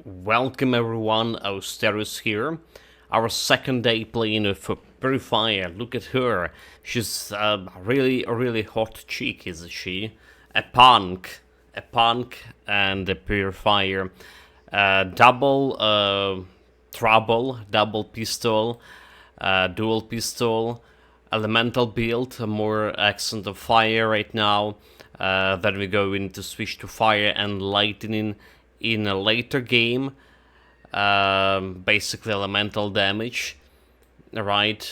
Welcome everyone, Austerus here. Our second day playing with Purifier. Look at her. She's a really hot chick, isn't she? A punk and a Purifier. Double trouble, double pistol, dual pistol, elemental build, more accent of fire right now. Then we go into switch to fire and lightning in a later game. Basically elemental damage. Right,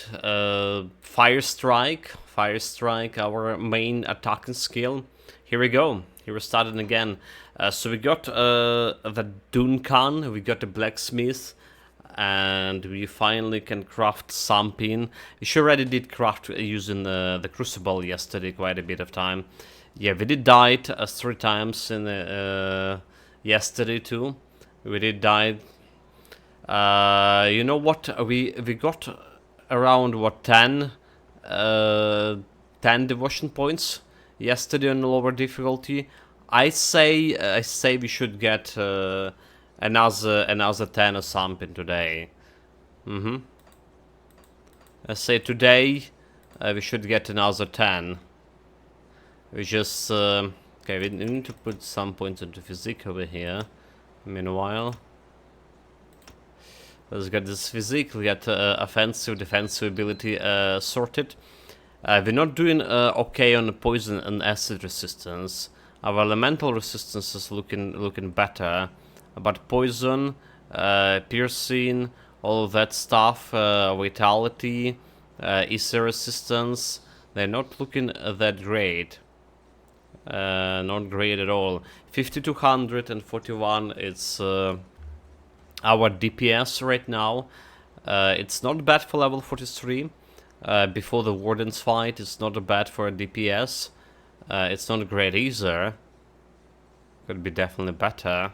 fire strike, our main attacking skill. Here we go. Here we're starting again. So we got the Duncan, we got the blacksmith, and we finally can craft something. We sure already did craft using the crucible yesterday, quite a bit of time. Yeah, we did die 3 times in yesterday too. We did die. You know what? We got around what 10 devotion points yesterday on lower difficulty. I say we should get another 10 or something today. I say today we should get another 10. We just okay. We need to put some points into physique over here. Meanwhile, let's get this physique. We get offensive, defensive ability sorted. We're not doing okay on the poison and acid resistance. Our elemental resistance is looking better, but poison, piercing, all of that stuff, vitality, ether resistance, they're not looking that great. Not great at all. 5241, it's our DPS right now. It's not bad for level 43. Before the Warden's fight, it's not bad for a DPS. It's not great either. Could be definitely better.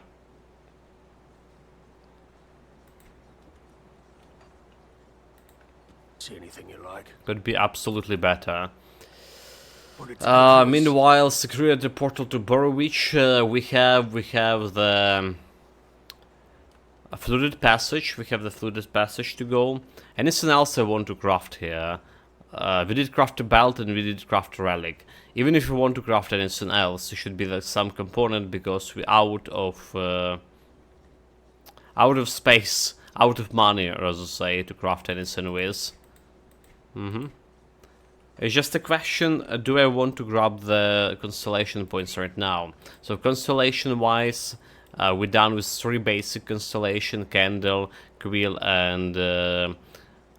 See anything you like? Could be absolutely beher. Meanwhile, secure the portal to Borowich. We have the fluted passage. We have the fluted passage to go. Anything else I want to craft here? We did craft a belt and we did craft a relic. Even if we want to craft anything else, it should be like some component because we're out of space, out of money, as I say, to craft anything with. It's just a question, do I want to grab the constellation points right now? So constellation-wise, we're done with 3 basic constellation, Candle, Quill, and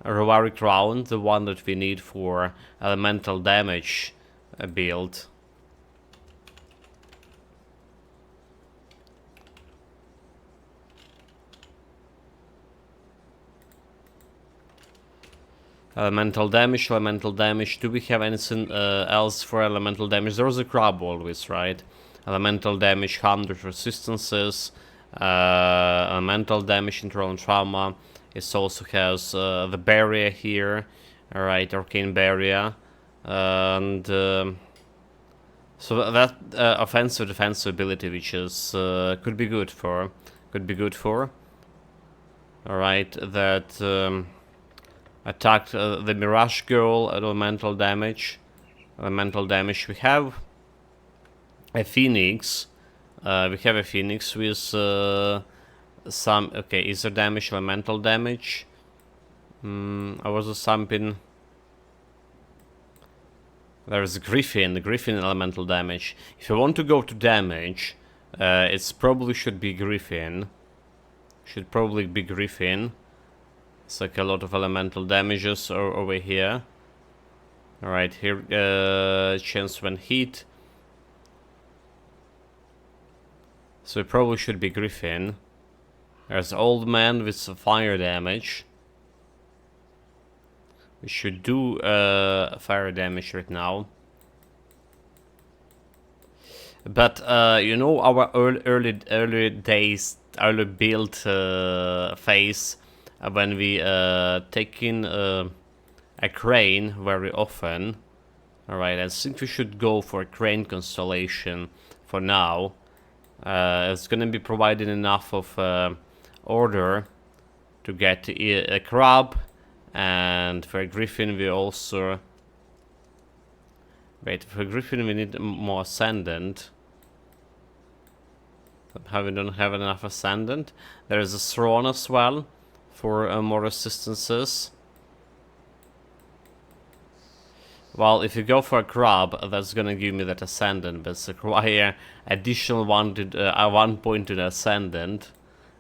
Rovari Crown, the one that we need for elemental damage build. Elemental damage. Do we have anything else for elemental damage? There's a crab always, right? Elemental damage, 100 resistances. Elemental damage, internal trauma. It also has the barrier here. Alright, arcane barrier. And so that offensive defensive ability, which is could be good for. Alright, that attacked the Mirage Girl at elemental damage. We have a Phoenix. With some ether damage, elemental damage. I was something. There's Griffin elemental damage. If you want to go to damage, it's probably should be Griffin. It's like a lot of elemental damages over here. Alright, here, chance when hit. So it probably should be Griffin. There's Old Man with some fire damage. We should do fire damage right now. But you know, our early build phase, when we take in a crane very often. Alright, I think we should go for a crane constellation for now. It's gonna be providing enough of order to get a crab, and for a griffin we also... Wait, for a griffin we need more ascendant. Somehow we don't have enough ascendant. There is a throne as well for more resistances. Well, if you go for a crab, that's gonna give me that ascendant, but it's require additional 1 point to the ascendant.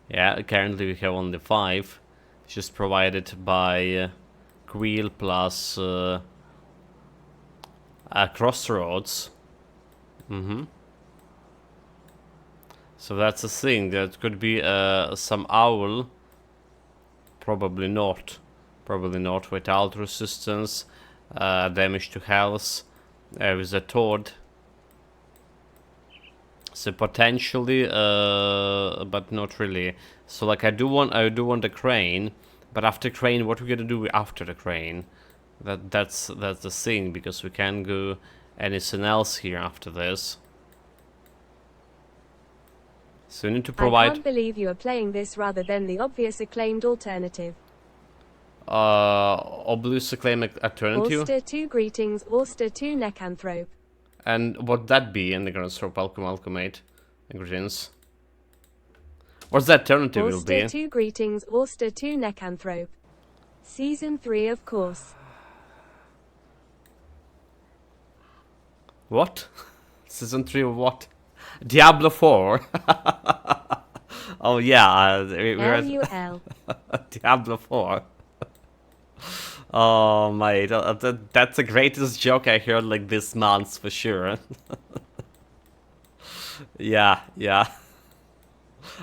Yeah, currently we have only 5. It's just provided by Creel plus Crossroads. So that's the thing. That could be some owl. Probably not. Probably not without resistance. Damage to health. With a Toad. So potentially, but not really. So like I do want a crane, but after crane, what are we gonna do after the crane? That's the thing, because we can't go anything else here after this. So we need to provide... I can't believe you are playing this rather than the obvious acclaimed alternative. Obvious acclaim alternative? Auster 2 greetings, Auster 2 neckanthrope. And what that be in the Neckanthrope? Welcome mate. Greetings. What's the alternative will be? Auster 2 greetings, Auster 2 neckanthrope. Season 3 of course. What? Season 3 of what? Diablo 4? Oh yeah, LUL. Diablo 4. Oh mate, that's the greatest joke I heard like this month for sure. Yeah.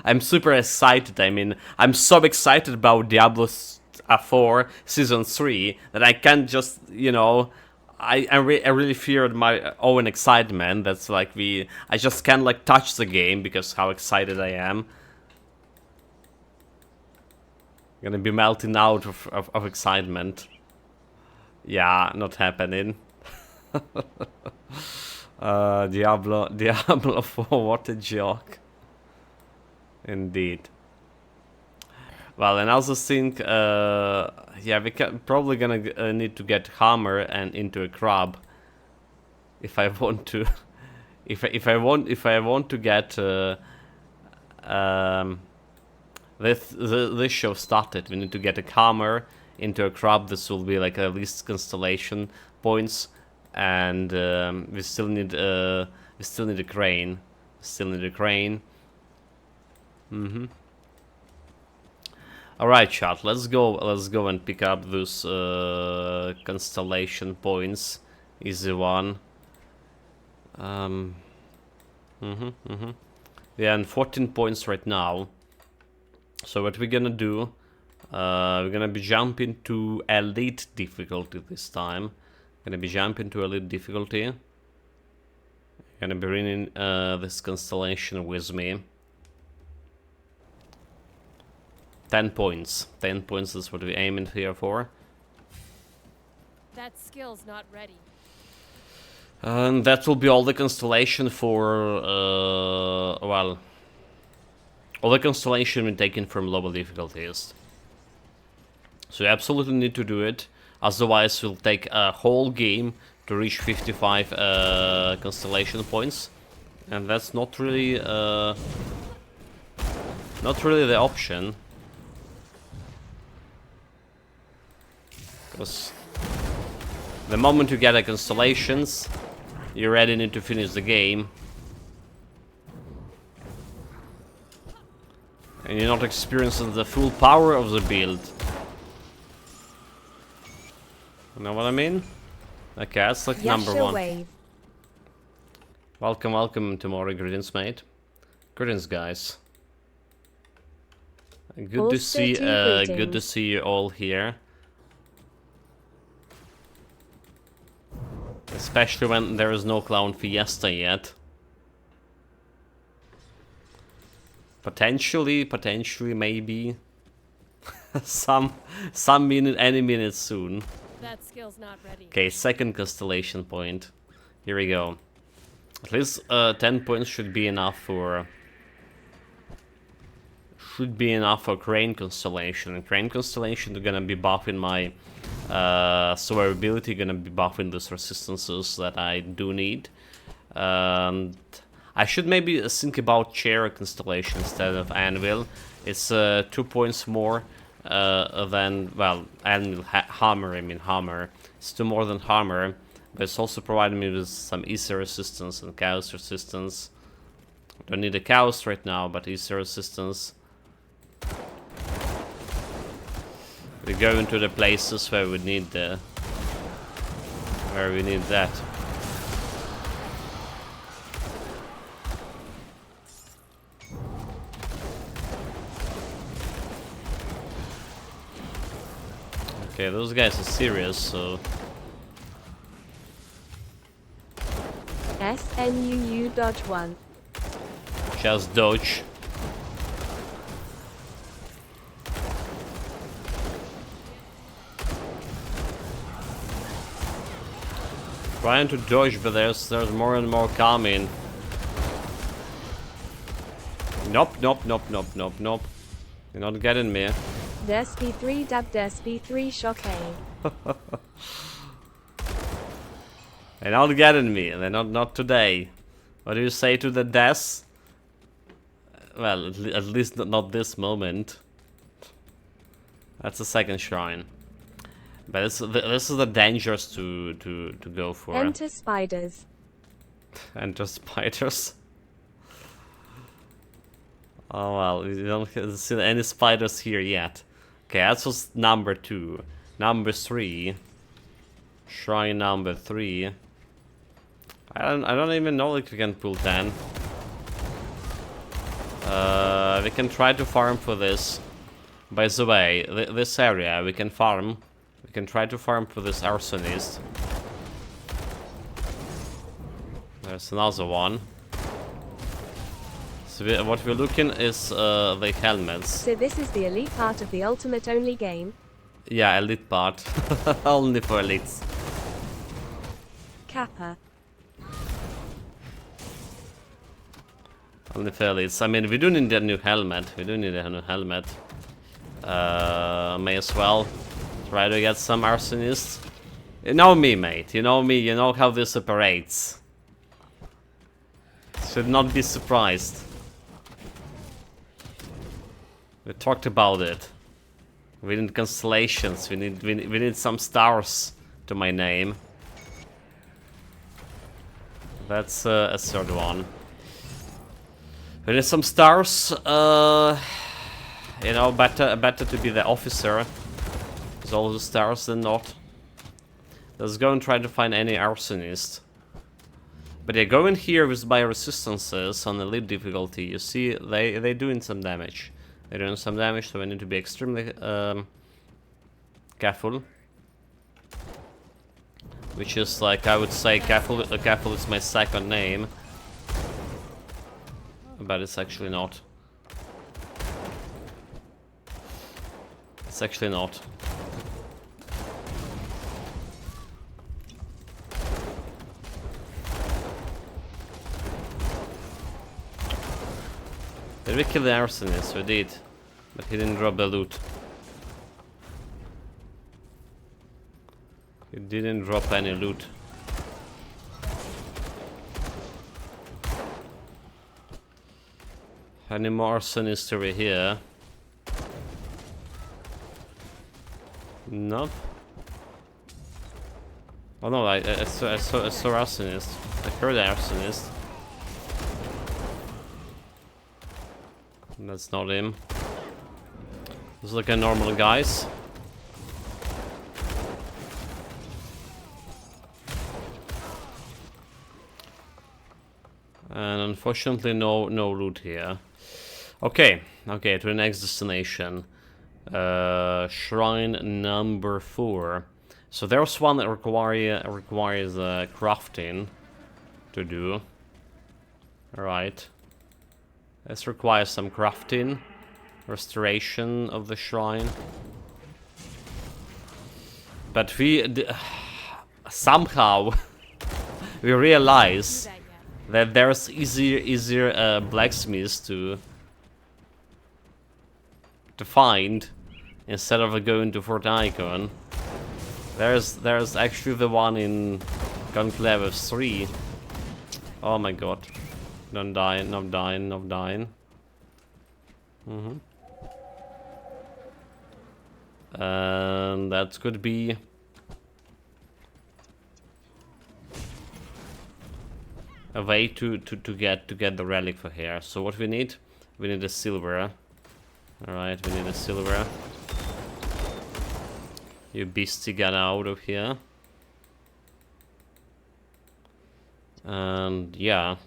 I'm super excited. I mean, I'm so excited about Diablo 4 Season 3 that I can't just, you know... I really feared my own excitement. That's like I just can't like touch the game because how excited I am. I'm gonna be melting out of excitement. Yeah, not happening. Diablo 4, what a joke. Indeed. Well, and I also think, yeah, we probably gonna need to get hammer and into a crab if I want to, if I want to get this show started. We need to get a hammer into a crab. This will be like at least constellation points, and we still need a crane. Alright, chat, let's go and pick up those constellation points. Easy one. Yeah, and 14 points right now. So what we're gonna do, we're gonna be jumping to elite difficulty this time. Gonna be bringing this constellation with me. 10 points. 10 points is what we're aiming here for. That skill's not ready. And that will be all the constellation for, well, all the constellation we're taking from lower difficulties. So you absolutely need to do it, otherwise we'll take a whole game to reach 55 constellation points. And that's not really the option. Because the moment you get a constellations, you already need to finish the game. And you're not experiencing the full power of the build. You know what I mean? Okay, that's like number one. Wave. Welcome tomorrow, greetings mate. Greetings guys. Good to see you all here. Especially when there is no Clown Fiesta yet. Potentially, maybe any minute soon. That skill's not ready. Okay, second constellation point. Here we go. At least 10 points should be enough for should be enough for Crane Constellation. And Crane Constellation is gonna be buffing my survivability, gonna be buffing those resistances that I do need. I should maybe think about Chair Constellation instead of Anvil. It's 2 points more than, well, Anvil, Hammer, I mean Hammer. It's 2 more than Hammer, but it's also providing me with some easy resistance and chaos resistance. Don't need the chaos right now, but easy resistance. We go into the places where we need that. Okay, those guys are serious, so SNUU.1. just dodge. Trying to dodge, but there's more and more coming. Nope. You're not getting me. Desp 3 dab Desp 3 shocking. They're not getting me. They're not today. What do you say to the deaths? Well, at least not this moment. That's the second shrine. But this is the dangers to go for. Enter spiders. Enter spiders. Oh well, we don't see any spiders here yet. Okay, that was number 2. Number 3. Shrine number 3. I don't even know if we can pull 10. We can try to farm for this. By the way, this area we can farm. We can try to farm for this arsonist. There's another one. So what we're looking is the helmets. So this is the elite part of the ultimate only game. Yeah, elite part. Only for elites. Kappa. Only for elites. I mean, we do need a new helmet. May as well try to get some arsonists. You know me, mate. You know me. You know how this operates. Should not be surprised. We talked about it. We need constellations. We need some stars to my name. That's a third one. We need some stars. You know, better to be the officer. With all the stars than not. Let's go and try to find any arsonist. But yeah, go in here with my resistances on elite difficulty. You see, they doing some damage. They're doing some damage, so we need to be extremely careful. Which is like, I would say, careful is my second name. But it's actually not. It's actually not. Did we kill the arsonist? We did. But he didn't drop the loot. He didn't drop any loot. Any more arsonists over here? Nope. Oh no, I saw arsonist. I heard arsonist. That's not him. Looks like a normal guys. And unfortunately no loot here. Okay, to the next destination. Shrine number 4. So there's one that requires crafting to do. Alright. This requires some crafting. Restoration of the shrine. But we somehow we realize that there's easier blacksmiths to to find instead of going to Fort Icon. There's actually the one in Conclave 3. Oh my god. Don't die, not dying, not dying. And that could be a way to get the relic for here. So what we need a silver. Alright, we need a silver. You beastie, get out of here. And yeah.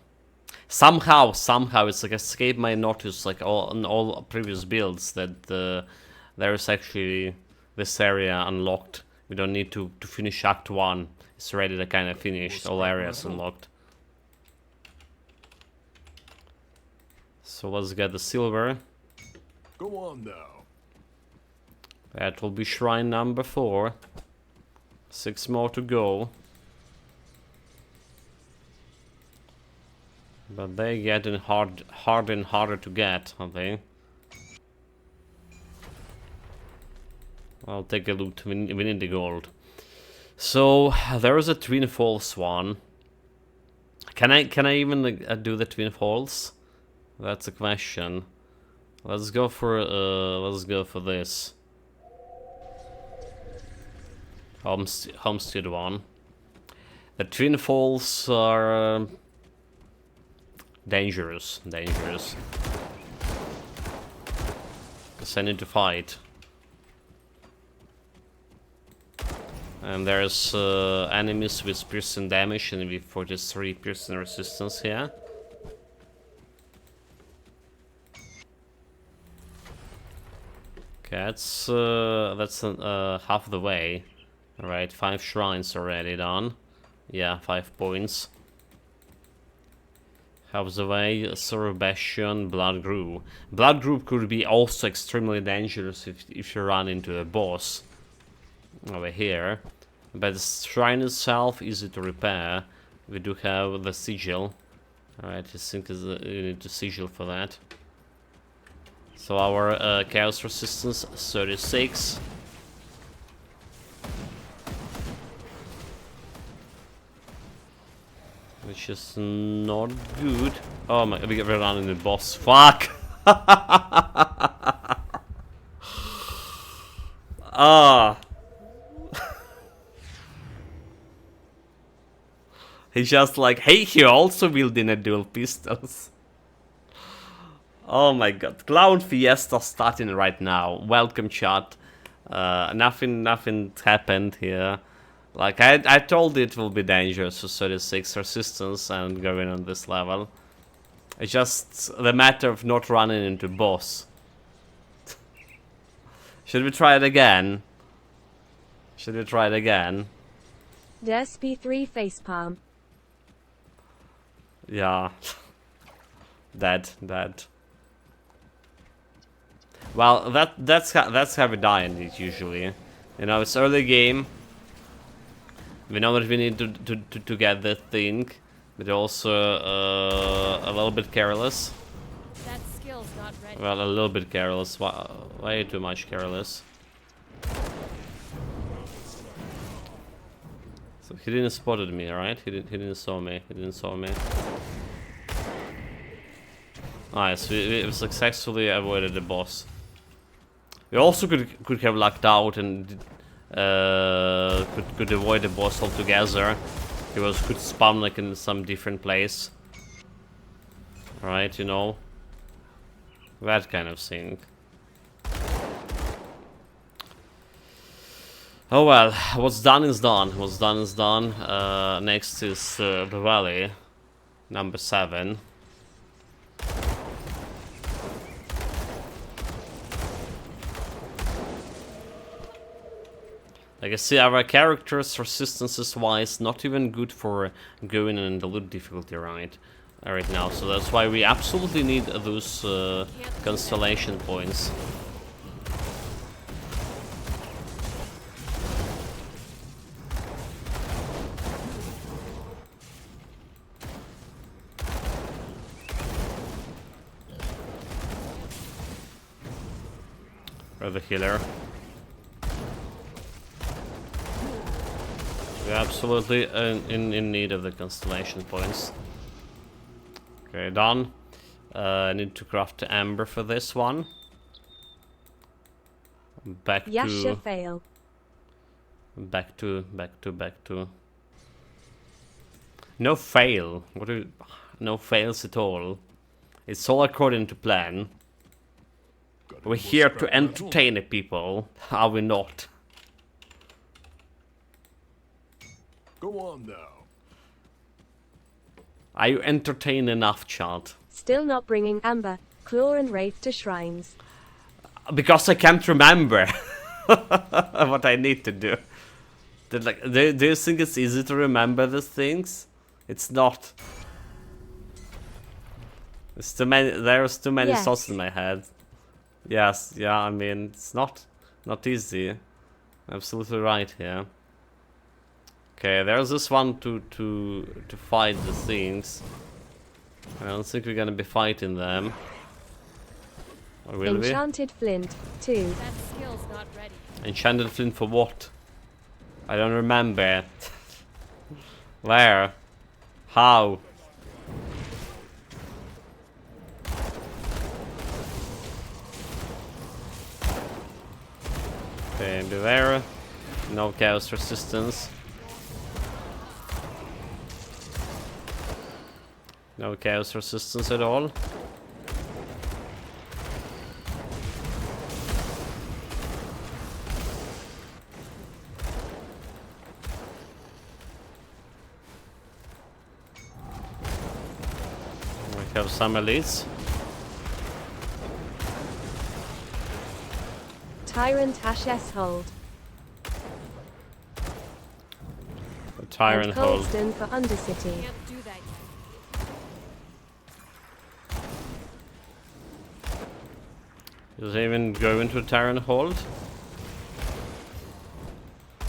Somehow it's like escaped my notice, like on all previous builds, that there is actually this area unlocked. We don't need to finish Act 1. It's already the kind of finished, all areas unlocked. So let's get the silver. Go on now. That will be shrine number 4. 6 more to go. But they getting harder and harder to get, aren't they? I'll take a look. We need the gold. So there is a Twin Falls one. Can I even do the Twin Falls? That's a question. Let's go for this. Homestead one. The Twin Falls are dangerous. Because I need to fight. And there's enemies with piercing damage and with 43 piercing resistance here. Okay, that's half the way. Alright, 5 shrines already done. Yeah, 5 points. Half the way, Sorrow Bastion, Blood Grove. Blood Grove could be also extremely dangerous if you run into a boss over here. But the shrine itself, easy to repair. We do have the sigil. Alright, I think you need to sigil for that. So our chaos resistance 36. Which is not good. Oh my, we run into the boss. Fuck! Ah! He's just like, hey, he also wielding a dual pistols. Oh my god, Clown Fiesta starting right now. Welcome, chat. Nothing happened here. Like, I told it will be dangerous for 36 resistance and going on this level. It's just the matter of not running into boss. Should we try it again? Should we try it again? The SP3 facepalm. Yeah. Dead. Well, that's how we die in it usually. You know, it's early game. We know that we need to get that thing, but also a little bit careless. That skill's not ready. Well, a little bit careless. Way too much careless. So he didn't spotted me, right? He didn't saw me. Nice. We successfully avoided the boss. We also could have lucked out and could avoid the boss altogether. He could spawn like in some different place. Right, you know. That kind of thing. Oh well, what's done is done. Next is the valley, number 7. Like I see, our characters, resistances wise, not even good for going in the loot difficulty right now. So that's why we absolutely need those constellation points. Or the healer. We're absolutely in need of the constellation points. Okay, done. I need to craft the amber for this one. Back Yasha fail. back to. No fail. What do? No fails at all. It's all according to plan. We're here to entertain the people, are we not? Go on now. Are you entertained enough, child? Still not bringing Amber, Claw and Wraith to shrines. Because I can't remember what I need to do. Do you think it's easy to remember these things? It's not. There's too many. There's too many Yes. thoughts in my head. Yes, yeah. I mean, it's not easy. Absolutely right here. Okay, there's this one to fight the things. I don't think we're gonna be fighting them. Or will we? Enchanted Flint, 2. That skill's not ready. Enchanted flint for what? I don't remember. Where? How? Okay, beware. No chaos resistance. No chaos resistance at all. We have some elites. Tyrant Ashes Hold. A tyrant And hold. Coldstone for Undercity. Can't do that yet. Does it even go into a tyrant hold?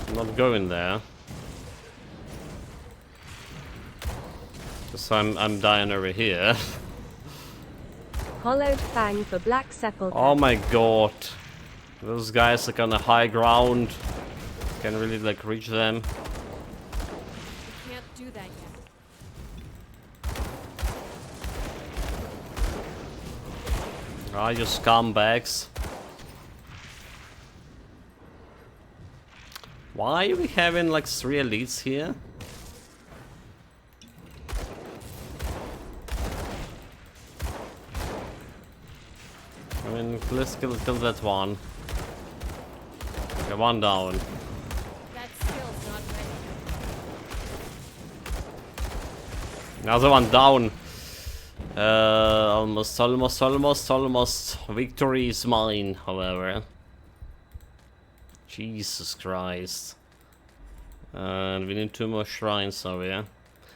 I'm not going there. Cause I'm dying over here. Hollowed Fang for Black Sepulchre. Oh my god. Those guys like on the high ground. Can really like reach them. Can't do that yet. Ah, you scumbags. Why are we having like 3 elites here? I mean, let's kill that one. Okay, one down. That skill's not ready. Another one down. Almost. Victory is mine, however. Jesus Christ. And we need 2 more shrines over here.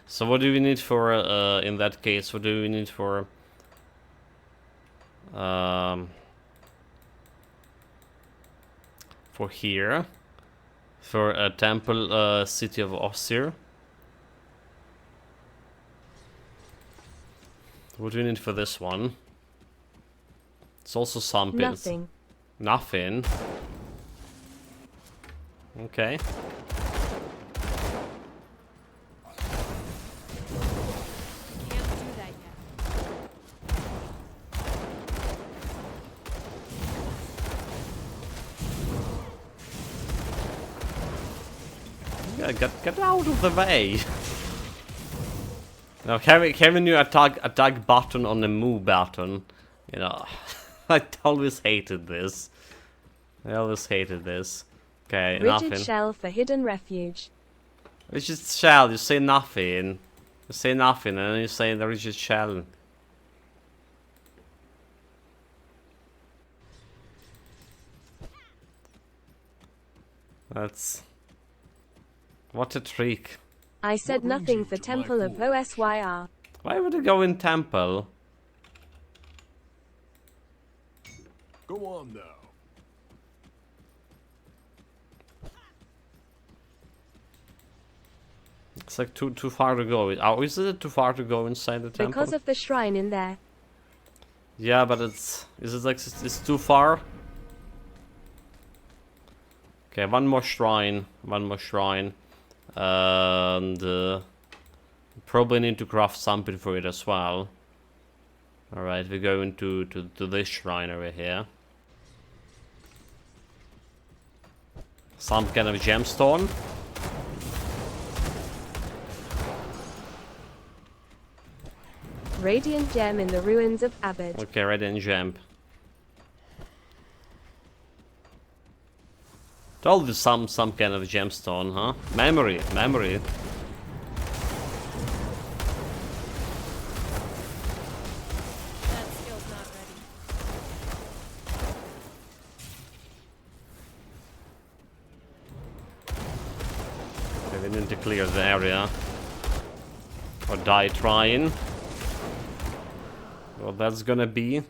So what do we need for, in that case, what do we need for... for here? For a temple, city of Osir. What do we need for this one? It's also some pins. Nothing. Nothing. Okay. Can't do that yet. Yeah, get out of the way. Now, having you attack button on the move button, you know, I always hated this. I always hated this. Okay, Rigid nothing. Shell for Hidden Refuge. Rigid shell. You say nothing. You say nothing, and then you say the rigid shell. That's what a trick. I said What brings nothing you for to my Temple of court? Osyr. Why would it go in temple? Go on now. It's like too far to go. Oh, is it too far to go inside the temple? Because of the shrine in there. Yeah, but is it like it's too far? Okay, one more shrine. One more shrine. And probably need to craft something for it as well. Alright, we're going to this shrine over here. Some kind of gemstone. Radiant gem in the ruins of Abad. Okay, radiant gem. Told you some kind of gemstone, huh? Memory. That skill's not ready. Okay, we need to clear the area. Or die trying. Well, that's gonna be.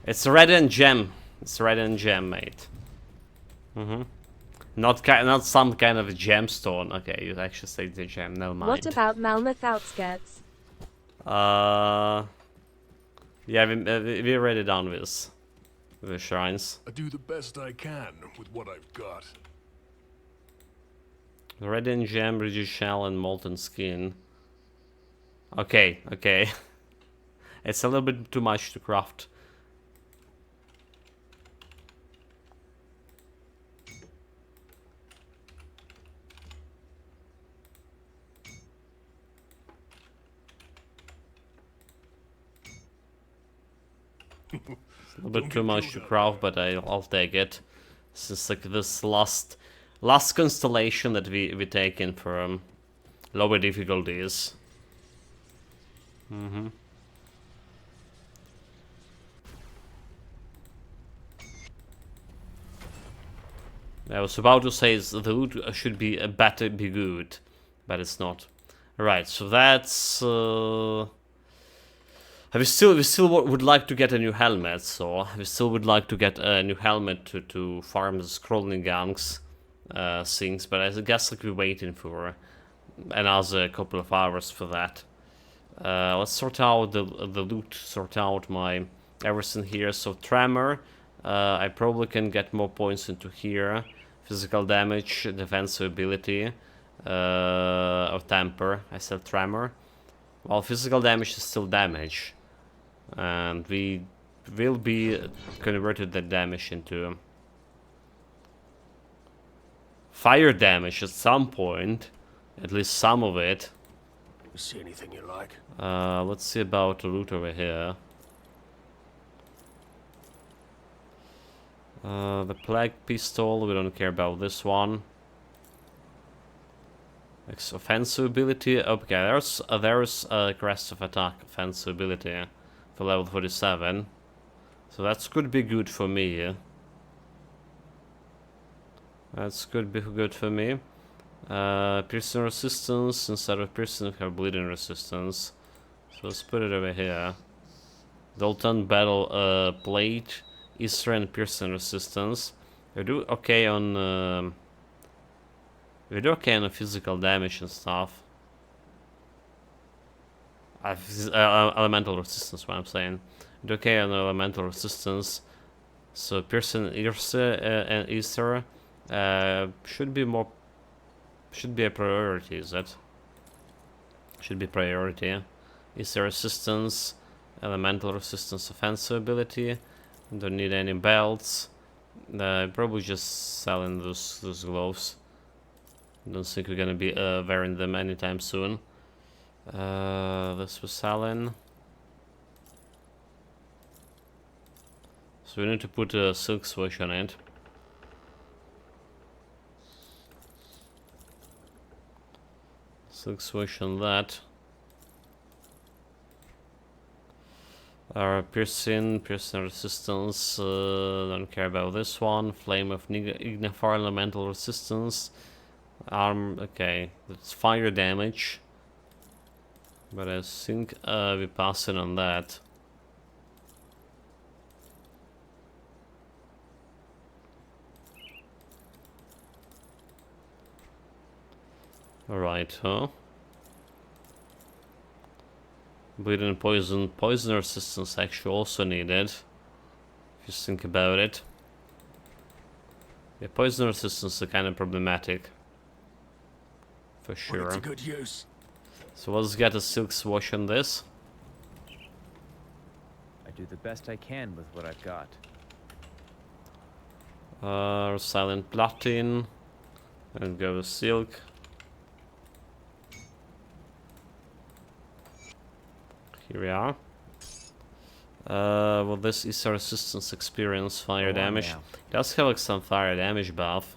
It's a radiant gem. It's a radiant gem, mate. Not some kind of a gemstone. Okay, you actually say the gem. Never mind. What about Malmouth outskirts? Yeah, we already done with the shrines. I do the best I can with what I've got. Radiant gem, reduced shell, and molten skin. Okay. It's a little bit too much to craft. It's a little bit too much to craft, but I'll take it. This is like this last constellation that we take in for lower difficulties. I was about to say the loot should be better be good, but it's not. Right, so that's. We still would like to get a new helmet, so we still would like to get a new helmet to farm the scrolling gangs things, but I guess like we're waiting for another couple of hours for that. Let's sort out the loot, sort out my everything here. So tremor, I probably can get more points into here. Physical damage, defensive ability, or temper. I said tremor. Well, physical damage is still damage. And we will be converted that damage into fire damage at some point, at least some of it. You see anything you like? Let's see about the loot over here. The plague pistol, we don't care about this one. Offensive ability, okay, there's crest of attack offensive ability for level 47. So that could be good for me. That's could be good for me. Piercing resistance, instead of piercing we have bleeding resistance. So let's put it over here. Dalton battle plate, Easter and piercing resistance. We do okay on physical damage and stuff. Elemental resistance, what I'm saying. We do okay on elemental resistance. So piercing and Easter should be a priority, is it? Should be priority. Easter resistance, elemental resistance, offensive ability. Don't need any belts. Probably just selling those gloves. Don't think we're gonna be wearing them anytime soon. This was selling. So we need to put a silk switch on it. Silk switch on that. Piercing resistance, don't care about this one. Flame of Ignifar, elemental resistance. Okay, that's fire damage. But I think we pass it on that. Alright, huh? Bleed and poison resistance actually also needed. If you think about it. Yeah, poison resistance is kind of problematic. For sure. Put it to good use. So let's get a silk swash on this. I do the best I can with what I've got. Silent platin. And go with silk. Here we are. Well, this is a resistance experience, fire Go on damage. now. It does have like some fire damage buff.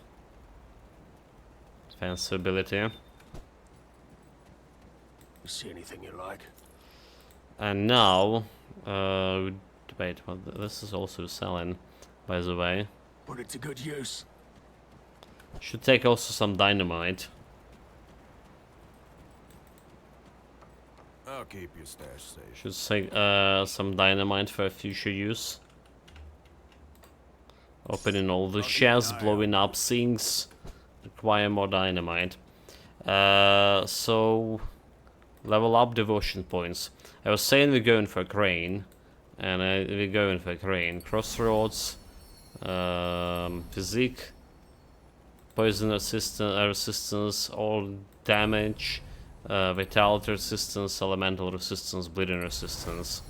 Fancy ability. You see anything you like? And now, wait, well, this is also selling, by the way. Put it to good use. Should take also some dynamite. I'll keep your stash safe. Should take some dynamite for future use. Opening all the chests, blowing up things, require more dynamite. So level up devotion points. I was saying we're going for a crane, and we're going for a crane. Crossroads, physique, poison resistance, all damage, vitality resistance, elemental resistance, bleeding resistance.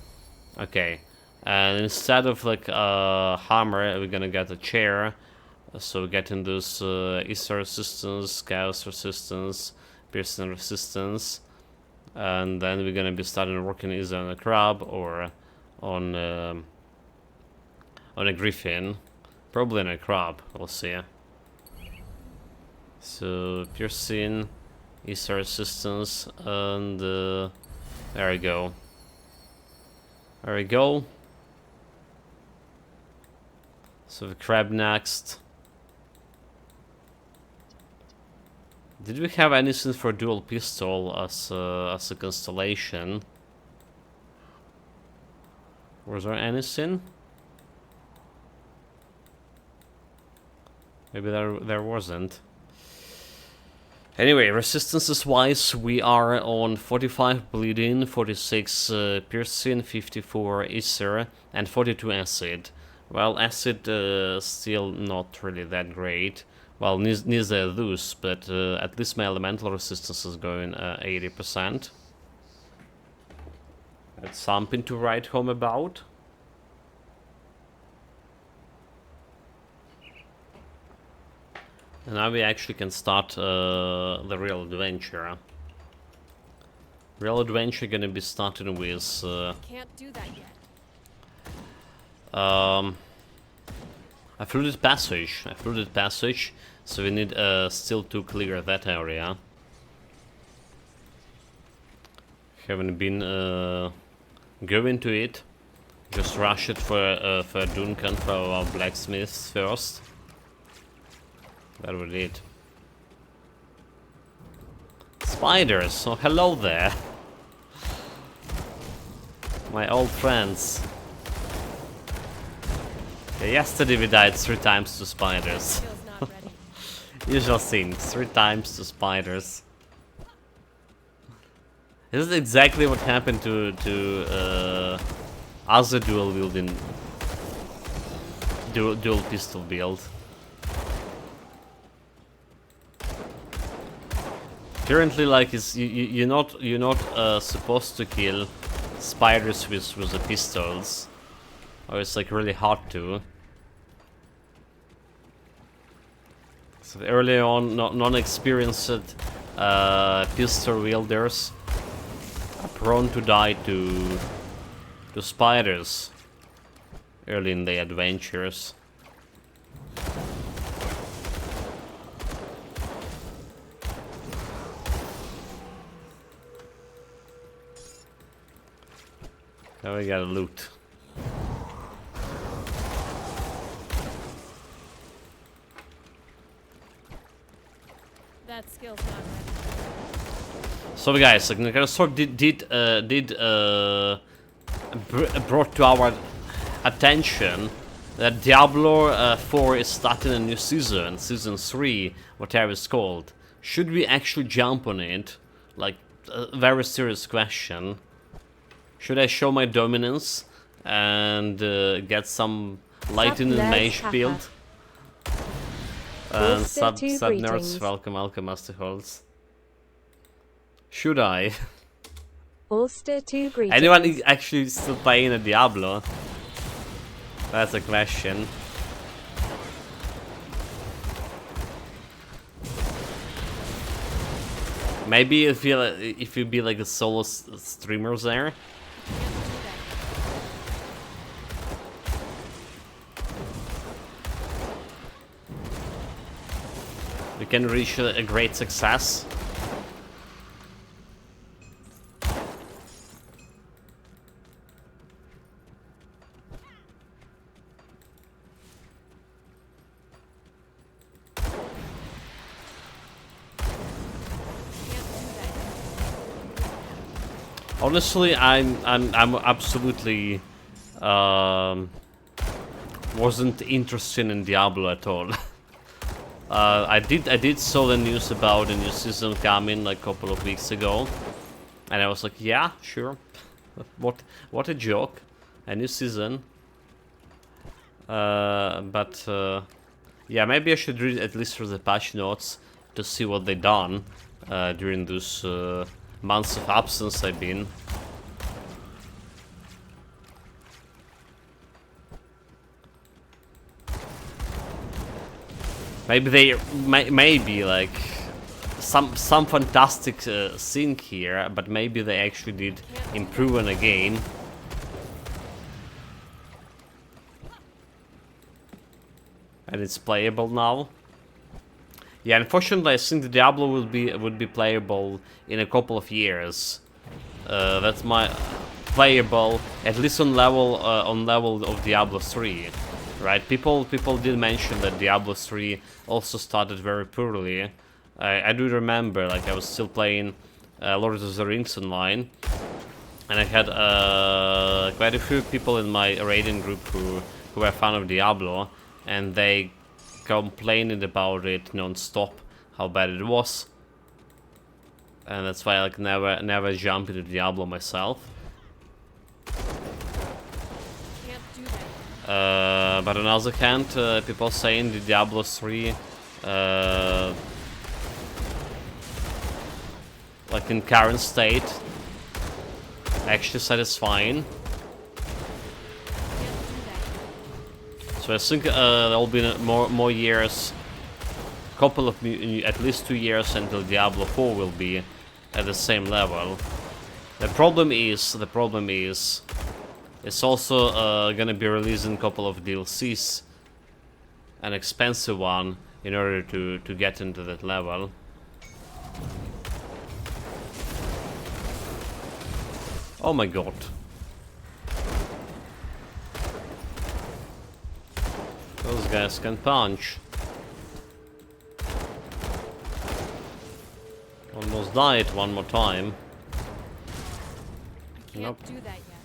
Okay, and instead of like a hammer, we're gonna get a chair. So getting those ether resistance, chaos resistance, piercing resistance, and then we're gonna be starting working either on a crab or on a griffin, probably on a crab. We'll see. So piercing, ether resistance, and there we go. There we go. So the crab next. Did we have anything for dual pistol as a constellation? Was there anything? Maybe there wasn't. Anyway, resistances wise, we are on 45 bleeding, 46 piercing, 54 ether, and 42 acid. Well, acid still not really that great. Well, neither those, but at least my elemental resistance is going 80%. That's something to write home about. And now we actually can start the real adventure. Real adventure gonna be starting with Can't do that yet. a flooded passage. So we need still to clear that area. Haven't been going to it. Just rush it for Duncan, for our blacksmiths first. That would it. Spiders, oh hello there. My old friends. Yeah, yesterday we died 3 times to spiders. Skill's not ready. Usual scene, 3 times to spiders. This is exactly what happened to other dual wielding dual pistol build. Currently, like, you're not supposed to kill spiders with the pistols, or it's like really hard to. So early on, non-experienced pistol wielders are prone to die to spiders early in the adventures. Now we gotta loot. That skill's not ready. So guys, like, kind of sort brought to our attention that Diablo 4 is starting a new season, season 3, whatever it's called. Should we actually jump on it? Like, a very serious question. Should I show my dominance and get some light in the Sub mage nerds build? And Ulster sub two nerds, greetings. welcome, Master Holz. Should I? Ulster 2 greetings. Anyone actually still playing a Diablo? That's a question. Maybe if you be like a solo streamer there. You can reach a great success. Honestly, I'm absolutely wasn't interested in Diablo at all. I did saw the news about the new season coming like a couple of weeks ago, and I was like, yeah, sure. What a joke, a new season. But yeah, maybe I should read at least through the patch notes to see what they done during those months of absence I've been. Maybe they maybe like some fantastic thing here, but maybe they actually did improve on a game. And it's playable now. Yeah, unfortunately, I think the Diablo would be playable in a couple of years. That's my playable at least on level of Diablo 3, right? People did mention that Diablo 3 also started very poorly. I do remember, like I was still playing Lord of the Rings online, and I had quite a few people in my raiding group who were a fan of Diablo, and they complaining about it non-stop, how bad it was. And that's why I like never jump into Diablo myself. Can't do that. But on the other hand, people saying the Diablo 3 like in current state actually satisfying. So I think there'll be more years, couple of at least 2 years until Diablo 4 will be at the same level. The problem is it's also gonna be releasing a couple of DLCs, an expensive one, in order to get into that level. Oh my god. Those guys can punch. Almost died one more time. I can't do that yet.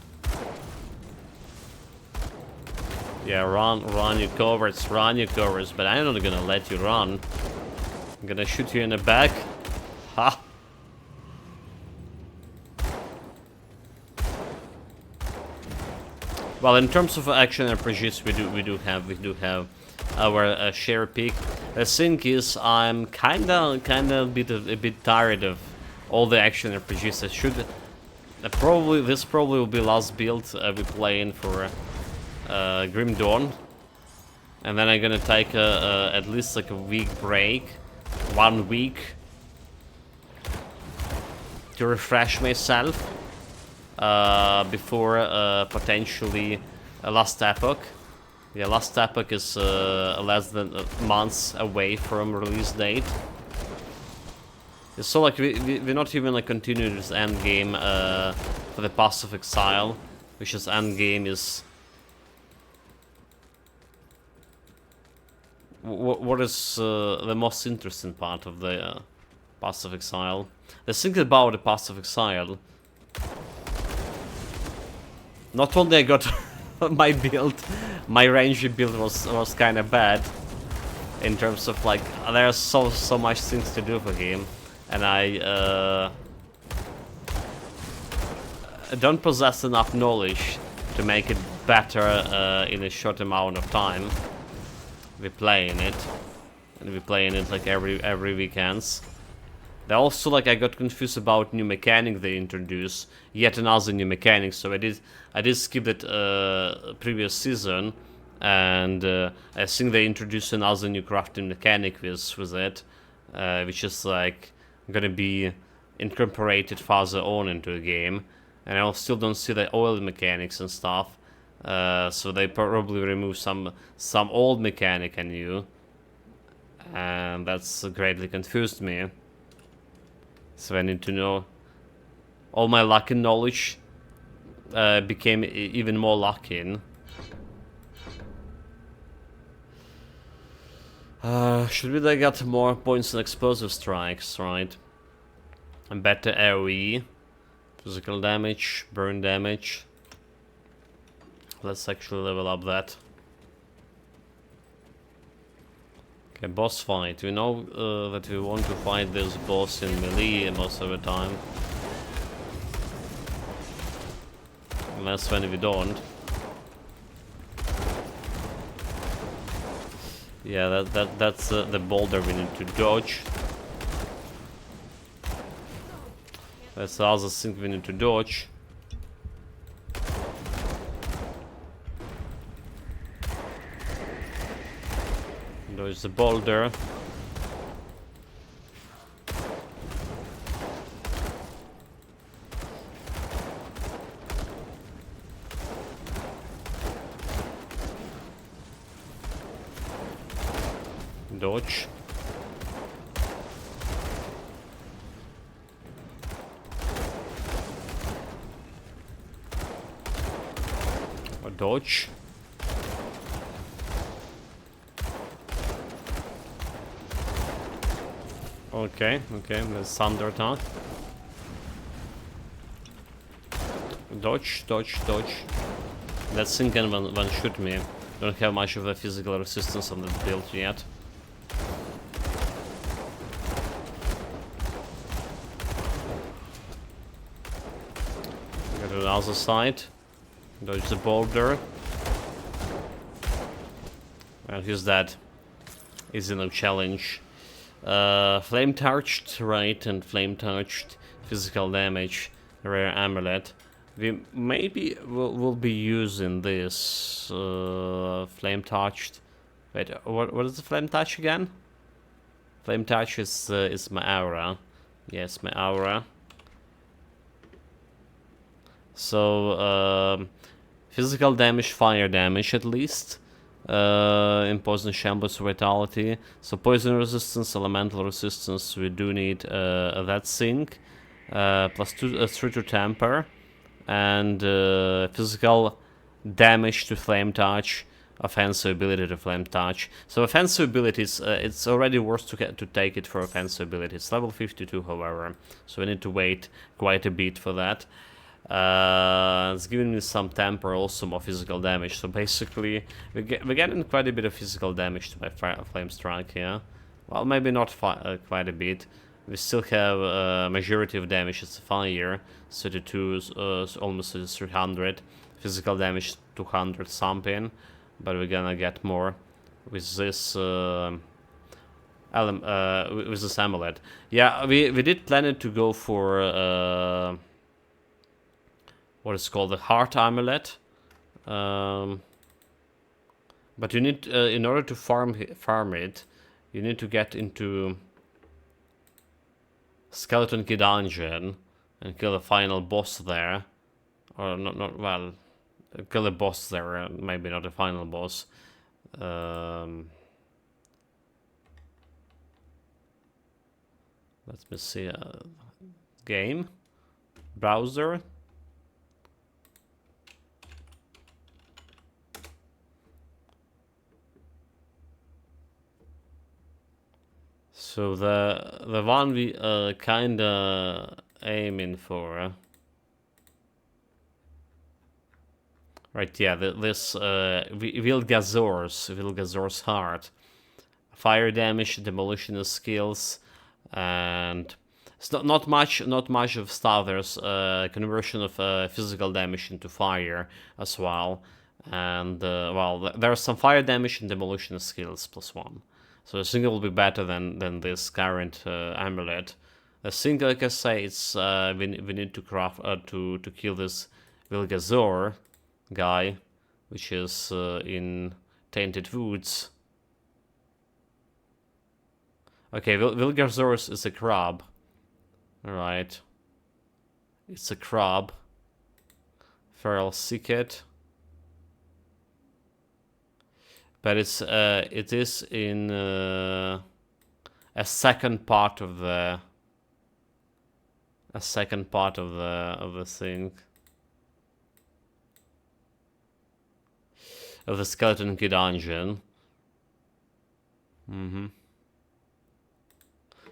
Yeah, run you cowards, but I'm not gonna let you run. I'm gonna shoot you in the back. Ha! Well, in terms of action RPGs, we do have our share pick. The thing is, I'm kinda a bit tired of all the action RPGs. I should this probably will be last build we playing for Grim Dawn, and then I'm gonna take at least like a week break, 1 week, to refresh myself. Before potentially Last Epoch. Yeah, Last Epoch is less than months away from release date. So like we're not even like continuing this end game for the Path of Exile, which is end game is. What is the most interesting part of the Path of Exile? The thing about the Path of Exile. Not only I got my build, my ranged build was kind of bad in terms of like there's so much things to do for him, and don't possess enough knowledge to make it better in a short amount of time. We're playing it, and we're playing it like every weekends. They also, like, I got confused about new mechanic they introduced, yet another new mechanic. So I did skip that previous season, and I think they introduced another new crafting mechanic with it, which is like gonna be incorporated further on into the game. And I still don't see the oil mechanics and stuff, so they probably remove some old mechanic and new, and that's greatly confused me. So I need to know. All my lucky knowledge became even more lacking. Should we like get more points in explosive strikes, right? And better AoE, physical damage, burn damage. Let's actually level up that. Okay, boss fight. We know that we want to fight this boss in melee most of the time. Unless when we don't. Yeah, that's the boulder we need to dodge. That's the other thing we need to dodge. There's the boulder. Dodge. Or dodge. Okay, there's thunder attack. Dodge. That thing can one shoot me. Don't have much of a physical resistance on that build yet. Go to the other side. Dodge the boulder. Well, he's dead. Easy no challenge. Flame touched, right, and flame touched physical damage, rare amulet. We maybe will be using this flame touched. Wait, what is the flame touch again? Flame touch is my aura. Yes, my aura. So physical damage, fire damage at least. In poison shambles vitality, so poison resistance, elemental resistance, we do need that sync, plus 3 to temper, and physical damage to flame touch, offensive ability to flame touch. So offensive abilities, it's already worth to take it for offensive abilities. Level 52, however, so we need to wait quite a bit for that. It's giving me some temper, also more physical damage. So basically, we're getting quite a bit of physical damage to my flame strike here. Well, maybe not quite a bit. We still have a majority of damage. It's fire, 32, almost 300. Physical damage 200 something, but we're gonna get more with this amulet. Yeah, we did plan it to go for what is called the heart amulet, but you need in order to farm it, you need to get into Skeleton Key dungeon and kill the final boss there, or not well, kill the boss there, maybe not the final boss. Let me see. Game browser. So the one we kinda aiming for, right? Yeah, this Vilgazor's heart, fire damage, demolition skills, and It's not much of stuff. There's conversion of physical damage into fire as well, and well, there's some fire damage and demolition skills +1. So I think it will be better than this current amulet. I think, like I say, it's we need to craft to kill this Vilgazor guy, which is in Tainted Woods. Okay, Vilgazor is a crab. Alright. It's a crab. Feral Sicket. But it is in a second part of the thing. Of the Skeleton Key dungeon.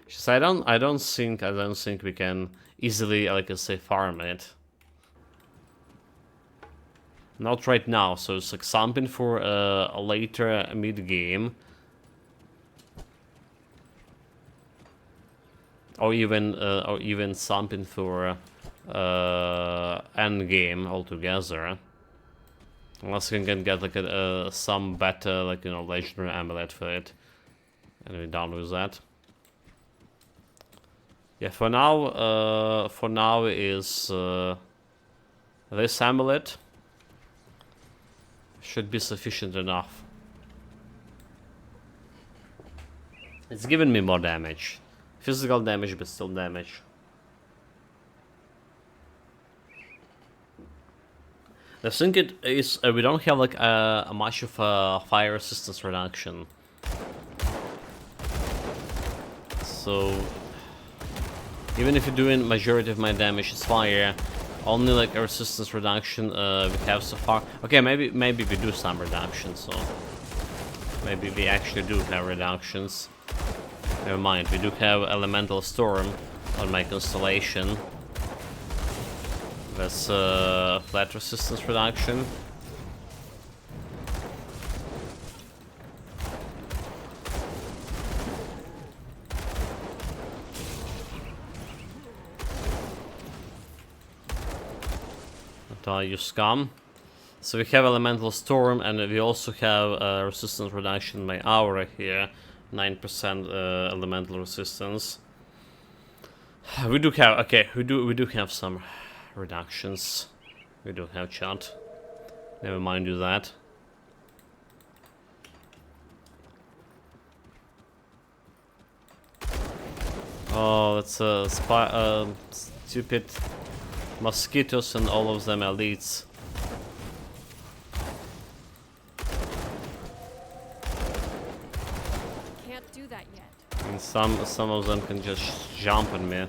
Just I don't think we can easily, like I say, farm it. Not right now, so it's like something for a later mid game, or even something for end game altogether. Unless we can get like some better, like, you know, legendary amulet for it, and we're done with that. Yeah, for now is this amulet should be sufficient enough. It's giving me more damage, physical damage, but still damage. I think it is we don't have like much of a fire resistance reduction, so even if you're doing majority of my damage is fire, only like a resistance reduction we have so far. Okay, maybe we do some reductions, so maybe we actually do have reductions. Never mind, we do have Elemental Storm on my constellation. That's flat resistance reduction. You scum. So we have Elemental Storm, and we also have resistance reduction in my aura here, 9% elemental resistance. We do have, okay, we do have some reductions. We do have chat. Never mind, do that. Oh, that's a stupid mosquitoes, and all of them elites. Can't do that yet. And some of them can just jump on me.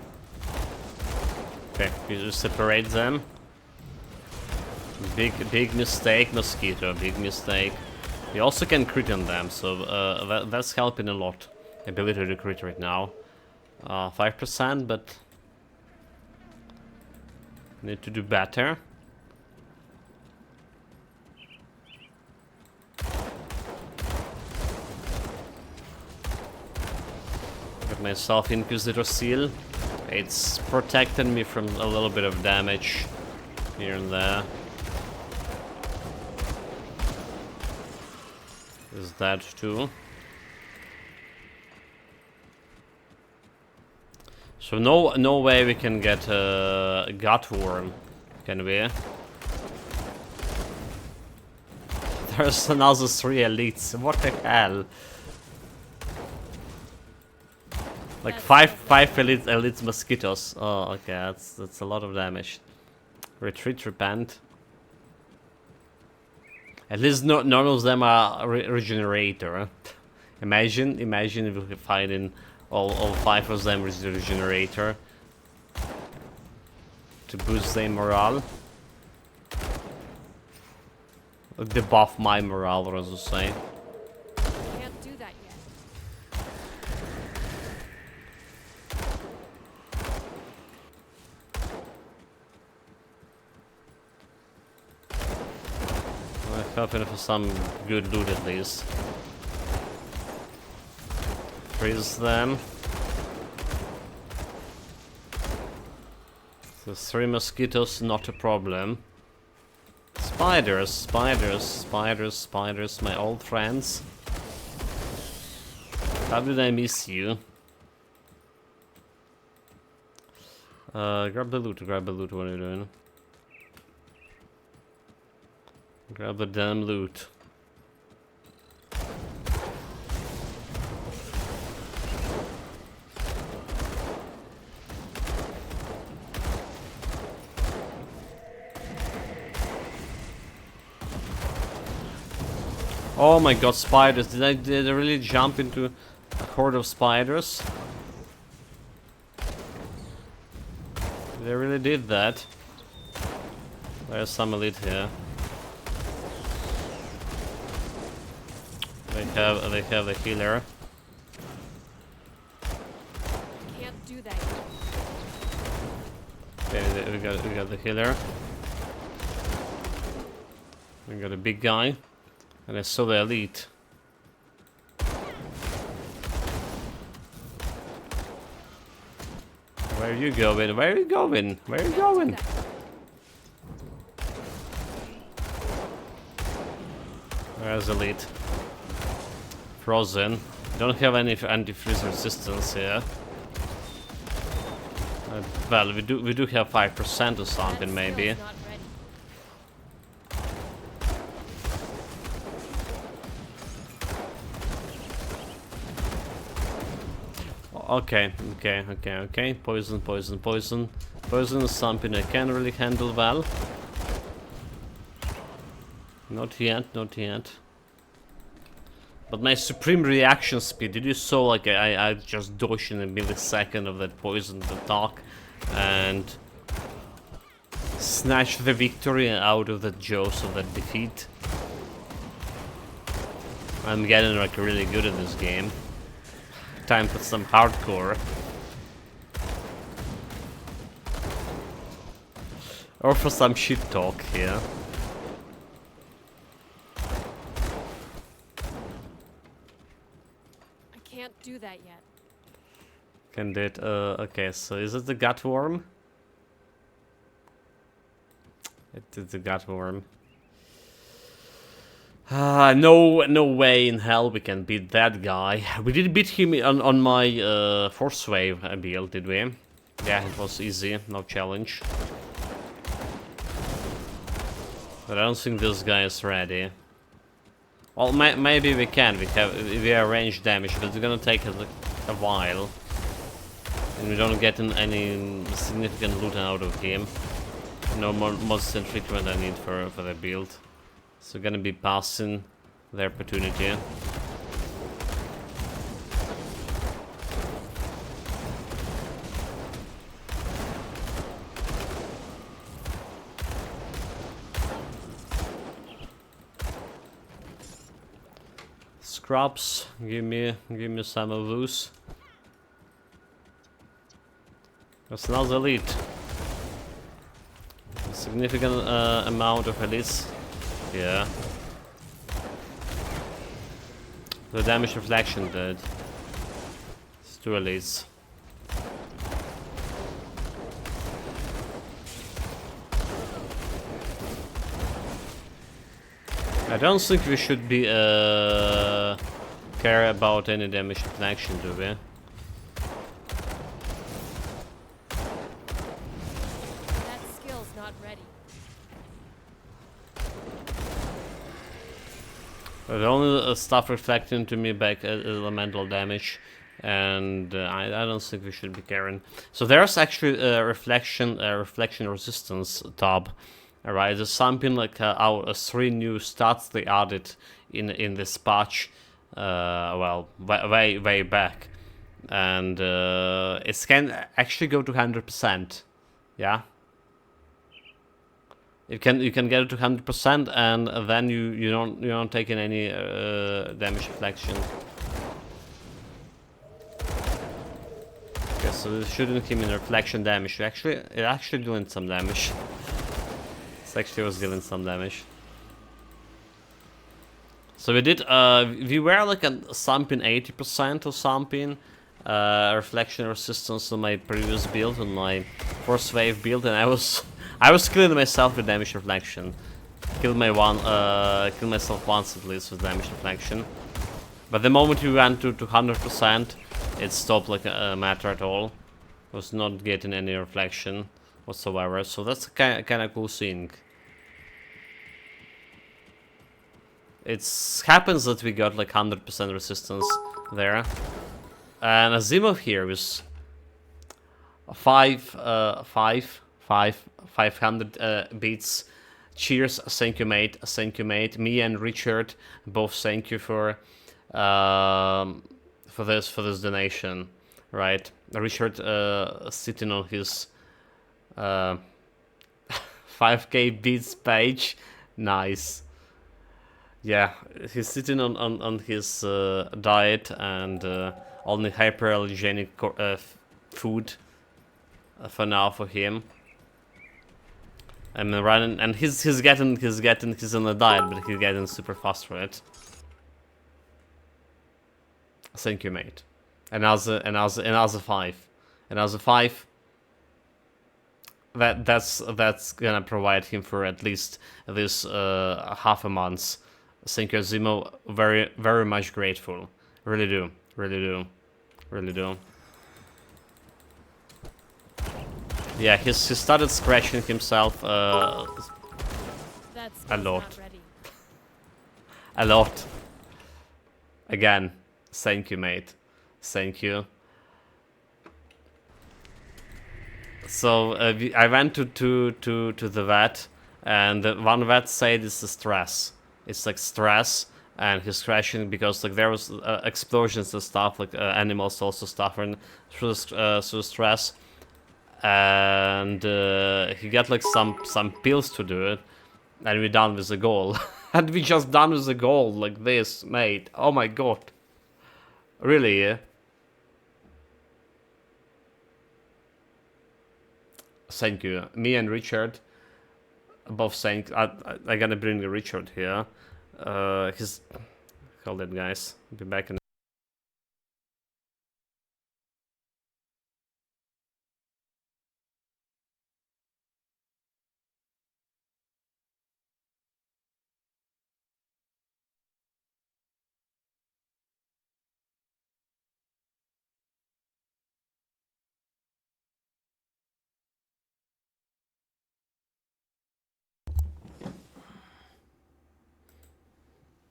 Okay, you just separate them. Big mistake, mosquito. Big mistake. You also can crit on them, so that's helping a lot. Ability to crit right now, 5%, but need to do better. Got myself Inquisitor Seal. It's protecting me from a little bit of damage here and there. Is that too? So no way we can get a gut worm, can we? There's another 3 elites. What the hell? Like five elite mosquitoes. Oh, okay, that's a lot of damage. Retreat, repent. At least none of them are regenerator. Imagine if we could find in all 5 of them with the regenerator to boost their morale. Or debuff my morale, or as I say. Can't do that yet. I'm hoping for some good loot at least. Freeze them. So 3 mosquitoes, not a problem. Spiders, spiders, spiders, spiders, my old friends. How did I miss you? Grab the loot, what are you doing? Grab the damn loot. Oh my god, spiders. Did I really jump into a horde of spiders? They really did that. There's some elite here. They have the healer. Can't do that yet. Okay, we got the healer. We got a big guy. And I saw the elite. Where are you going? Where are you going? Where are you going? Where's elite? Frozen. Don't have any anti-freeze resistance here. Well, we do have 5% or something maybe. Not ready. Okay. Poison. Poison is something I can't really handle well. Not yet. But my supreme reaction speed, did you saw like I just dodged in a millisecond of that poison attack and snatched the victory out of the jaws of that defeat. I'm getting like really good at this game. Time for some hardcore. Or for some shit talk here. I can't do that yet. Can do it. Okay, so is it the gut worm? It is the gut worm. No way in hell we can beat that guy. We did beat him on my force wave build, did we? Yeah, it was easy, no challenge. But I don't think this guy is ready. Well, maybe we can. We are range damage, but it's gonna take a while, and we don't get any significant loot out of him. No more monster treatment I need for the build. So gonna be passing the opportunity. Scrubs, give me some of those. That's another elite. A significant amount of elites. Yeah. The damage reflection did. It's 2 elites. I don't think we should be care about any damage reflection, do we? That skill's not ready. The only stuff reflecting to me back elemental damage, and I don't think we should be caring. So there's actually a reflection resistance tab. Alright, there's something like 3 new stats they added in this patch. Well, way back, and it can actually go to 100%. Yeah. You can get it to 100%, and then you don't take in any damage reflection. Okay, so this shouldn't give me reflection damage. It actually doing some damage. It actually was dealing some damage. So we did. We were like a something 80% or something, reflection resistance on my previous build, on my first wave build, and I was killing myself with damage reflection. Killed myself once at least with damage reflection. But the moment we went to 100%, it stopped like a matter at all. Was not getting any reflection whatsoever, so that's kind of cool thing. It happens that we got like 100% resistance there. And Azimov here was 500 beats. Cheers, thank you mate. Me and Richard both thank you for this donation, right? Richard sitting on his 5k beats page, nice. Yeah, he's sitting on his diet and only hyperallergenic food for now for him. And running, and he's on a diet, but he's getting super fast for it. Thank you, mate. Another 5. That's gonna provide him for at least this half a month. Thank you, Zimo. Very much grateful. Really do. Yeah, he started scratching himself That skill's a lot. not ready. A lot. Again, thank you, mate. Thank you. So I went to the vet, and one vet said it's the stress. It's like stress, and he's crashing because like there was explosions and stuff. Like animals also suffering through stress, and he got like some pills to do it, and we're done with the goal. And we just done with the goal like this, mate. Oh my god. Really? Yeah? Thank you. Me and Richard both saying I gotta bring Richard here. He's hold it, guys. Be back in.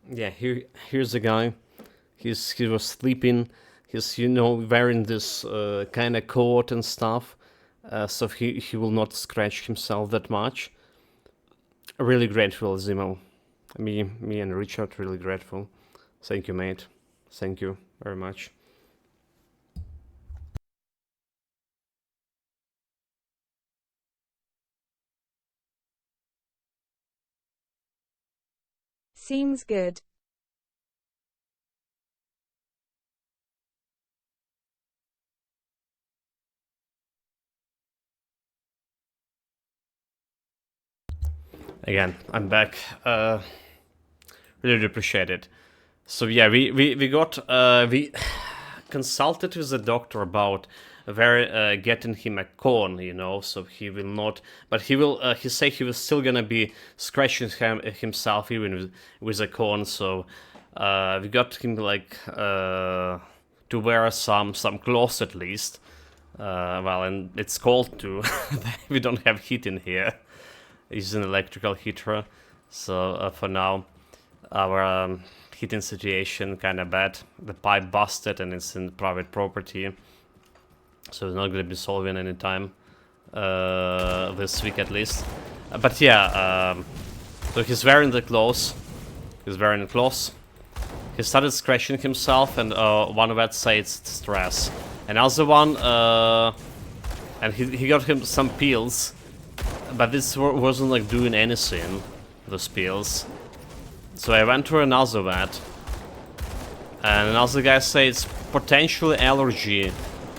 Yeah, here's the guy. He was sleeping. He's wearing this kind of coat and stuff, so he will not scratch himself that much. Really grateful, Zimo. Me and Richard really grateful. Thank you, mate. Thank you very much. Seems good. Again, I'm back. Really appreciate it. So yeah, we got we consulted with the doctor about getting him a cone, so he will not, but he will. He say he was still gonna be scratching himself even with a cone. So we got him like to wear some clothes at least. Well, and it's cold too. We don't have heat in here. It's an electrical heater, so for now our heating situation kind of bad. The pipe busted and it's in private property, so it's not going to be solving anytime this week at least. But yeah, so he's wearing the clothes. He started scratching himself, and one vet said it's stress. Another one, and he got him some pills, but this wasn't like doing anything, those pills. So I went to another vet, and another guy said it's potentially allergy.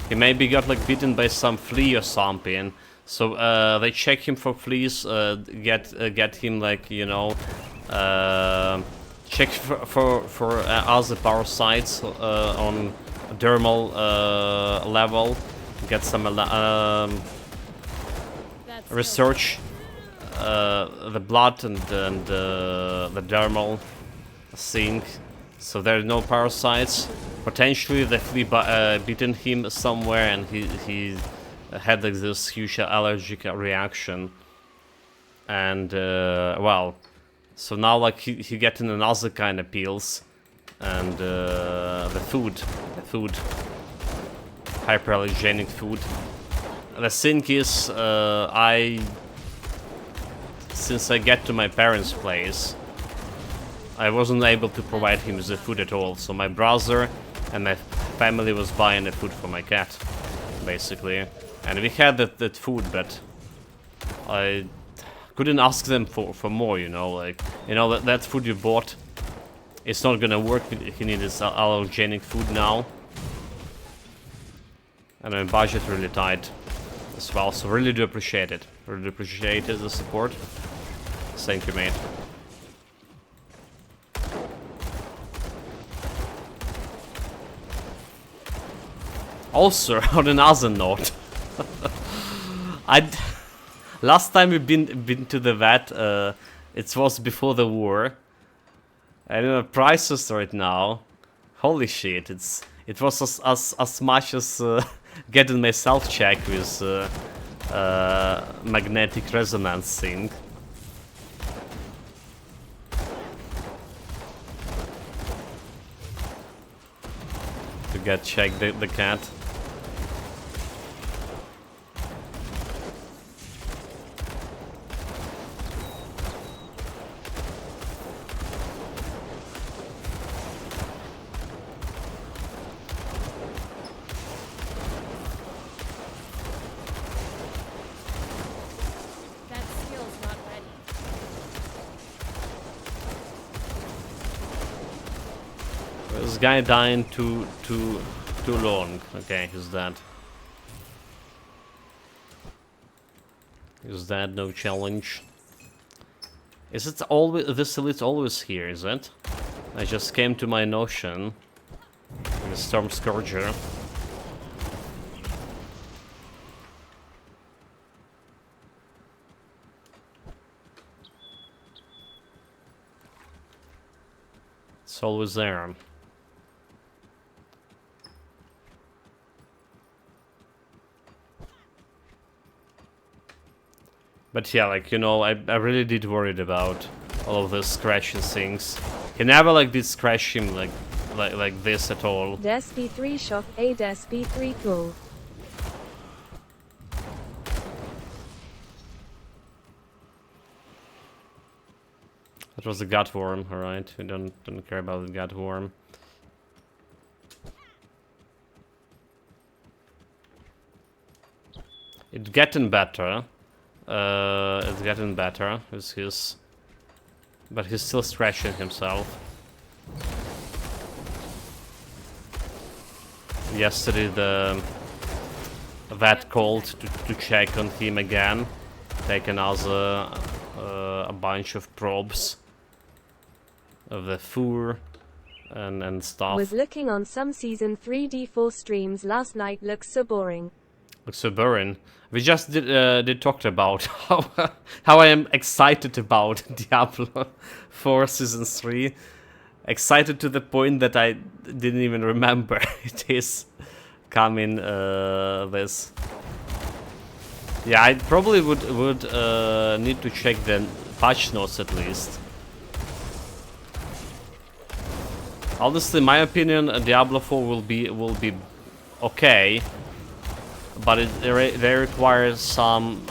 He maybe got like bitten by some flea or something. So they check him for fleas, get him like check for other parasites dermal level, get some That's research the blood and the dermal sync, so there are no parasites. Potentially the flea beaten him somewhere, and he had like, this huge allergic reaction. And well, so now like he getting another kind of pills, and the food, hyperallergenic food. The thing is, since I get to my parents' place, I wasn't able to provide him the food at all. So my brother and my family was buying the food for my cat, basically. And we had that food, but I couldn't ask them for more, you know, like, you know, that food you bought, it's not gonna work. He needs allergenic food now. And my budget really tight as well, so really do appreciate it. Really appreciate the support. Thank you, mate. Also, on another note, last time we've been to the vet, it was before the war. I don't know prices right now. Holy shit! It was as much as getting myself checked with magnetic resonance thing. To get checked the cat. that skill's not ready. This guy dying too long. Okay, he's dead. He's dead, no challenge. Is it always this elite always here, is it? I just came to my notion. The Storm Scourger. It's always there. But yeah, like, you know, I really did worried about all of those scratching things. He never like did scratch him like this at all. Des B3 shock A Des B3 cool. That was a gut worm, alright. We don't care about the gut worm. It's getting better. It's getting better with his, but he's still scratching himself. Yesterday the vet called to check on him again, take another a bunch of probes of the fur and stuff. Was looking on some season 3 D4 streams last night, looks so boring. Looks so boring. We just did talked about how I am excited about Diablo 4 Season 3. Excited to the point that I didn't even remember it is coming this. Yeah, I probably would need to check the patch notes at least. Honestly, in my opinion, Diablo 4 will be okay. But they require some,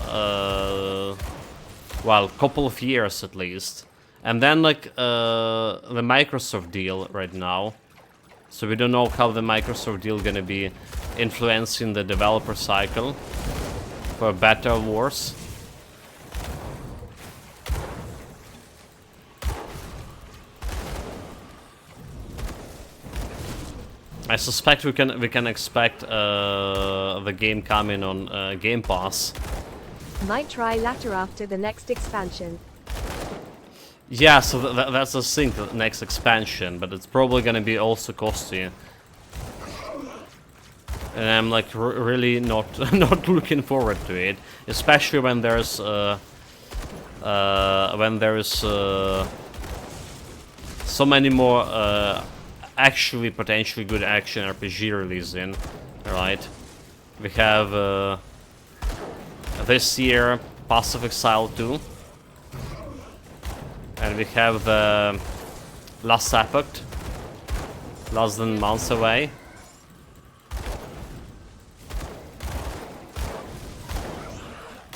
well, couple of years at least. And then, like, the Microsoft deal right now. So we don't know how the Microsoft deal gonna be influencing the developer cycle for better or worse. I suspect we can expect the game coming on Game Pass. Might try later after the next expansion. Yeah, so that's the thing, the next expansion, but it's probably gonna be also costly. and I'm like really not not looking forward to it, especially when there's so many more actually potentially good action RPG releasing, right? We have this year Path of Exile 2, and we have the Last Epoch, less than months away.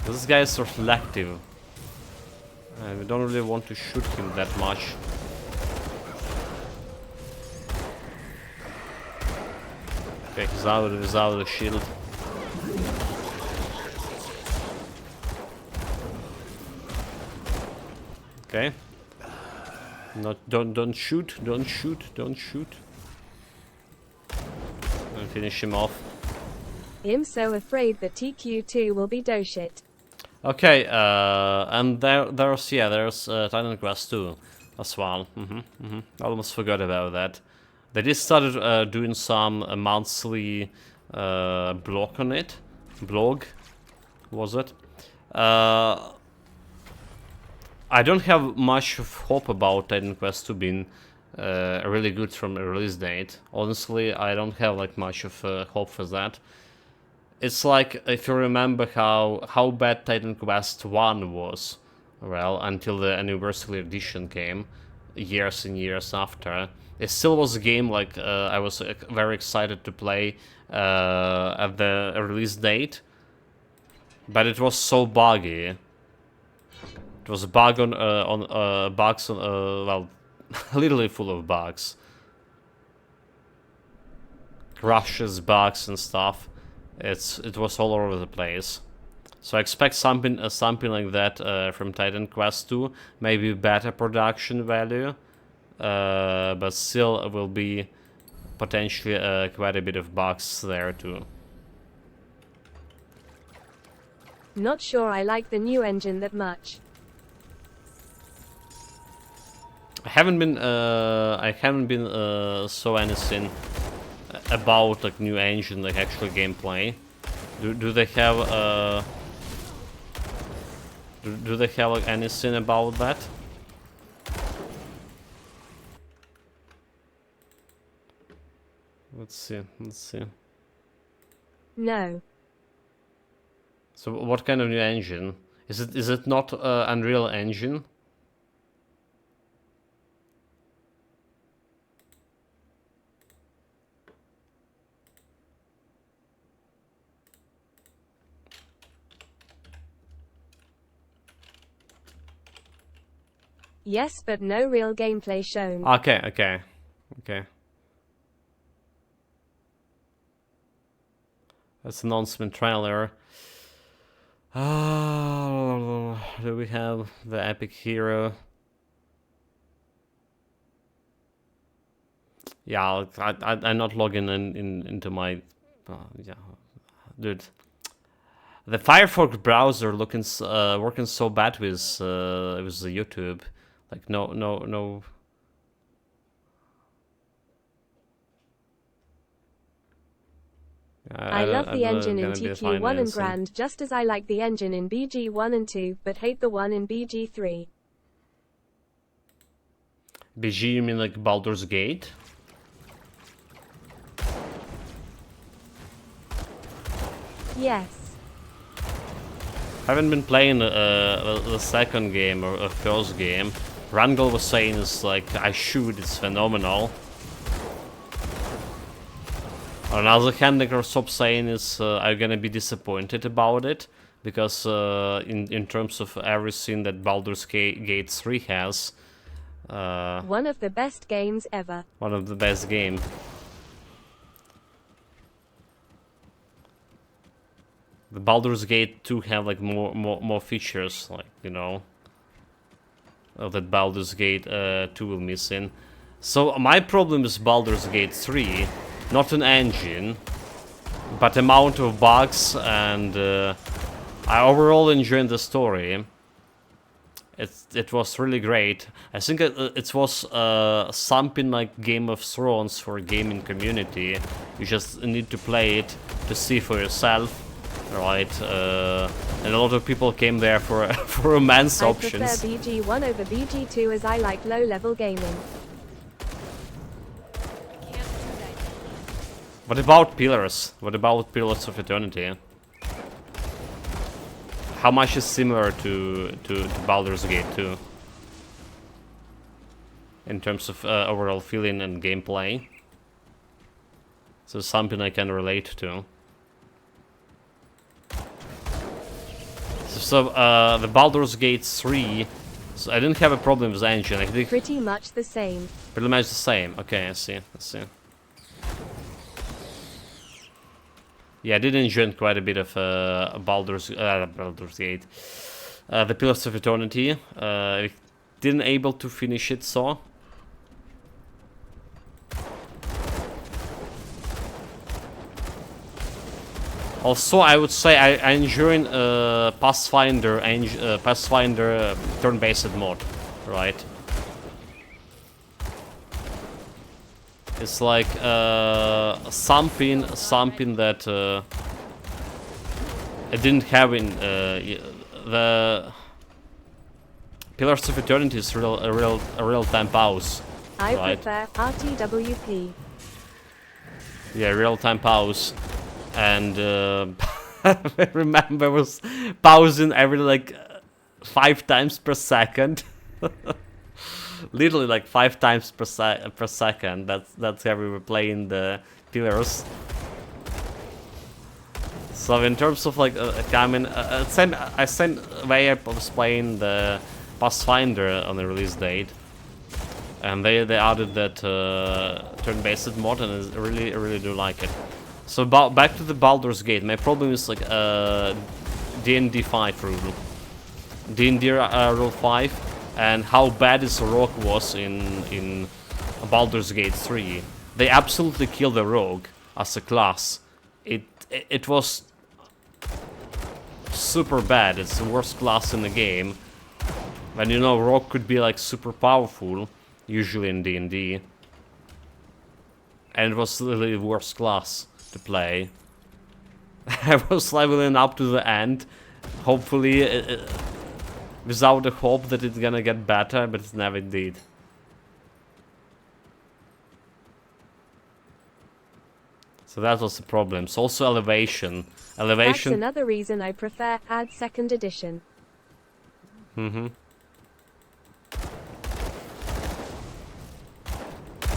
This guy is sort of selective. We don't really want to shoot him that much. Okay, he's out of the shield. Okay. Don't shoot. And finish him off. I'm so afraid that TQ2 will be doshit. Okay, and there's Titan Quest 2 as well. I almost forgot about that. They just started doing some monthly blog on it. Blog, was it? I don't have much of hope about Titan Quest 2 being really good from a release date. Honestly, I don't have like much of hope for that. It's like, if you remember how bad Titan Quest 1 was, well, until the Anniversary Edition came, years and years after. It still was a game like I was very excited to play at the release date, but it was so buggy. It was bugs on well, literally full of bugs, crashes, bugs, and stuff. It was all over the place. So I expect something like that from Titan Quest 2. Maybe better production value, but still will be potentially quite a bit of bugs there too. Not sure I like the new engine that much. I haven't been so anything about like new engine, like actual gameplay. Do they have do they have like anything about that? Let's see. No. So what kind of new engine? Is it not Unreal Engine? Yes, but no real gameplay shown. Okay. That's announcement trailer. Do we have the epic hero? Yeah, I'm not logging into my. Yeah, dude. The Firefox browser working so bad with the YouTube. Like no. I love the engine in TQ1 and Grand, just as I like the engine in BG1 and 2, but hate the one in BG3. BG, you mean like Baldur's Gate? Yes. I haven't been playing the second game or first game. Rangel was saying it's like, it's phenomenal. On the other hand, Microsoft saying is I'm gonna be disappointed about it, because in terms of everything that Baldur's Gate 3 has, one of the best games ever. One of the best games. The Baldur's Gate 2 have like more features, like, you know, that Baldur's Gate 2 will miss in. So my problem is Baldur's Gate 3. Not an engine, but amount of bugs, and I overall enjoyed the story. it was really great. I think it was something like Game of Thrones for gaming community. You just need to play it to see for yourself, right? And a lot of people came there for for romance options. I prefer BG1 over BG2 as I like low-level gaming. What about Pillars? What about Pillars of Eternity? How much is similar to Baldur's Gate 2? In terms of overall feeling and gameplay? So something I can relate to. So the Baldur's Gate 3, so I didn't have a problem with the engine. I think Pretty much the same. pretty much the same. Okay, I see. Yeah, I did enjoy quite a bit of Baldur's Gate. The Pillars of Eternity. Didn't able to finish it, so. Also, I would say I enjoy Pathfinder turn-based mode, right? It's like something that I didn't have in the Pillars of Eternity is a real-time pause. I right? prefer RTWP. Yeah, real-time pause, and I remember I was pausing every like 5 times per second. Literally like 5 times per second. That's how we were playing the Pillars. So in terms of like I mean, same way I was playing the Pathfinder on the release date, and they added that turn-based mod, and I really do like it. So back to the Baldur's Gate. My problem is like D&D 5 rule, D&D rule 5. And how bad this rogue was in Baldur's Gate 3. They absolutely killed the rogue as a class. It was super bad. It's the worst class in the game. And you know, rogue could be like super powerful, usually in D&D. And it was literally the worst class to play. I was leveling up to the end. Hopefully, without the hope that it's gonna get better, but it never did. So that was the problem. So also elevation. That's another reason I prefer add second edition.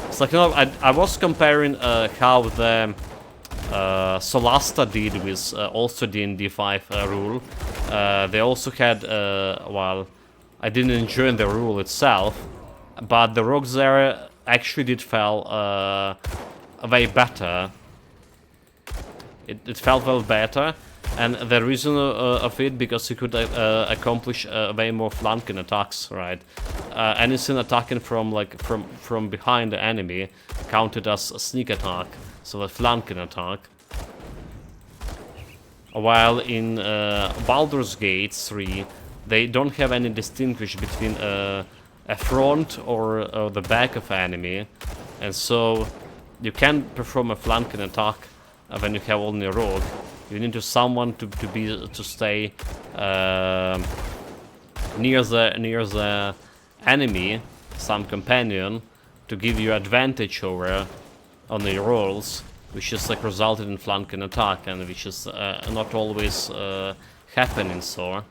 It's like, you know, I was comparing how the Solasta did with also D&D 5 rule. They also had, well, I didn't enjoy the rule itself, but the rogues there actually did feel way better. It felt well better, and the reason of it, because you could accomplish way more flanking attacks, right? Anything attacking from behind the enemy counted as a sneak attack, so a flanking attack. While in Baldur's Gate 3, they don't have any distinguish between a front or the back of enemy, and so you can perform a flanking attack when you have only a rogue. You need someone to stay near the enemy, some companion, to give you advantage over on the rolls, which is like resulted in flanking attack, and which is not always happening. So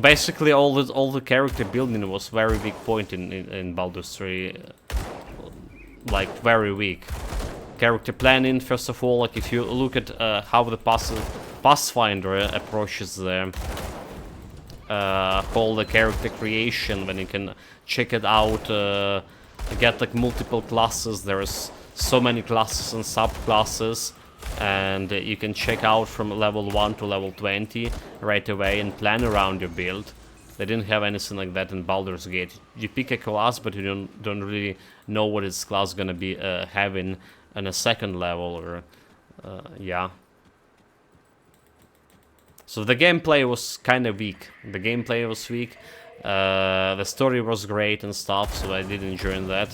basically, all the character building was very weak point in Baldur's 3, like very weak. Character planning, first of all, like if you look at how the Pathfinder approaches the whole the character creation, when you can check it out, get like multiple classes. There's so many classes and subclasses, and you can check out from level 1 to level 20 right away and plan around your build. They didn't have anything like that in Baldur's Gate. You pick a class, but you don't really know what its class gonna be having on a second level, or yeah. So the gameplay was kind of weak. The gameplay was weak. The story was great and stuff, so I did enjoy that.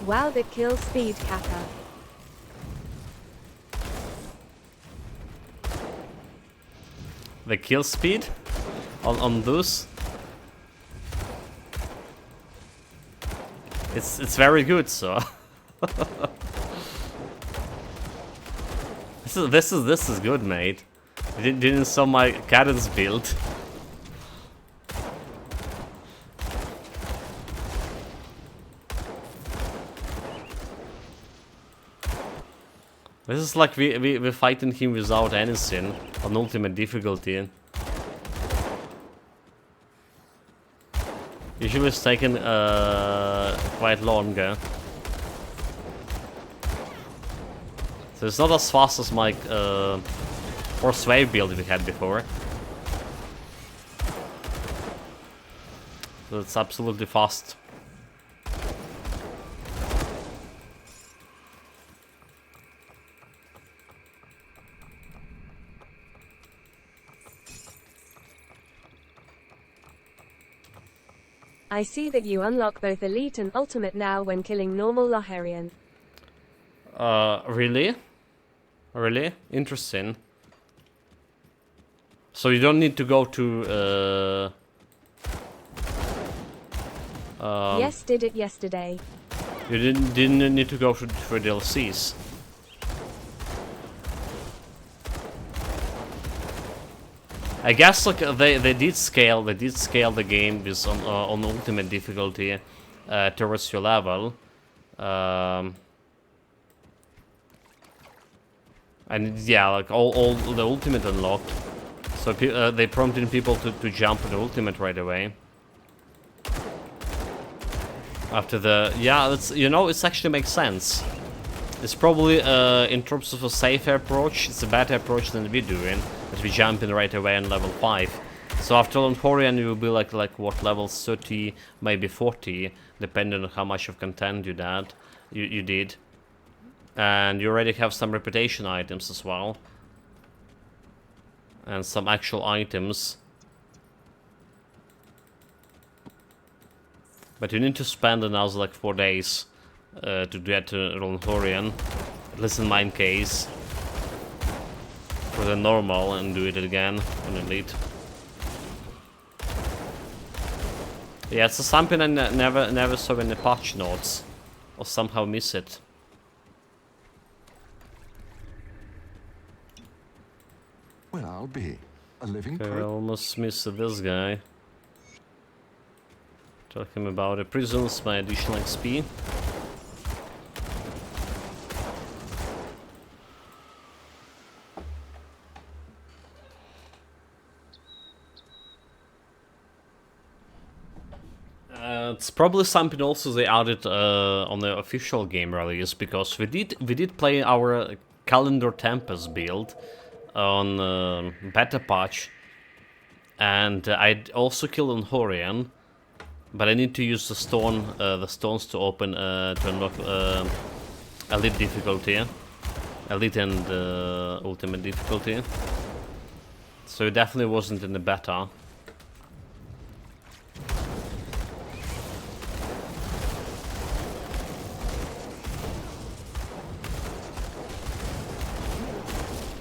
Wow, the kill speed, Kappa. The kill speed on those, it's very good. So this is good, mate. You didn't saw my cadence build. This is like we're fighting him without anything on ultimate difficulty. Usually it's taken quite longer. So it's not as fast as my force wave build we had before. So it's absolutely fast. I see that you unlock both Elite and Ultimate now when killing normal Loharian. Really? Really? Interesting. So you don't need to go to, Yes, did it yesterday. you didn't need to go for DLCs. I guess like they did scale the game with on ultimate difficulty towards your level, and yeah, like all the ultimate unlocked. So they prompted people to jump to the ultimate right away. After the that's it actually makes sense. It's probably in terms of a safer approach, it's a better approach than we're doing. But we jump in right away on level 5. So after Longhorian you will be like what, level 30, maybe 40, depending on how much of content you did. And you already have some reputation items as well. And some actual items. But you need to spend another like 4 days to get to Longhorian, at least in my case. For the normal and do it again on Elite. Yeah, it's something I never saw in the patch notes, or somehow miss it. Well, I'll be a living Okay, I proof. almost missed this guy. Talking about the prisons, my additional XP. It's probably something also they added on the official game release, because we did play our Calendar Tempest build on beta patch, and I'd also killed Longhorian, but I need to use the stones to open to unlock Elite difficulty, Elite and Ultimate difficulty. So it definitely wasn't in the beta.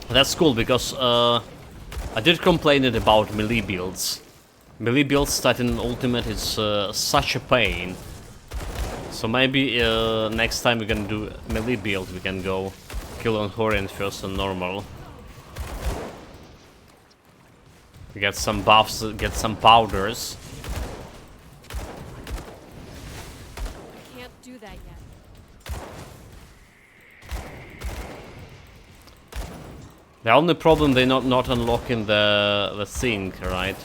That's cool, because I did complain it about melee builds. Melee builds starting in Ultimate is such a pain. So maybe next time we're gonna do melee build, we can go kill Longhorian first on normal. Get some buffs, get some powders. Can't do that yet. The only problem, they're not unlocking the thing, right?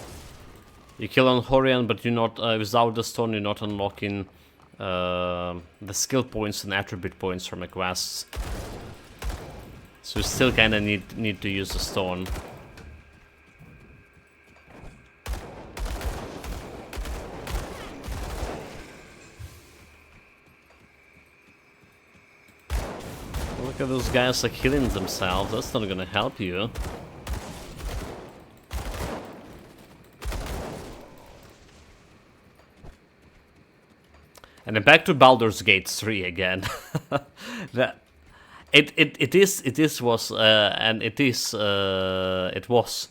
You kill Longhorian, but you're not without the stone. You're not unlocking the skill points and attribute points from the quests. So you still kind of need to use the stone. Look at those guys like healing themselves. That's not gonna help you. And then back to Baldur's Gate 3 again. That it was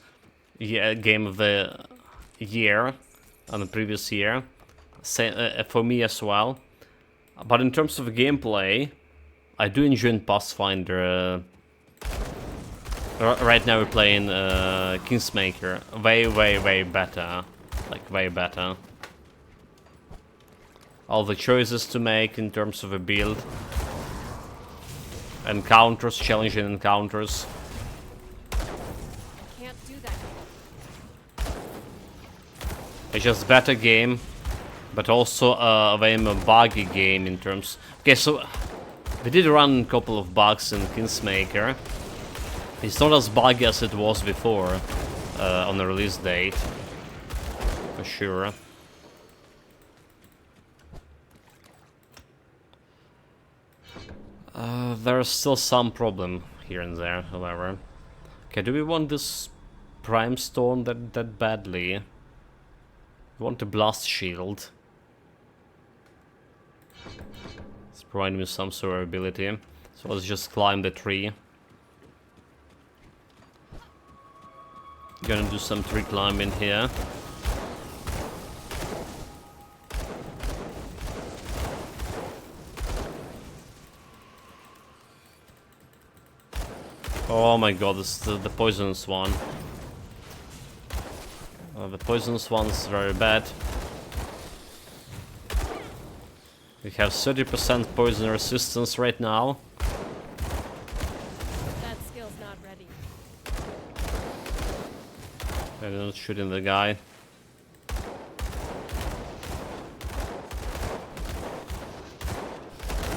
game of the year on the previous year, for me as well. But in terms of gameplay, I do enjoy Pathfinder. Right now we're playing Kingsmaker. Way better. Like, way better. All the choices to make in terms of a build. Encounters, challenging encounters. Can't do that. It's just better game, but also a very buggy game in terms... Okay, so we did run a couple of bugs in Kingsmaker. It's not as buggy as it was before on the release date, for sure. There's still some problem here and there, however. Okay, do we want this Prime Stone that badly? We want the Blast Shield. It's providing me some survivability. So let's just climb the tree. Gonna do some tree climbing here. Oh my god, this is the poisonous one. The poisonous one's very bad. We have 30% poison resistance right now. That skill's not ready. I'm not shooting the guy.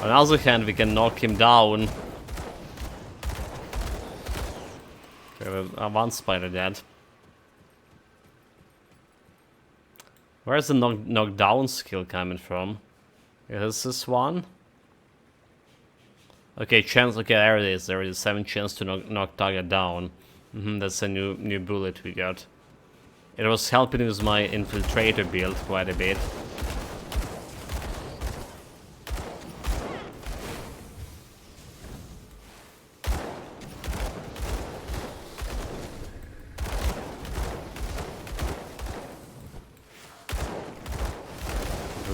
On the other hand, we can knock him down. One spider dead. Where's the knockdown skill coming from? Is this one? Okay, chance. Okay, there it is. There is 7 chance to knock target down. That's a new bullet we got. It was helping with my infiltrator build quite a bit.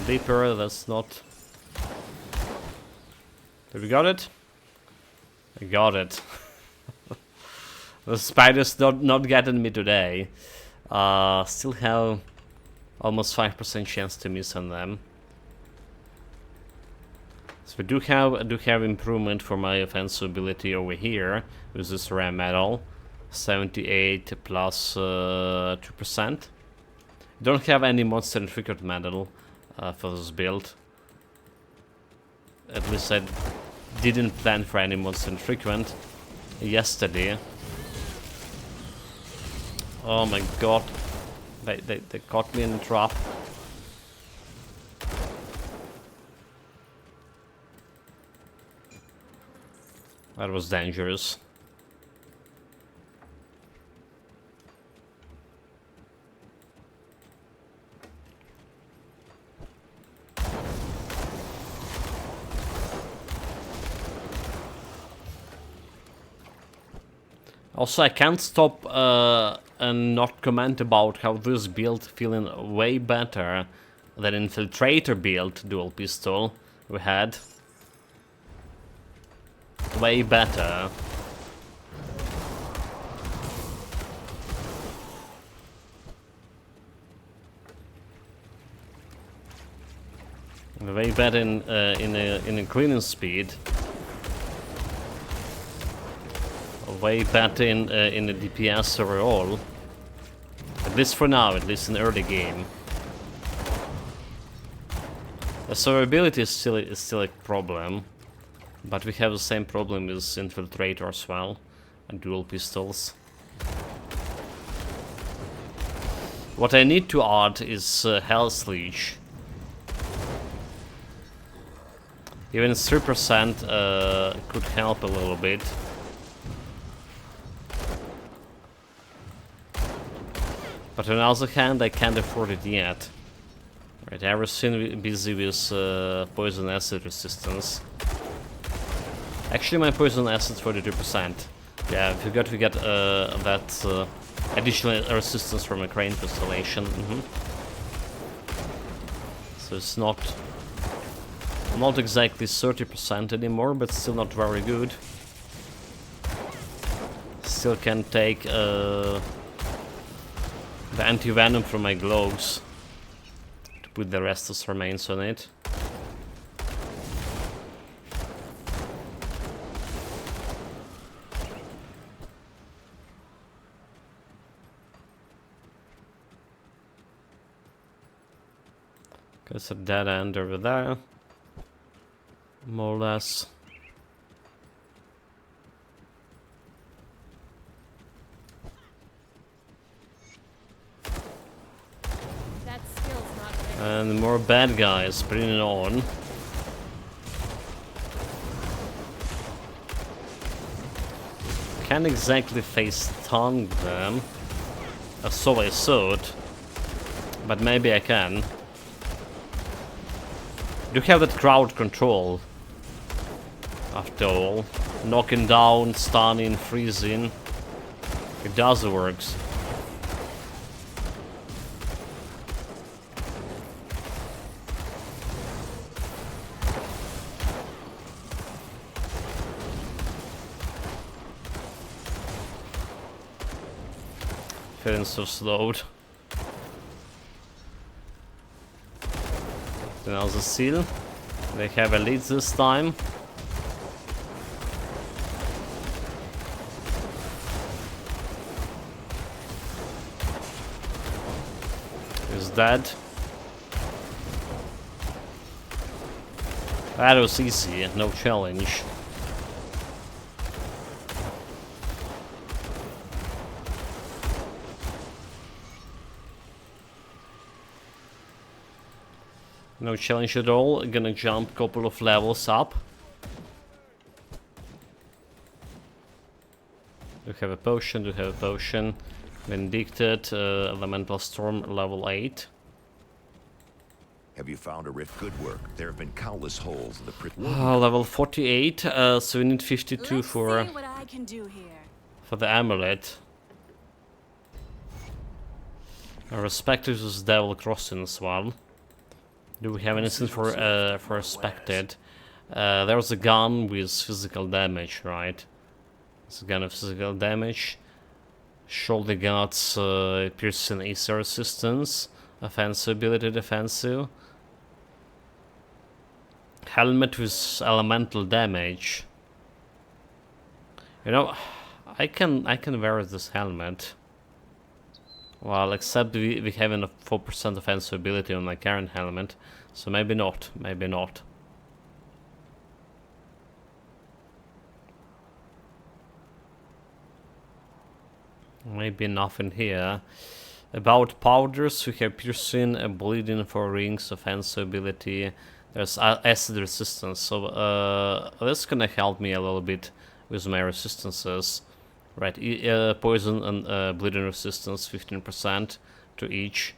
Deeper, that's not... Did we got it? I got it. The spider's not getting me today. Still have almost 5% chance to miss on them. So we do have improvement for my offensive ability over here with this rare metal. 78 plus 2%. Don't have any monster inflicted metal for this build. At least I didn't plan for any monster infrequent yesterday. Oh my god. They caught me in the trap. That was dangerous. Also, I can't stop and not comment about how this build feeling way better than Infiltrator build dual pistol we had. Way better. Way better in a cleaning speed. Way better in the DPS overall. At least for now, at least in the early game. The survivability is still a problem, but we have the same problem with Infiltrator as well, and dual pistols. What I need to add is Health Leech. Even 3% could help a little bit. But on the other hand, I can't afford it yet. Right, I was busy with poison acid resistance. Actually, my poison acid's 42%. Yeah, I forgot we get that additional resistance from a crane installation. So it's not exactly 30% anymore, but still not very good. Still can take the anti-venom from my gloves to put the Restus remains on it. It's a dead end over there, more or less. That skill's not ready. And more bad guys, bring it on. Can't exactly face stun them, so I thought, but maybe I can. Do have that crowd control, after all. Knocking down, stunning, freezing. It does works. Feeling so slowed. Now the seal. They have a lead this time. He's dead. That was easy, no challenge. No challenge at all. Gonna jump a couple of levels up. Do have a potion, do have a potion. Vindicted, Elemental Storm level 8. Have you found a rift? Good work. There have been countless holes in the Level 48, so we need 52 Let's for see what I can do here. the amulet. Respected was Devil Crossing as well. Do we have anything for respected? There's a gun with physical damage, right? It's a gun of physical damage. Shoulder guards, piercing Acer resistance. Offensive ability, defensive. Helmet with elemental damage. You know, I can wear this helmet. Well, except we have a 4% offensive ability on my current helmet, so maybe not, maybe not. Maybe nothing here. About powders, we have piercing, bleeding for rings, offensive ability. There's acid resistance, so this gonna help me a little bit with my resistances. Right, poison and bleeding resistance, 15% to each.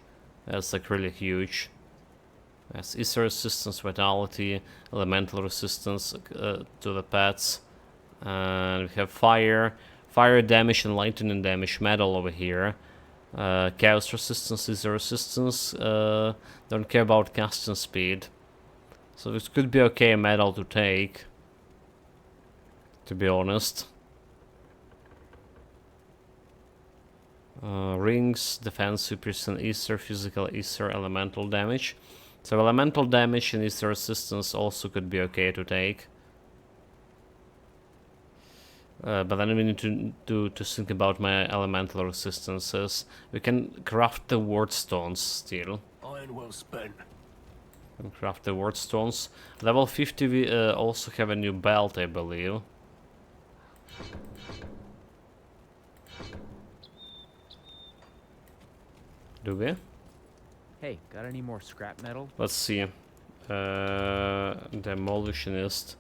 That's like really huge. That's Acer resistance, vitality, elemental resistance to the pets. And we have fire damage and lightning damage metal over here. Chaos resistance, Acer resistance. Don't care about casting speed. So this could be okay metal to take, to be honest. Rings, defensive, piercing Acer, physical Acer, elemental damage. So elemental damage and Acer resistance also could be okay to take. But then we need to think about my elemental resistances. We can craft the ward stones still. Iron well spent. And craft the ward stones. Level 50 we also have a new belt, I believe. Do we? Hey, got any more scrap metal? Let's see. Demolitionist.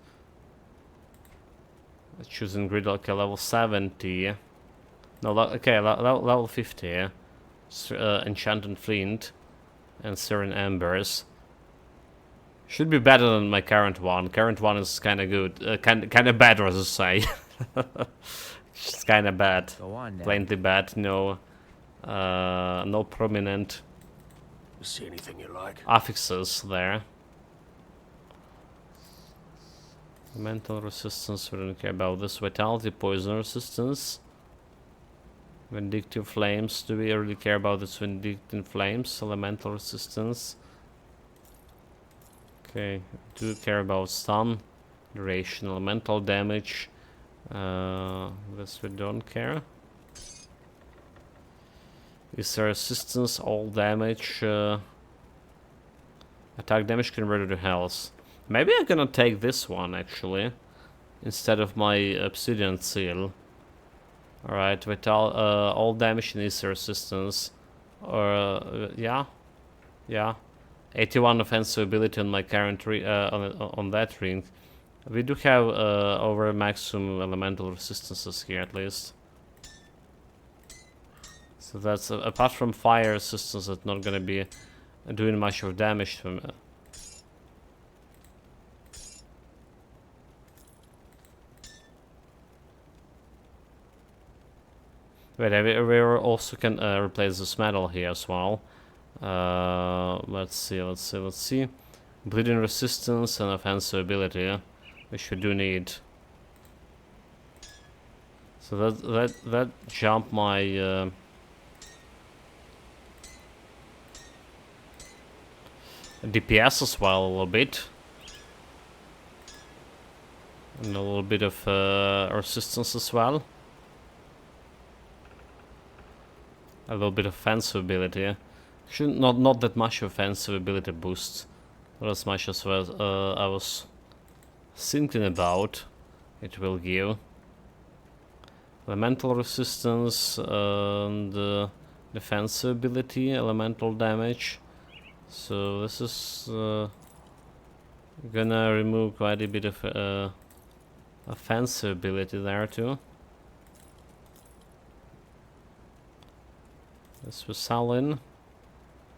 Choosing grid, okay, level 70. No, okay, level 50. Enchanted Flint. and Searing Embers. Should be better than my current one. Current one is kind of good. Kind of bad, as I say. It's kind of bad. Go on now. Plainly bad. No, no prominent See anything you like? affixes there. Mental resistance, we don't care about this. Vitality, poison resistance. Vindictive flames, do we really care about this vindictive flames? Elemental resistance. Okay, do care about stun, duration, elemental damage. This we don't care. Is there resistance, all damage, attack damage converted to health. Maybe I'm gonna take this one actually, instead of my obsidian seal. Alright, all damage needs resistance. Or yeah. 81 offensive ability on my current on that ring. We do have over maximum elemental resistances here at least. So that's apart from fire resistance, that's not gonna be doing much of damage to me. Wait, we also can replace this metal here as well. Let's see. Bleeding resistance and offensive ability, which we do need. So that jumped my DPS as well a little bit, and a little bit of resistance as well. A little bit of offensive ability. Actually, not that much offensive ability boost. Not as much as I was thinking about it will give. Elemental resistance and defensive ability, elemental damage. So this is gonna remove quite a bit of offensive ability there too. This was Salin.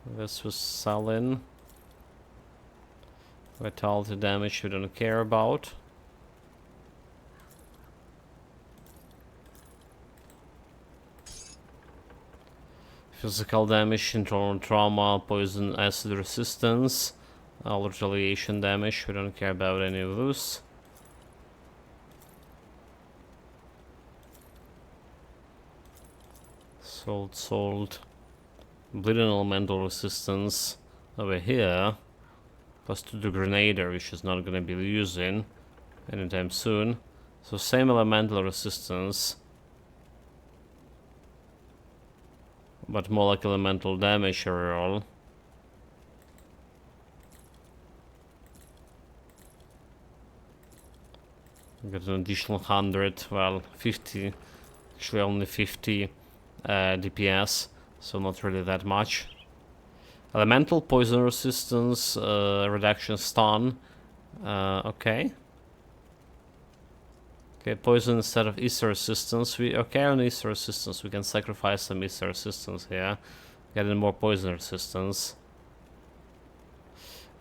This was Salin. Vitality damage we don't care about. Physical damage, internal trauma, poison, acid resistance, all retaliation damage, we don't care about any of those. Salt. Bleeding elemental resistance over here. Plus to the Grenader, which is not gonna be using anytime soon. So same elemental resistance, but more like elemental damage overall. Got an additional 100, well 50, actually only 50 DPS, so not really that much. Elemental poison resistance, reduction stun, okay. Okay, poison instead of ether resistance. We okay on ether resistance. We can sacrifice some ether resistance here, getting more poison resistance.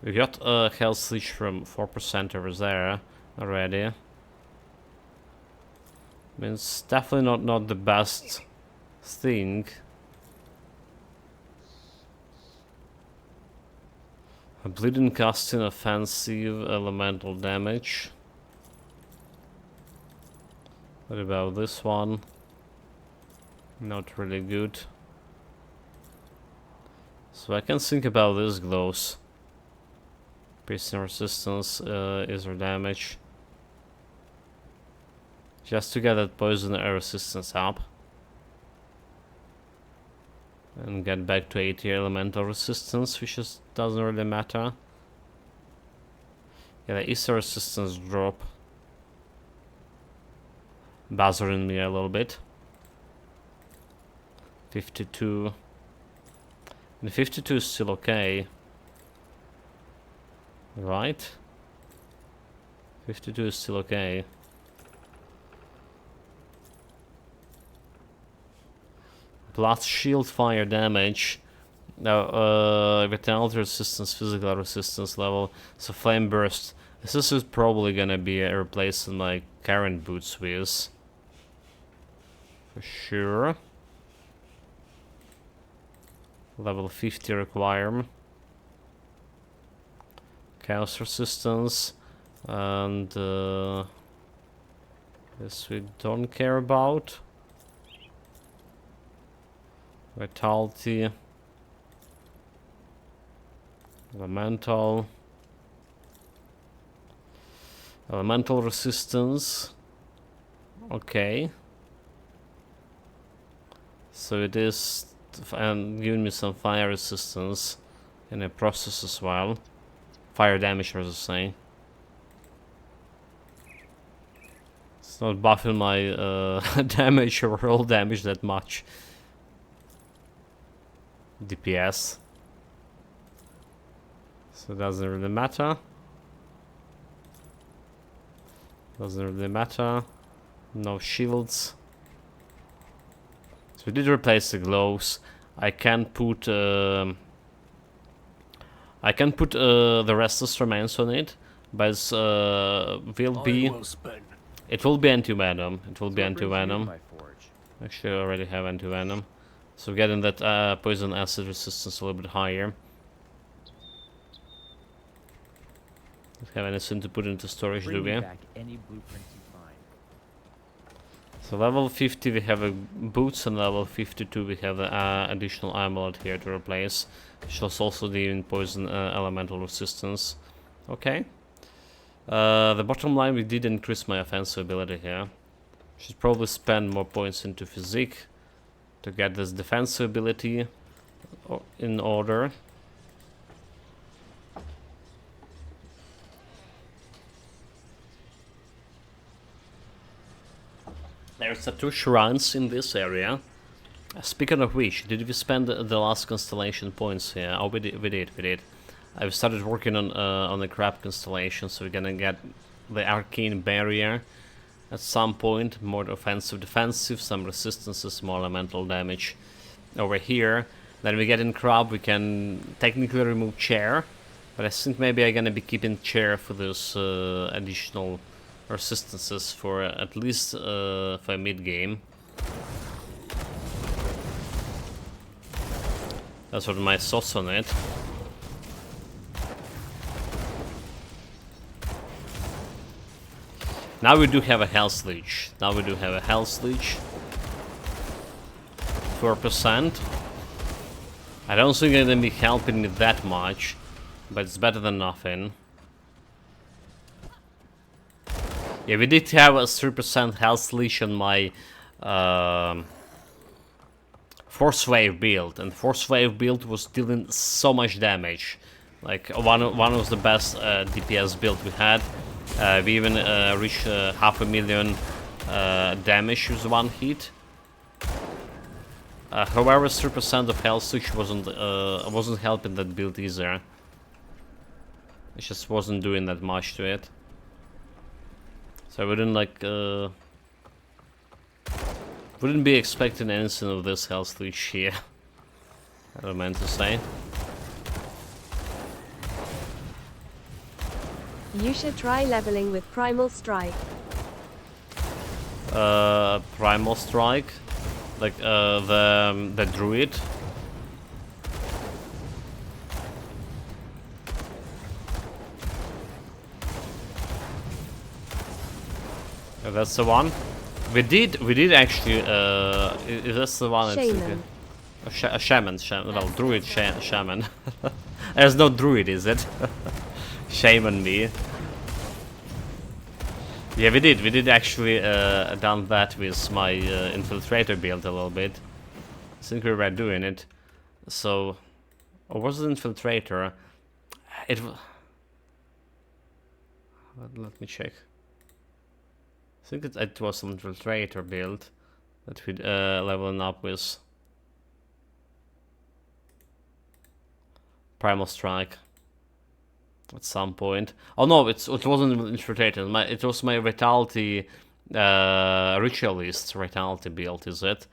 We got a health leech from 4% over there already. I mean, it's definitely not the best thing. A bleeding casting, offensive, elemental damage. What about this one? Not really good. So I can think about these glows. Piercing resistance, ether damage. Just to get that poison air resistance up. And get back to 80 elemental resistance, which just doesn't really matter. Yeah, the ether resistance drop. Buzzing me a little bit. 52. And 52 is still okay. Right? 52 is still okay. Blast shield fire damage Now, vitality resistance, physical resistance level. So flame burst. This is probably gonna be replacing my current boots with. For sure. Level 50 requirement. Chaos resistance. And this we don't care about. Vitality. Elemental. Elemental resistance. Okay. So it is, and giving me some fire resistance in the process as well. Fire damage, as I say. It's not buffing my damage or roll damage that much. DPS. So it doesn't really matter. Doesn't really matter. No shields. So we did replace the gloves. I can put the restless remains on it, but it will be anti-venom. It will be anti-venom. Actually, I already have anti-venom. So getting that poison acid resistance a little bit higher. Don't have anything to put into storage, do we? So level 50 we have boots, and level 52 we have additional amulet here to replace, which was also the poison elemental resistance. Okay. The bottom line, we did increase my offensive ability here. Should probably spend more points into physique to get this defensive ability in order. There's 2 shrines in this area. Speaking of which, did we spend the last constellation points here? Oh, we did. I've started working on the crab constellation, so we're gonna get the arcane barrier at some point. More offensive, defensive, some resistances, more elemental damage over here. Then we get in crab, we can technically remove chair, but I think maybe I'm gonna be keeping chair for those additional resistances for at least for mid game. That's what my thoughts on it. Now we do have a health leech. 4%. I don't think it's gonna be helping me that much, but it's better than nothing. Yeah, we did have a 3% health leech on my Force Wave build, and Force Wave build was dealing so much damage. Like one of the best DPS build we had. We even reached 500,000 damage with one hit. However, 3% of health leech wasn't helping that build either. It just wasn't doing that much to it. So I wouldn't be expecting anything of this health leech here. I meant to say. You should try leveling with Primal Strike. Primal Strike, like the druid. That's the one. We did actually. Is this the one? Shaman. A shaman. Well, druid, shaman. There's no druid, is it? Shaman me. Yeah, we did actually done that with my infiltrator build a little bit. I think we were doing it. So, or was it infiltrator? Let me check. I think it was an infiltrator build that we leveling up with. Primal Strike. At some point. Oh no, it wasn't infiltrator. It was my vitality ritualist vitality build, is it?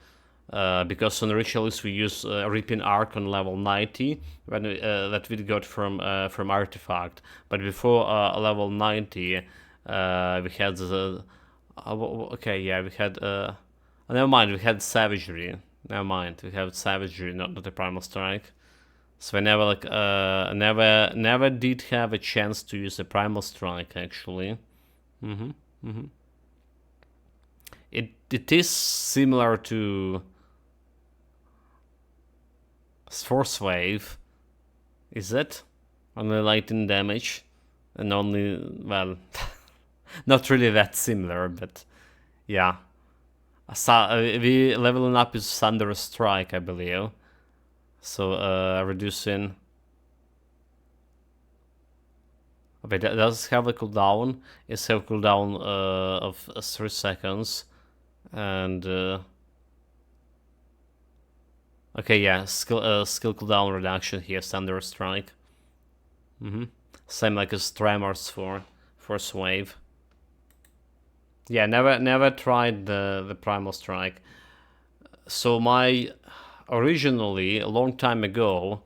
because on Ritualist we use Ripping Arc on level 90 when that we got from Artifact. But before level 90, we had the okay, yeah, we had never mind, we had Savagery. Never mind, we have Savagery, not the Primal Strike. So I never like never did have a chance to use a Primal Strike actually. It is similar to Force Wave, is it? Only lightning damage, and only, well, not really that similar, but yeah. We leveling up is Thunderous Strike, I believe. So reducing. Okay, that does have a cooldown. It's have a cooldown of 3 seconds, and okay, yeah, skill cooldown reduction here, Thunder Strike. Same like as Tremors for Force Wave. Yeah, never tried the Primal Strike. So originally, a long time ago,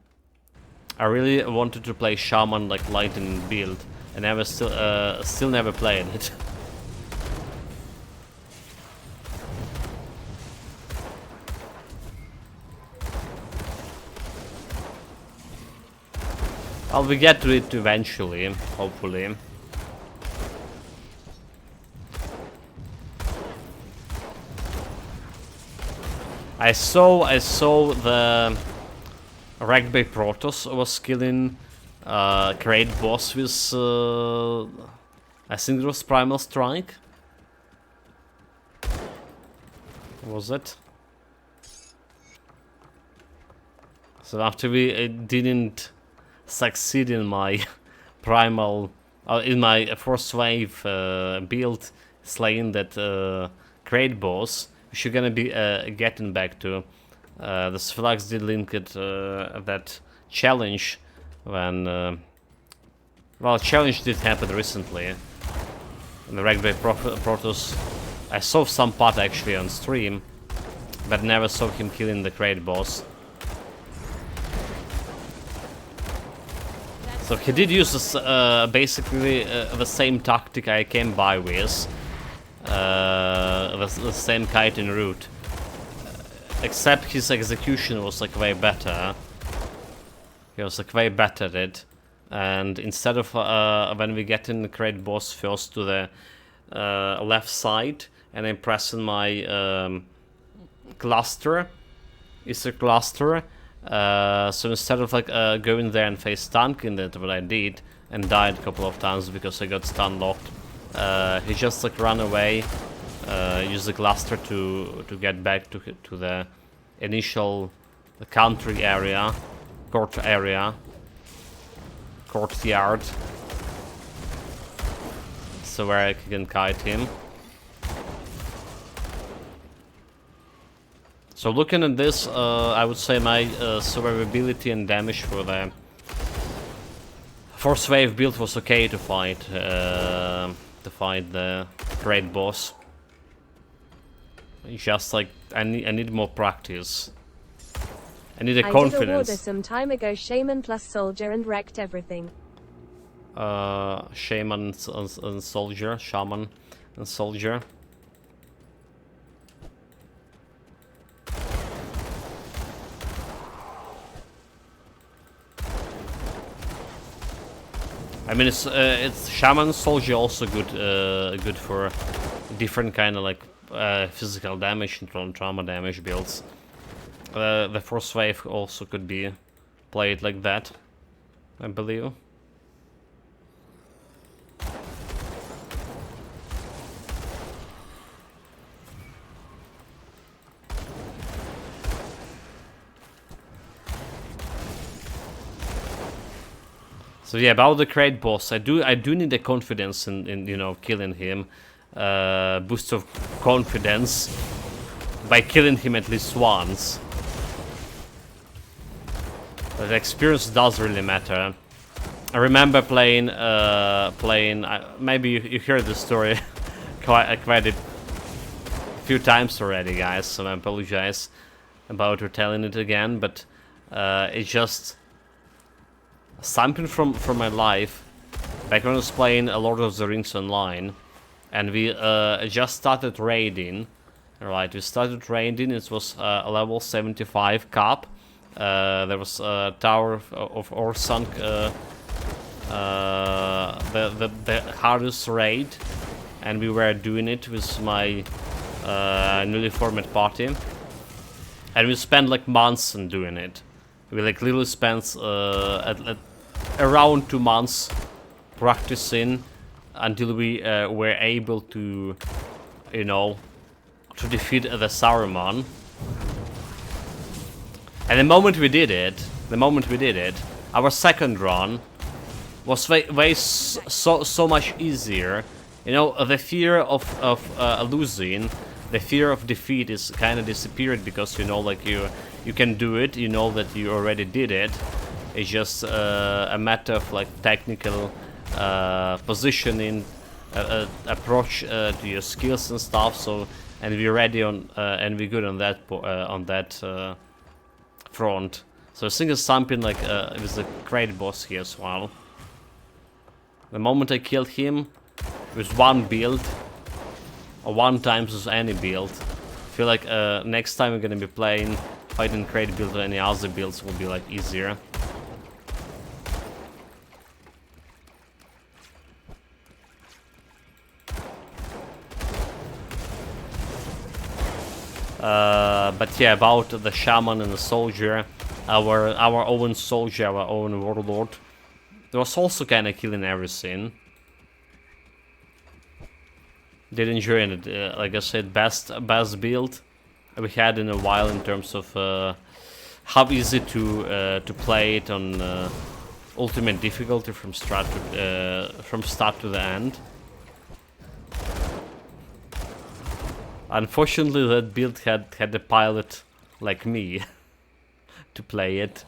I really wanted to play Shaman like Lightning build, and I still never played it. We get to it eventually, hopefully. I saw the Wrecked by Protoss was killing Great Boss with I think it was Primal Strike. Was it? So after we didn't succeed in my primal, in my Force Wave build, slaying that Great Boss, we should gonna be getting back to. The Sphylax did link it that challenge when well, challenge did happen recently. In the Wrecked by Protoss, I saw some part actually on stream, but never saw him killing the Great Boss. So he did use this, basically the same tactic I came by with, the same kiting route, except his execution was like way better. He was like way better at it, and instead of when we get in the Great Boss first to the left side, and I'm pressing my cluster, it's a cluster. So instead of like going there and face tanking that what I did and died a couple of times because I got stun locked, he just like ran away, used the cluster to get back to the initial country area, courtyard. So where I can kite him. So looking at this, I would say my survivability and damage for the Force Wave build was okay to fight the Great Boss. Just like I need more practice. I need a confidence. I did a order some time ago, Shaman plus Soldier, and wrecked everything. Shaman and Soldier, Shaman and Soldier. I mean, it's Shaman Soldier also good for different kind of like physical damage and trauma damage builds. The Force Wave also could be played like that, I believe. So yeah, about the Great Boss, I do need the confidence in you know, killing him, boost of confidence by killing him at least once. But the experience does really matter. I remember playing maybe you heard the story quite a few times already, guys. So I apologize. about retelling it again, but it's just something from my life. Back when I was playing a Lord of the Rings online, and we just started raiding. Right, we started raiding. It was a level 75 cap. There was a Tower of Orsunk, the hardest raid, and we were doing it with my newly formed party, and we spent like months on doing it. We like literally spent around 2 months practicing until we were able to, you know, to defeat the Saruman. And the moment we did it, our second run was so much easier. You know, the fear of losing, the fear of defeat is kind of disappeared, because you know, like you can do it. You know that you already did it. It's just a matter of like technical positioning, approach to your skills and stuff. So, and we're ready on and we're good on that front. So I think it's something like it was a great boss here as well. The moment I killed him with one build, or one times with any build, I feel like next time we're gonna be playing fighting great build or any other builds will be like easier. But yeah, about the shaman and the soldier, our own soldier, our own warlord, there was also kind of killing everything. Did enjoy it. Like I said, best build we had in a while in terms of how easy to play it on ultimate difficulty from start to the end. Unfortunately, that build had a pilot like me to play it.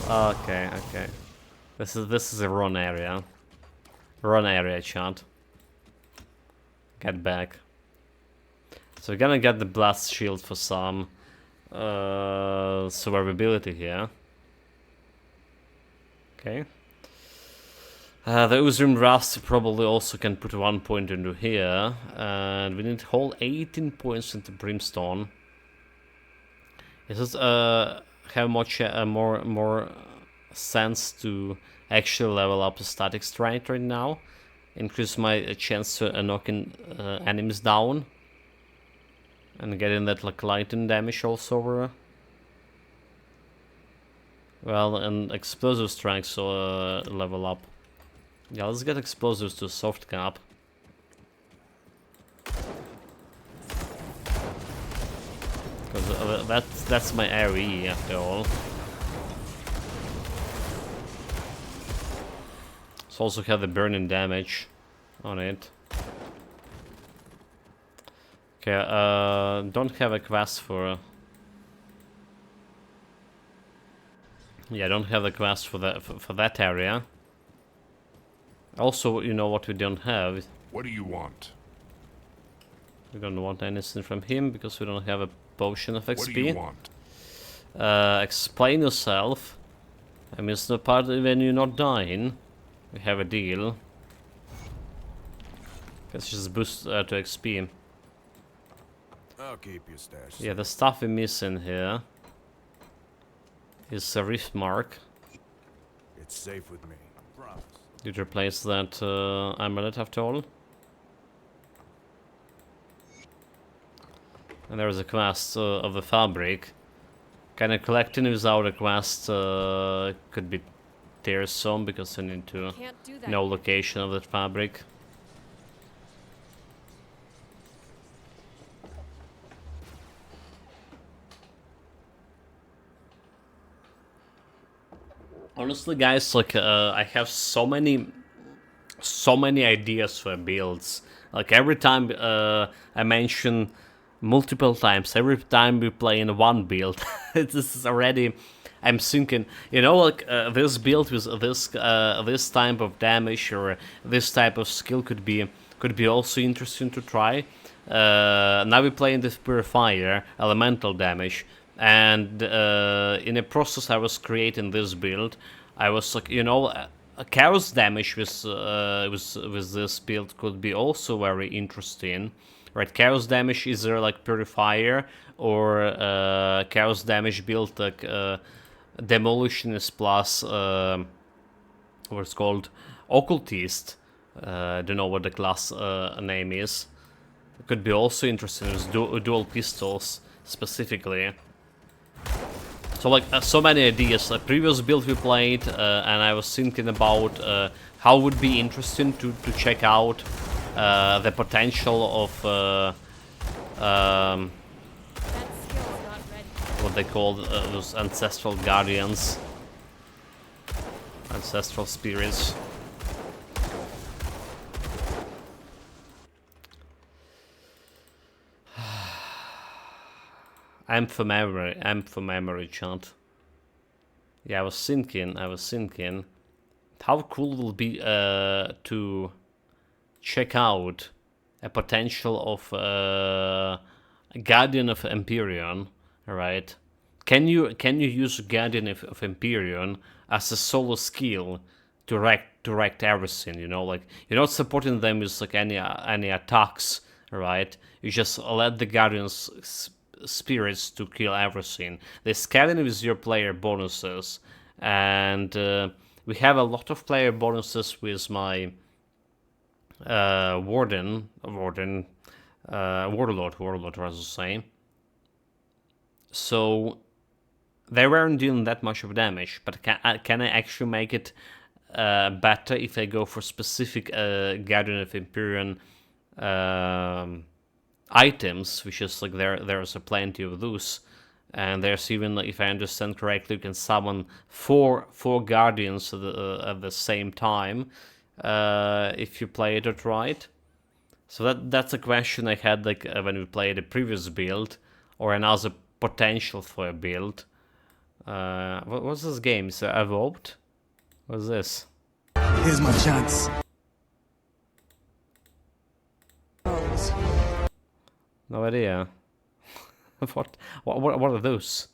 Okay. This is a run area. Run area, chat. Get back. So we're gonna get the blast shield for some survivability here. Okay. The Uzrim Rust probably also can put 1 point into here, and we need whole 18 points into Brimstone. Does this have much more sense to actually level up the static strength right now? Increase my chance to knocking enemies down, and getting that like lightning damage also over. Well, and explosive strength, so level up. Yeah, let's get explosives to soft cap. Because that's my AoE after all. It's also have the burning damage on it. Okay, don't have a quest for. Yeah, I don't have a quest for that area. Also, you know what we don't have? What do you want? We don't want anything from him because we don't have a potion of XP. What do you want? Explain yourself. I mean, it's not part of when you're not dying. We have a deal. Let's just boost to XP. I'll keep your stash. Yeah, the stuff we're missing here is a rift mark. It's safe with me. Promise. Did you replace that amulet after all? And there is a quest of the fabric. Kinda collecting without a quest could be tiresome because I need to know location of that fabric. Honestly, guys, like I have so many ideas for builds. Like every time I mention multiple times, every time we play in one build, this is already. I'm thinking, you know, like this build with this type of damage or this type of skill could be also interesting to try. Now we're playing this Purifier, elemental damage, and in the process I was creating this build, I was like, you know, chaos damage with this build could be also very interesting, right? Chaos damage is there like Purifier, or chaos damage build like Demolitionist plus what's called Occultist. I don't know what the class name is. It could be also interesting with dual pistols specifically. So like so many ideas. A previous build we played, and I was thinking about how would be interesting to check out the potential of That skill's not ready. what they call those ancestral guardians, ancestral spirits. I'm for memory, chat. Yeah, I was thinking, how cool will be to check out a potential of Guardian of Empyrean, right? Can you use Guardian of Empyrean as a solo skill to wreck everything? You know, like you're not supporting them with like any attacks, right? You just let the Guardians spirits to kill everything. They scatter with your player bonuses, and we have a lot of player bonuses with my warlord, as I say. So they weren't dealing that much of damage, but can I actually make it better if I go for specific Guardian of Empyrean items, which is like there's a plenty of those, and there's even, if I understand correctly, you can summon four guardians at the same time if you play it right. So that's a question I had like when we played the previous build, or another potential for a build. What was this game? Is it Evolved? What's this? Here's my chance. No idea. What are those?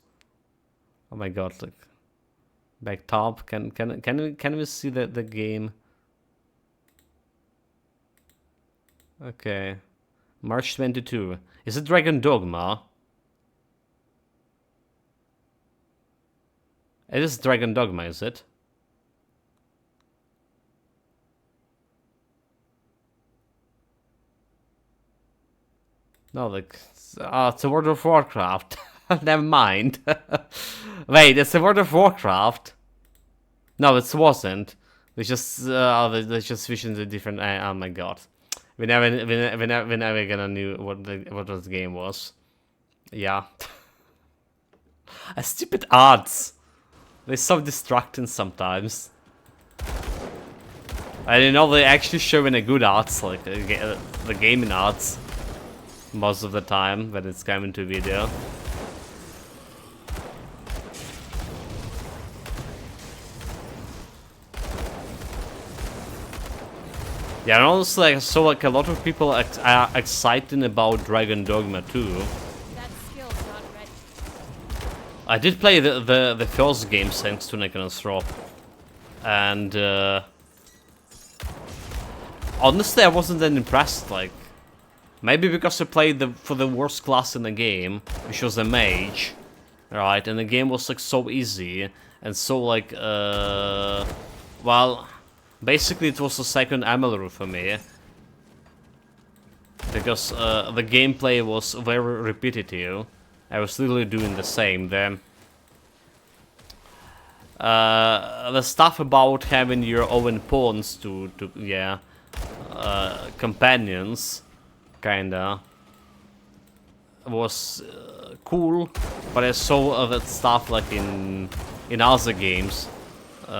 Oh my god! Like back top. Can we see the game? Okay, March 22. Is it Dragon Dogma? It is Dragon Dogma, is it? No, like, it's a World of Warcraft. Never mind. Wait, it's a World of Warcraft. No, it wasn't. They just switched into different. Oh my god, we never gonna knew what this game was. Yeah, stupid ads. They're so distracting sometimes. I didn't know they actually showing a good ads, like the gaming ads. Most of the time when it's coming to video. Yeah, and also like, so like a lot of people are excited about Dragon Dogma 2. That skill's not ready. I did play the first game thanks to Nicholas Robb, and honestly I wasn't that impressed. Like, maybe because I played for the worst class in the game, which was a mage, right? And the game was like so easy and so like well, basically it was a second Amaru for me, because the gameplay was very repetitive. I was literally doing the same. The stuff about having your own pawns to companions, kinda, was cool, but I saw that stuff like in other games,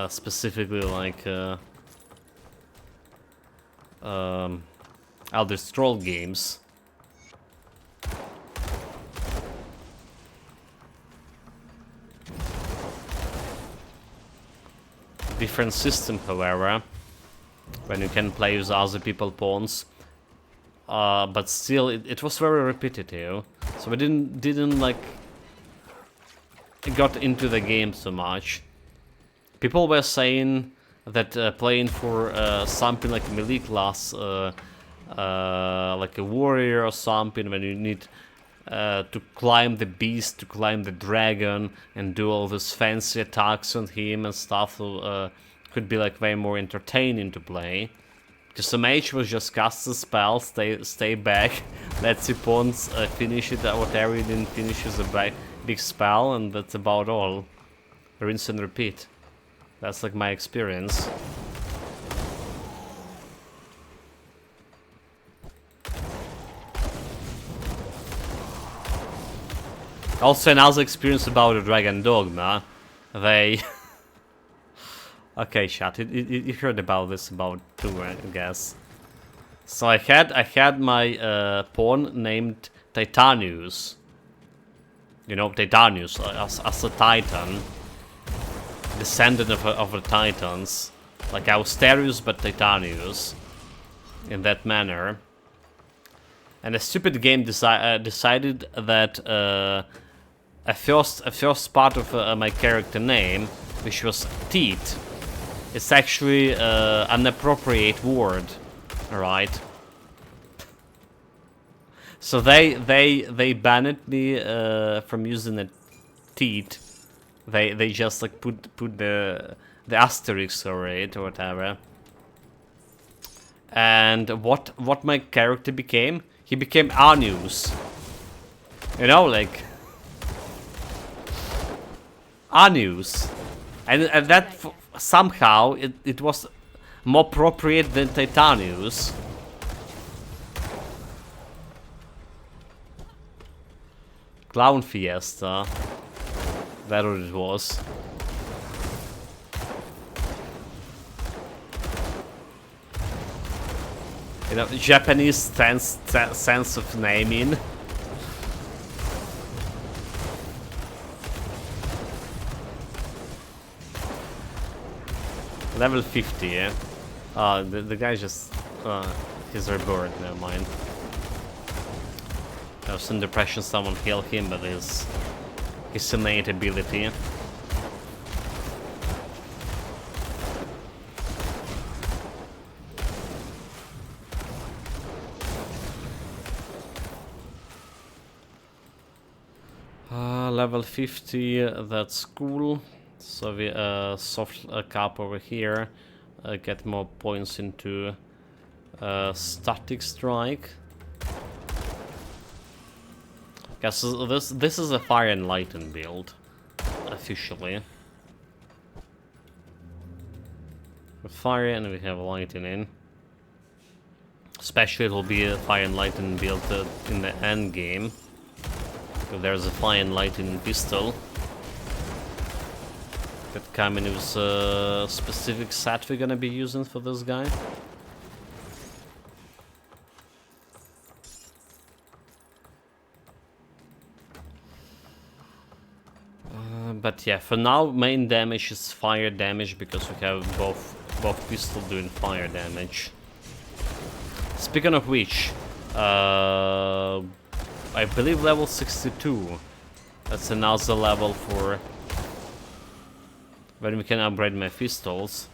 specifically like Elder Scroll games. Different system, however, when you can play with other people's pawns. but still it was very repetitive, so I didn't like got into the game so much. People were saying that playing for something like melee class, like a warrior or something, when you need to climb the beast, to climb the dragon, and do all these fancy attacks on him and stuff, could be like way more entertaining to play. Because the mage was just cast a spell, stay back, let your pawns finish it, whatever you didn't finish is a big spell, and that's about all. Rinse and repeat. That's like my experience. Also another experience about the Dragon Dogma. They... okay, chat, you heard about this about too, I guess. So I had my pawn named Titanius. You know, Titanius, as a titan. Descendant of the Titans. Like Austerius, but Titanius. In that manner. And the stupid game decided that a first part of my character name, which was teeth, it's actually an appropriate word, alright? So they banned me from using the teeth. They just like put the asterisk over it or whatever. And what my character became? He became Anus. You know, like Anus. And that somehow it was more appropriate than Titanius. Clown Fiesta. That's what it was. You know, Japanese sense of naming. Level 50, yeah? The guy just... he's reborn, never mind. I was in depression, someone healed him, but his innate ability. Level 50, that's cool. So we soft cap over here, get more points into static strike. Okay, so this is a fire and lightning build, officially. With fire and we have lightning. Especially it will be a fire and lightning build in the end game. So there's a fire and lightning pistol. That coming with a specific set we're gonna be using for this guy. But yeah, for now main damage is fire damage because we have both pistols doing fire damage. Speaking of which, I believe level 62. That's another level for when we can upgrade my pistols.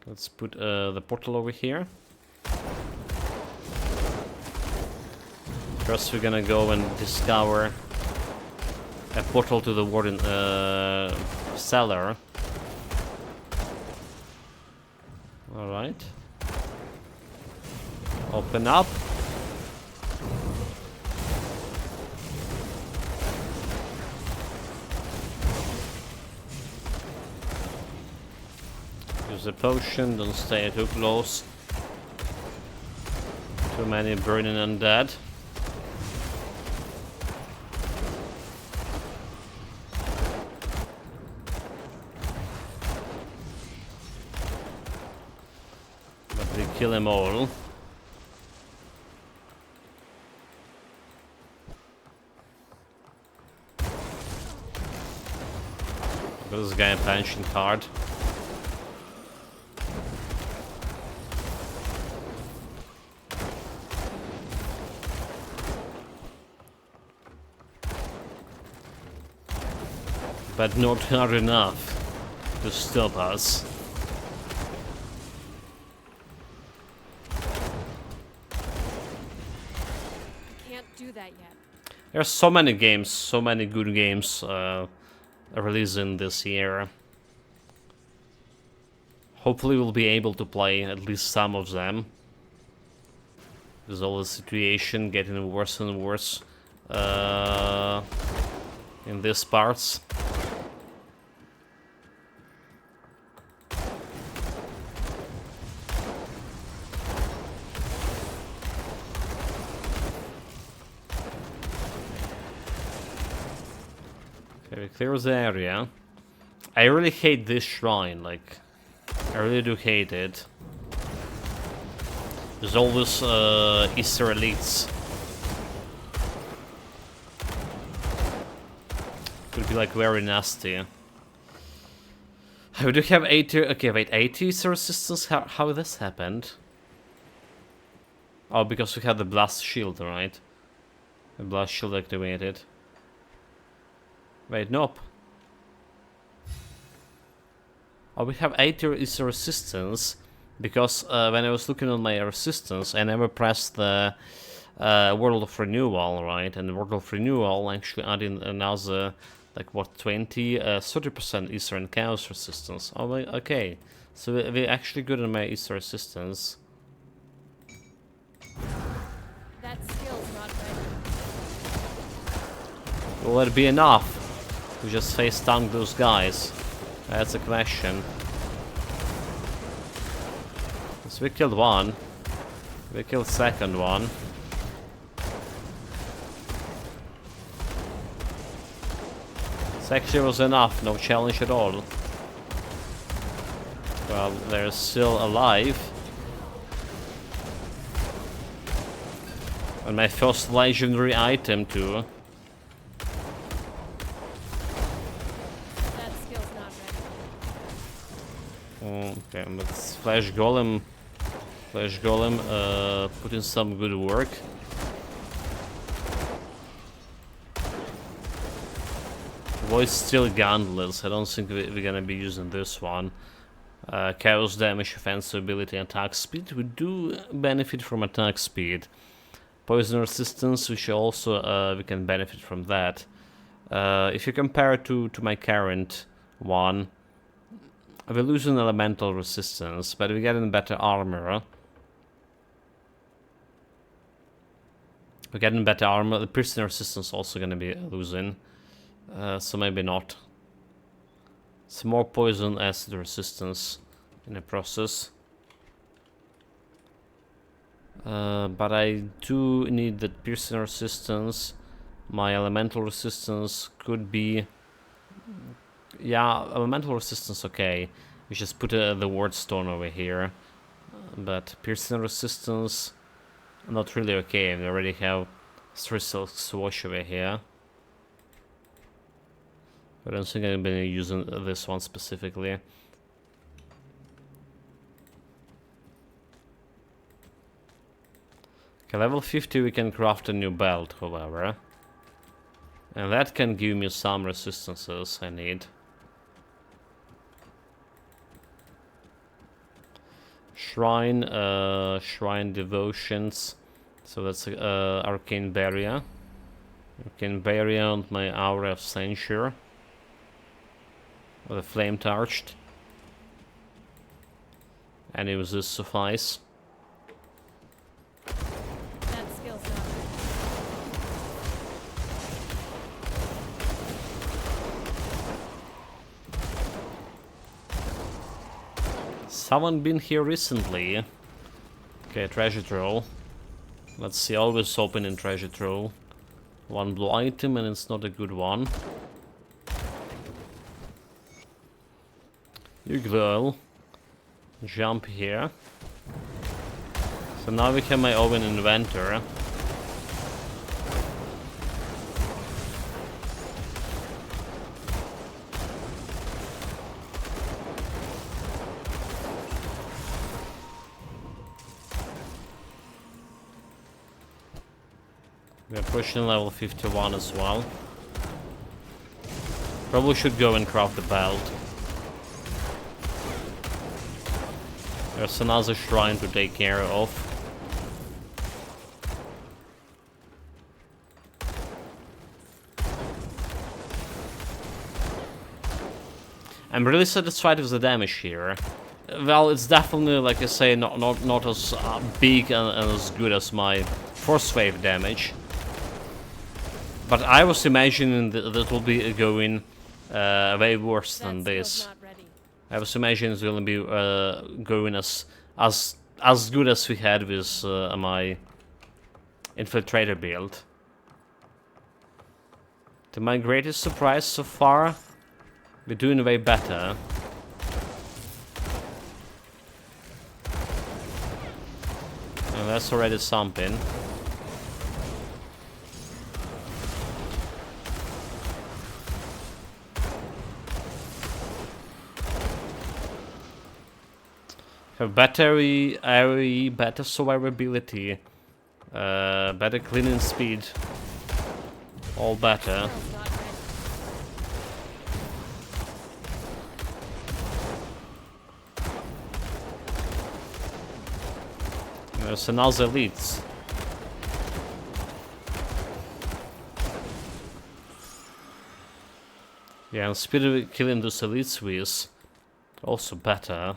Let's put the portal over here. First we're gonna go and discover a portal to the warden cellar. Alright. Open up. Use a potion, don't stay too close. Too many burning undead. But we kill them all. This guy a pension card. but not hard enough to stop us. Can't do that yet. There's so many games, so many good games releasing this year. Hopefully we'll be able to play at least some of them. There's all the situation getting worse and worse in these parts. Okay, we clear the area. I really hate this shrine, like, I really do hate it. There's always Easter elites. Could be like very nasty. We do have 80. Okay, wait, 80 Easter resistance? How this happened? Oh, because we had the blast shield, right? The blast shield activated. Wait, nope. Oh, we have 80 Easter resistance. Because when I was looking at my resistance, I never pressed the World of Renewal, right? And the World of Renewal actually adding another, like, what, 20, 30% Easter and Chaos resistance. Oh, okay. So we're actually good on my Easter resistance. That skill's not ready. Will it be enough to just face tank those guys? That's a question. So we killed one. We killed second one. This actually was enough, no challenge at all. Well, they're still alive. And my first legendary item too. That skill's not ready. Okay, let's Flash Golem. Flash Golem put in some good work. Voice Steel Gauntlets. I don't think we're gonna be using this one. Chaos damage, offensive ability, attack speed. We do benefit from attack speed. Poison resistance, which also we can benefit from that. If you compare it to my current one, we're losing elemental resistance, but we're getting better armor. We're getting better armor. The piercing resistance also gonna be losing, so maybe not. Some more poison acid resistance in the process. But I do need the piercing resistance. My elemental resistance could be... Yeah, elemental resistance, okay. We just put the ward stone over here. But piercing resistance, not really okay. We already have Three Silk Swash over here. I don't think I'm gonna be using this one specifically. Okay, level 50 we can craft a new belt, however. And that can give me some resistances I need. Shrine, Shrine Devotions. So that's Arcane Barrier. Arcane Barrier and my Aura of Censure. With a Flame Touched. And it was this suffice. That skill's not ready. Someone been here recently. Okay, treasure trove. Let's see, always open in treasure trove. One blue item and it's not a good one. You will jump here. So now we have my oven inventor. We're pushing level 51 as well. Probably should go and craft the belt. There's another shrine to take care of. I'm really satisfied with the damage here. Well, it's definitely, like I say, not as big and as good as my force wave damage. But I was imagining that it will be going way worse than this. I was imagining it's going to be going as good as we had with my infiltrator build. To my greatest surprise so far, we're doing way better. And that's already something. Have better AoE, better survivability, better cleaning speed, all better. There's another elites. Yeah, and speed of killing those elites with also better.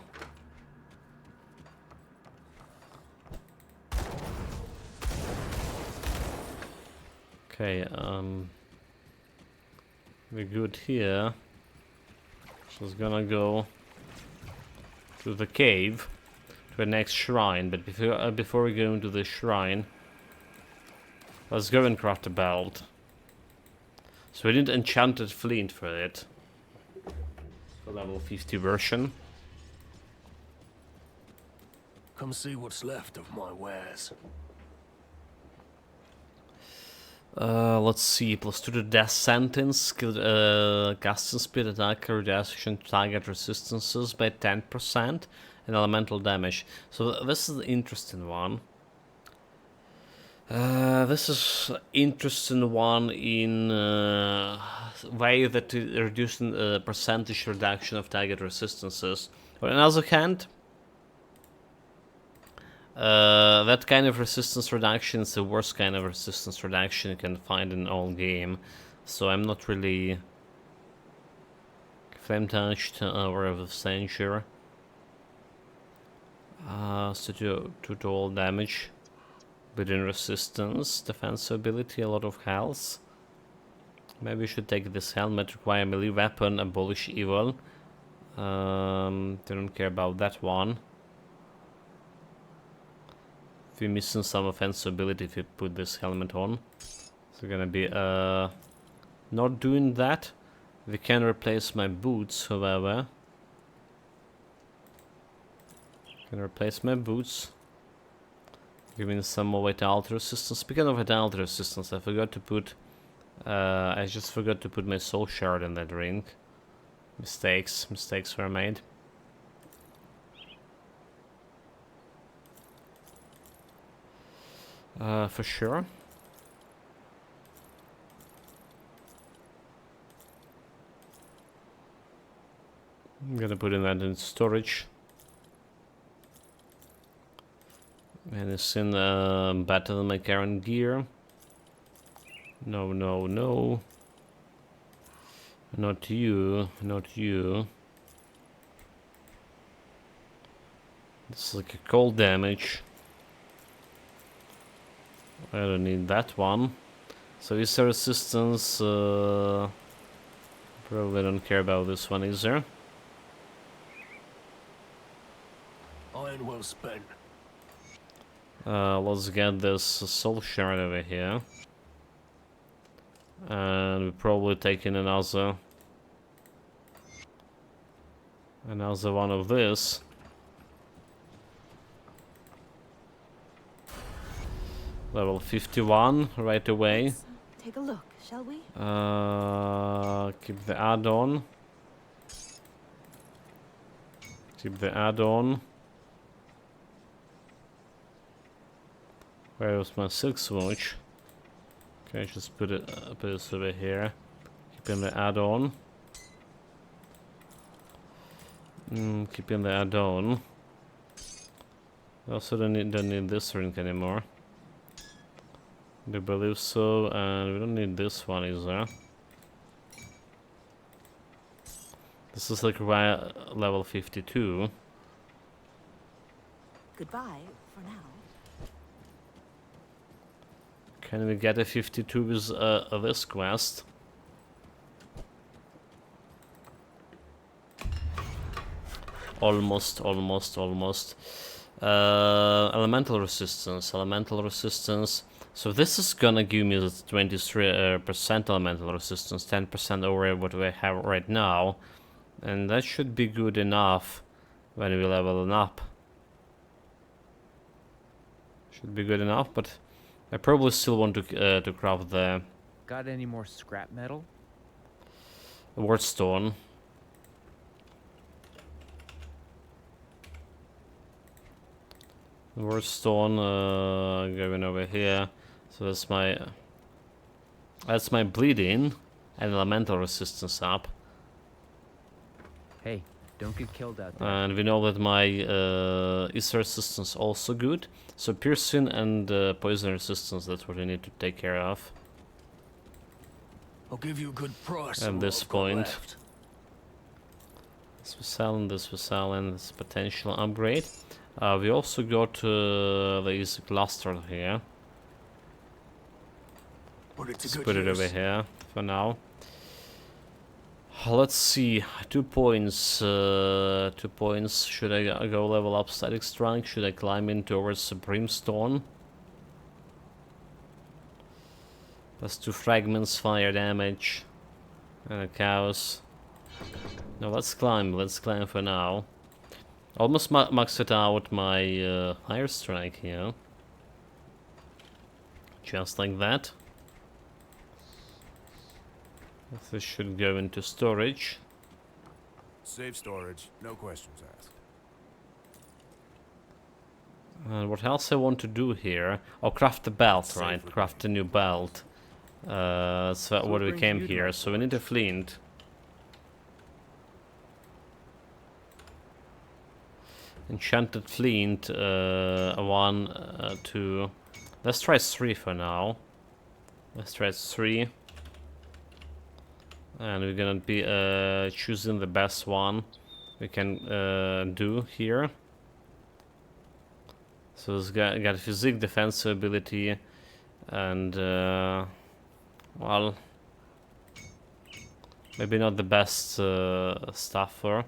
Okay, we're good here. She's gonna go to the cave, to the next shrine. But before we go into the shrine, let's go and craft a belt. So we need enchanted flint for it. For level 50 version. Come see what's left of my wares. Let's see, +2 to death sentence, skill, casting speed, attack, reduction, target resistances by 10%, and elemental damage. So this is the interesting one. This is interesting one in way that reducing percentage reduction of target resistances. On the other hand, that kind of resistance reduction is the worst kind of resistance reduction you can find in all game. So I'm not really flame touched or of censure. So to all damage. Within resistance, defense ability, a lot of health. Maybe we should take this helmet, require melee weapon, abolish evil. Don't care about that one. We're missing some offensive ability if we put this helmet on. So gonna be not doing that. We can replace my boots, however. Can replace my boots. Giving some more vitality resistance. Speaking of vitality resistance, I forgot to put I just forgot to put my soul shard in that ring. Mistakes were made. For sure. I'm gonna put in that in storage. And it's in better than my current gear. No, no, no. Not you, not you. This is like a cold damage. I don't need that one. So is there resistance? Probably don't care about this one, is there? Iron well spent. Let's get this soul shard over here. And we're probably taking another one of this. Level 51 right away. Let's take a look, shall we? Keep the add-on. Keep the add-on. Where was my silk swoosh? Okay, just put this over here. Keep in the add-on. Keeping the add-on. Also don't need this ring anymore. I believe so, and we don't need this one either. This is like level 52. Goodbye for now. Can we get a 52 with this quest? Almost. Elemental resistance. So this is gonna give me the 23% elemental resistance, 10% over what we have right now. And that should be good enough when we level it up. Should be good enough, but I probably still want to craft the Got any more scrap metal? Wardstone. Wardstone going over here. So that's my bleeding and elemental resistance up. Hey, don't get killed out there. And we know that my Ether resistance also good. So piercing and poison resistance, that's what we need to take care of. I'll give you a good price. At on this what I've got point. left. This was selling, this potential upgrade. We also got the cluster here. But it's a Let's good put it use. over here for now. Let's see, 2 points. 2 points. Should I go level up static strike? Should I climb in towards Brimstone? Plus 2 fragments, fire damage, and a chaos. No, let's climb for now. Almost maxed out my fire strike here. Just like that. This should go into storage. Safe storage, no questions asked. And what else I want to do here? Oh, craft the belt, Safe right? with Craft a new belt. That's what we brings came you to here. my So we need a flint. Enchanted flint. 1, 2. Let's try 3 for now. Let's try 3. And we're gonna be choosing the best one we can do here. So it's got physique, defense ability, and well, maybe not the best stuff for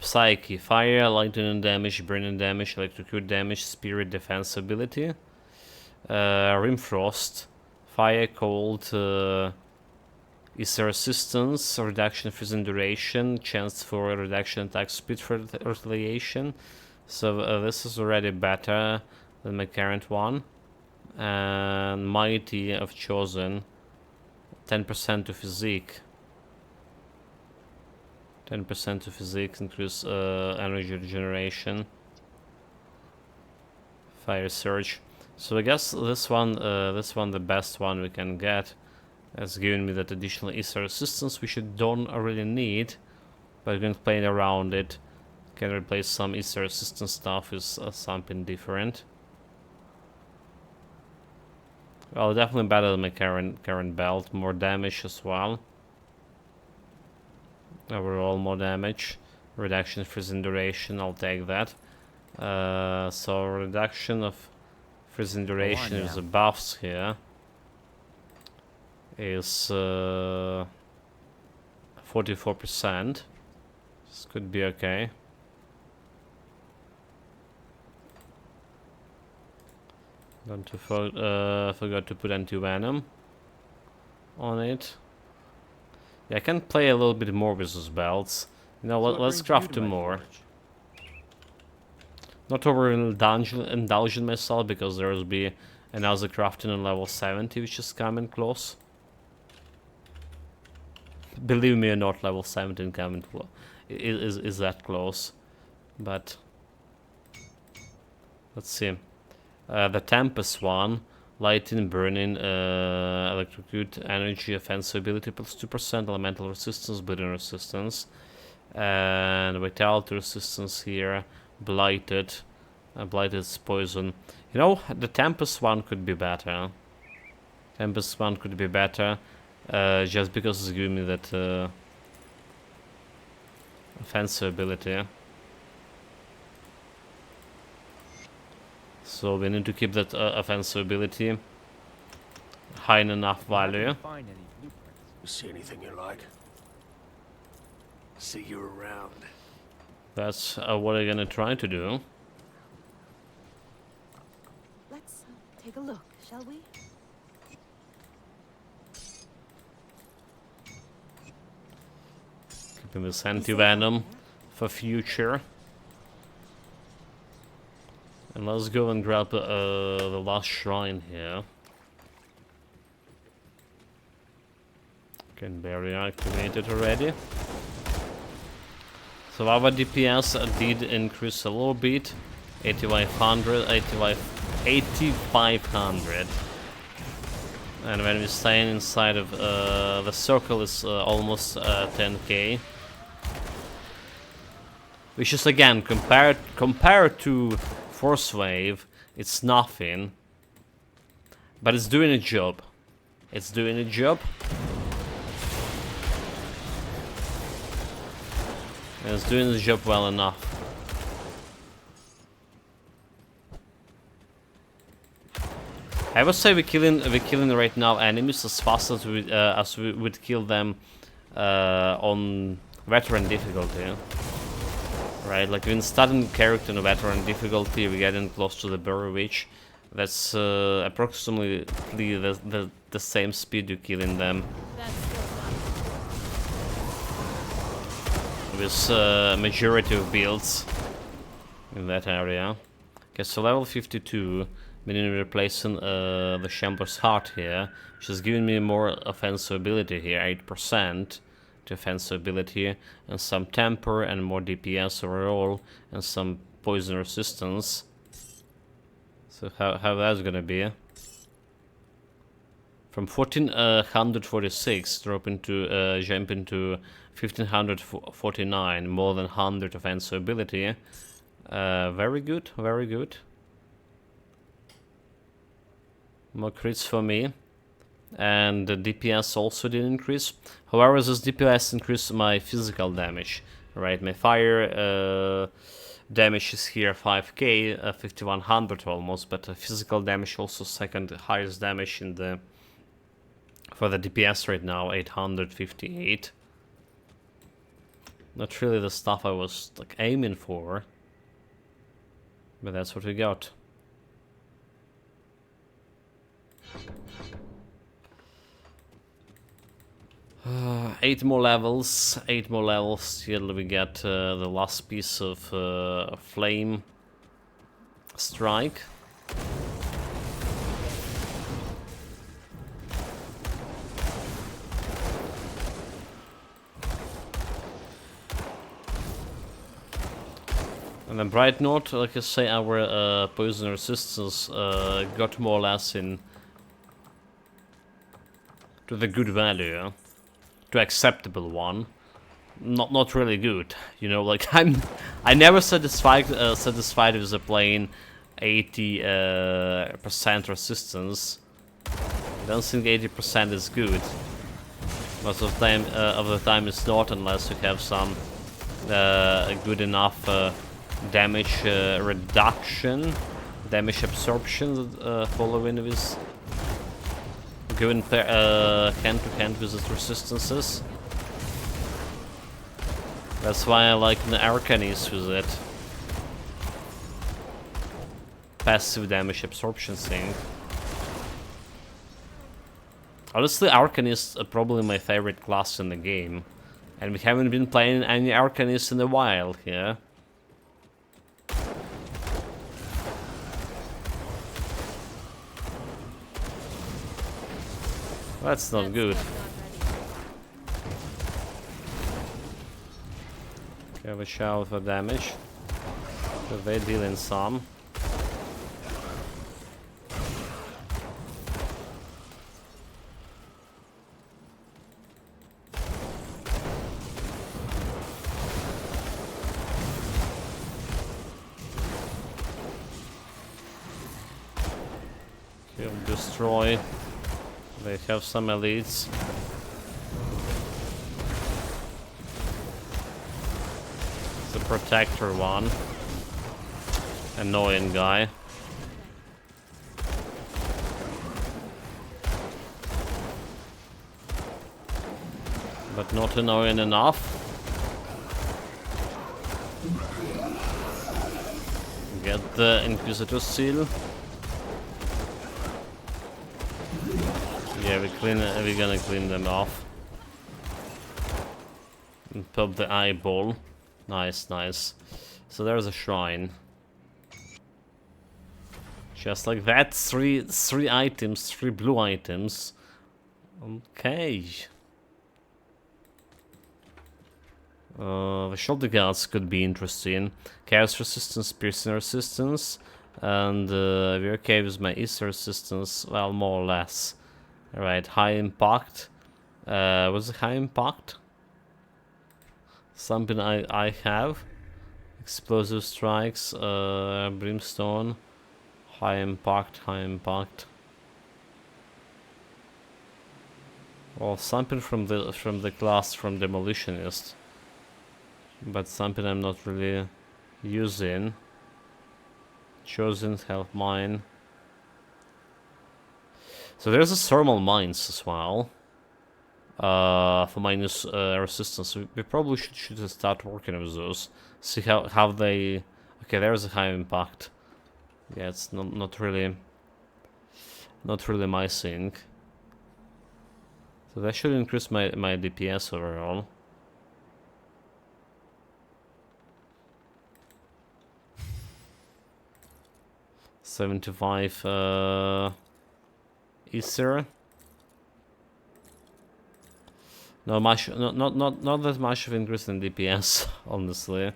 Psyche, fire, lightning damage, burning damage, electrocute damage, spirit, defense ability, Rimfrost, fire, cold. Is there resistance, reduction freezing duration, chance for reduction attack speed for retaliation? So this is already better than my current one. And Mighty of Chosen, 10% to physique. 10% to physique, increase energy regeneration. Fire Surge. So I guess this one the best one we can get. Has given me that additional Ether resistance, which you don't really need, but you can play around it. Can replace some Ether resistance stuff with something different. Well, definitely better than my current belt. More damage as well. Overall, more damage. Reduction freezing duration. I'll take that. So reduction of freezing duration is the buffs here. Is 44%. This could be okay. Forgot to put anti-venom on it. Yeah, I can play a little bit more with those belts. You know, let's craft two more. Not indulging myself, because there will be another crafting on level 70, which is coming close. Believe me or not, level 17 coming is that close. But let's see. The Tempest one, lightning, burning, electrocute, energy, offensive ability plus 2%, elemental resistance, bleeding resistance. And vitality resistance here, blighted. Blighted is poison. You know, the Tempest one could be better. Tempest one could be better, just because it's giving me that offensive ability. So we need to keep that offensive ability high enough value. Find any blueprints. You see anything you like? See you around. That's what I'm gonna try to do. Let's take a look, shall we? Keeping this anti-venom for future. And let's go and grab the last shrine here. Can barrier activated already. So our DPS did increase a little bit. 8500. And when we stay inside of the circle is almost 10k. Which is again compared to Force Wave, it's nothing. But it's doing a job. It's doing a job. And it's doing the job well enough. I would say we're killing right now enemies as fast as we would kill them on veteran difficulty. Right, like when starting character on veteran difficulty, we're getting close to the Burrow Witch. That's approximately the same speed you're killing them. That skill's not right. With majority of builds in that area. Okay, so level 52, meaning replacing the Shambler's Heart here, which is giving me more offensive ability here, 8% to offensive ability, and some temper and more DPS overall, and some poison resistance. So how that's gonna be? From 1446 dropping to jumping to 1549, more than 100 offensive ability. Very good, very good. More crits for me. And the DPS also did increase. However, this DPS increased my physical damage. Right, my fire damage is here 5k, 5100 almost, but physical damage also second highest damage in the for the DPS right now, 858. Not really the stuff I was like aiming for, but that's what we got. Eight more levels till we get the last piece of flame strike. And then Bright Note, like I say, our poison resistance got more or less in to the good value, to acceptable one. Not really good, you know. Like I never satisfied with the plain 80% resistance. I don't think 80% is good. Most of the time it's not, unless you have some good enough damage reduction, damage absorption following with going hand to hand with its resistances. That's why I like the Arcanist with it. Passive damage absorption thing. Honestly, Arcanist is probably my favorite class in the game. And we haven't been playing any Arcanist in a while here. That's not good. Okay, we shout for damage. So they deal in some. Kill, destroy. They have some elites. The protector one. Annoying guy. But not annoying enough. Get the Inquisitor seal. Yeah, we're gonna clean them off. And pop the eyeball. Nice, nice. So there's a shrine. Just like that, three items, 3 blue items. Okay. The shoulder guards could be interesting. Chaos resistance, piercing resistance, and we're okay with my Easter resistance. Well, more or less. Alright, high impact. Was it high impact? Something I have. Explosive strikes, brimstone. High impact, high impact. Well, something from the class from demolitionist. But something I'm not really using. Chosen, health mine. So there's a thermal mines as well. For minus resistance. We probably should start working with those. See how they. Okay, there's a high impact. Yeah, it's not really my thing. So that should increase my DPS overall. $75 Easter. Not much, not that much of increase in DPS, honestly.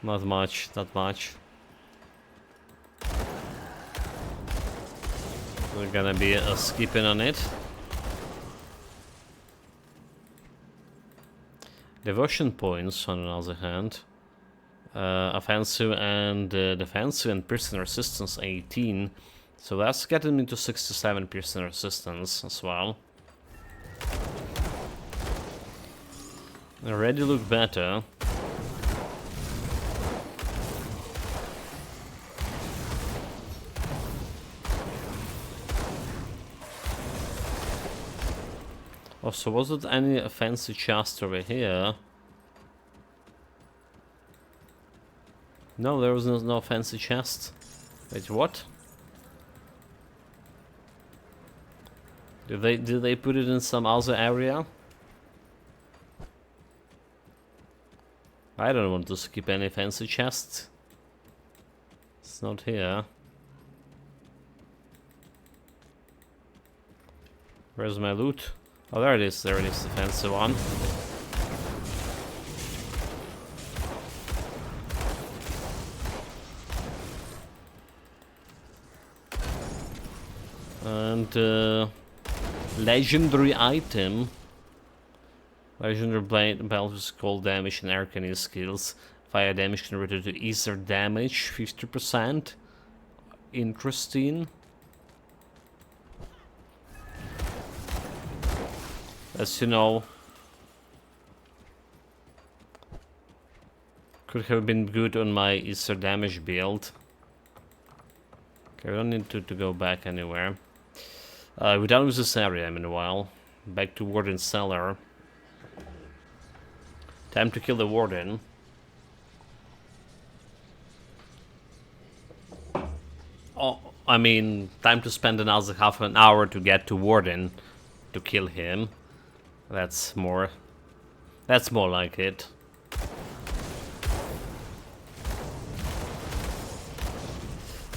Not much, not much. We're gonna be skipping on it. Devotion points, on the other hand. Offensive and defensive and piercing resistance 18. So that's getting me to 67 piercing resistance as well. Already look better. Oh, so was it any fancy chest over here? No, there was no fancy chest. Wait, what? Did they put it in some other area? I don't want to skip any fancy chest. It's not here. Where's my loot? Oh, there it is. There it is, the fancy one. And legendary item. Legendary belt with cold damage and arcane skills. Fire damage converted to ether damage, 50%. Interesting. As you know, could have been good on my ether damage build. Okay, we don't need to go back anywhere. We're done with this area meanwhile. Back to Warden's cellar. Time to kill the Warden. Oh, I mean, time to spend another half an hour to get to Warden to kill him. That's more like it.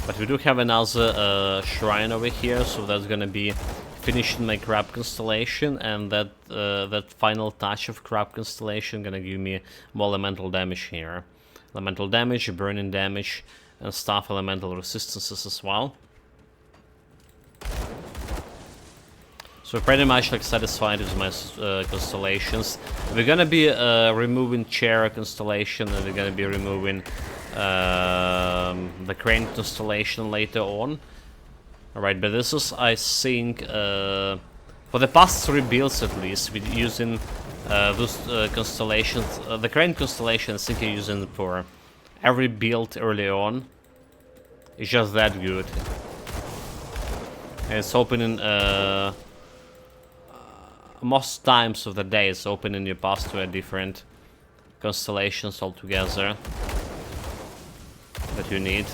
But we do have another shrine over here, so that's gonna be finishing my crab constellation, and that final touch of crab constellation gonna give me more elemental damage here. Elemental damage, burning damage, and staff elemental resistances as well. So pretty much like satisfied with my constellations. We're gonna be removing chair constellation, and we're gonna be removing the crane constellation later on. Alright, but this is, I think, for the past 3 builds at least, we're using those constellations. The crane constellation I think I'm using for every build early on. It's just that good. And it's opening most times of the day it's opening your path to a different constellations altogether that you need.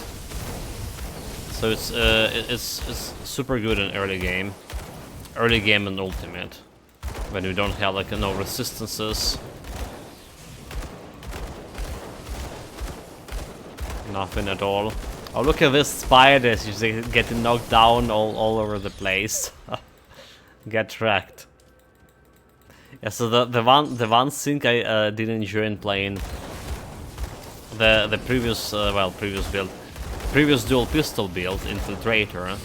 So it's super good in early game and ultimate, when you don't have like no resistances, nothing at all. Oh, look at this spiders, you getting knocked down all over the place. Get wrecked. Yeah, so the one thing I did enjoy in playing the previous previous dual pistol build, Infiltrator.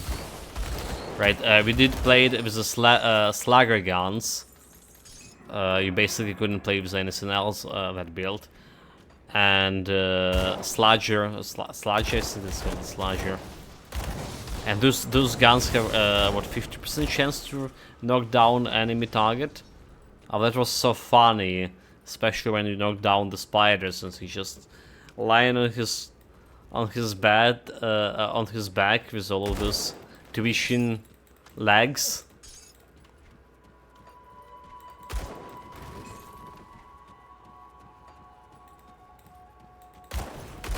Right, we did play it with the slagger guns. You basically couldn't play with anything else that build. And Sludger, I think it's called Sludger. And those guns have what, 50% chance to knock down enemy target. Oh, that was so funny, especially when you knock down the spiders and he's just lying on his bed, on his back with all of those twitching legs.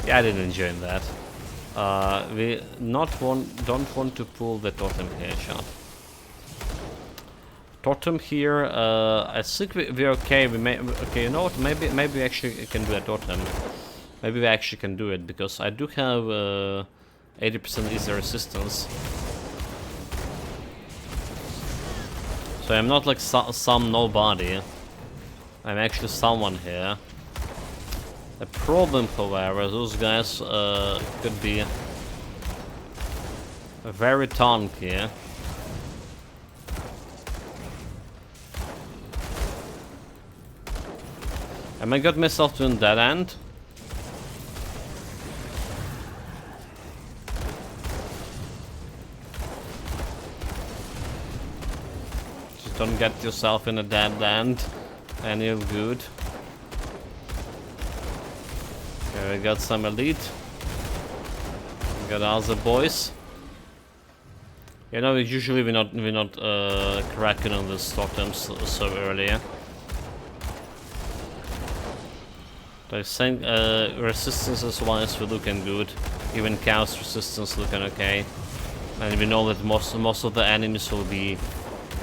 Yeah, I didn't enjoy that. We don't want to pull the totem headshot. Totem here, I think we're okay. Okay, you know what? Maybe we actually can do a totem. Maybe we actually can do it because I do have 80% easy resistance. So I'm not like some nobody. I'm actually someone here. The problem, however, those guys could be very tanky. Am I got myself to a dead end? Just don't get yourself in a dead end and you're good. Okay, we got some elite. We got other boys. You know, usually we're not cracking on the totems so early. I think resistances wise we're looking good. Even chaos resistance looking okay. And we know that most of the enemies will be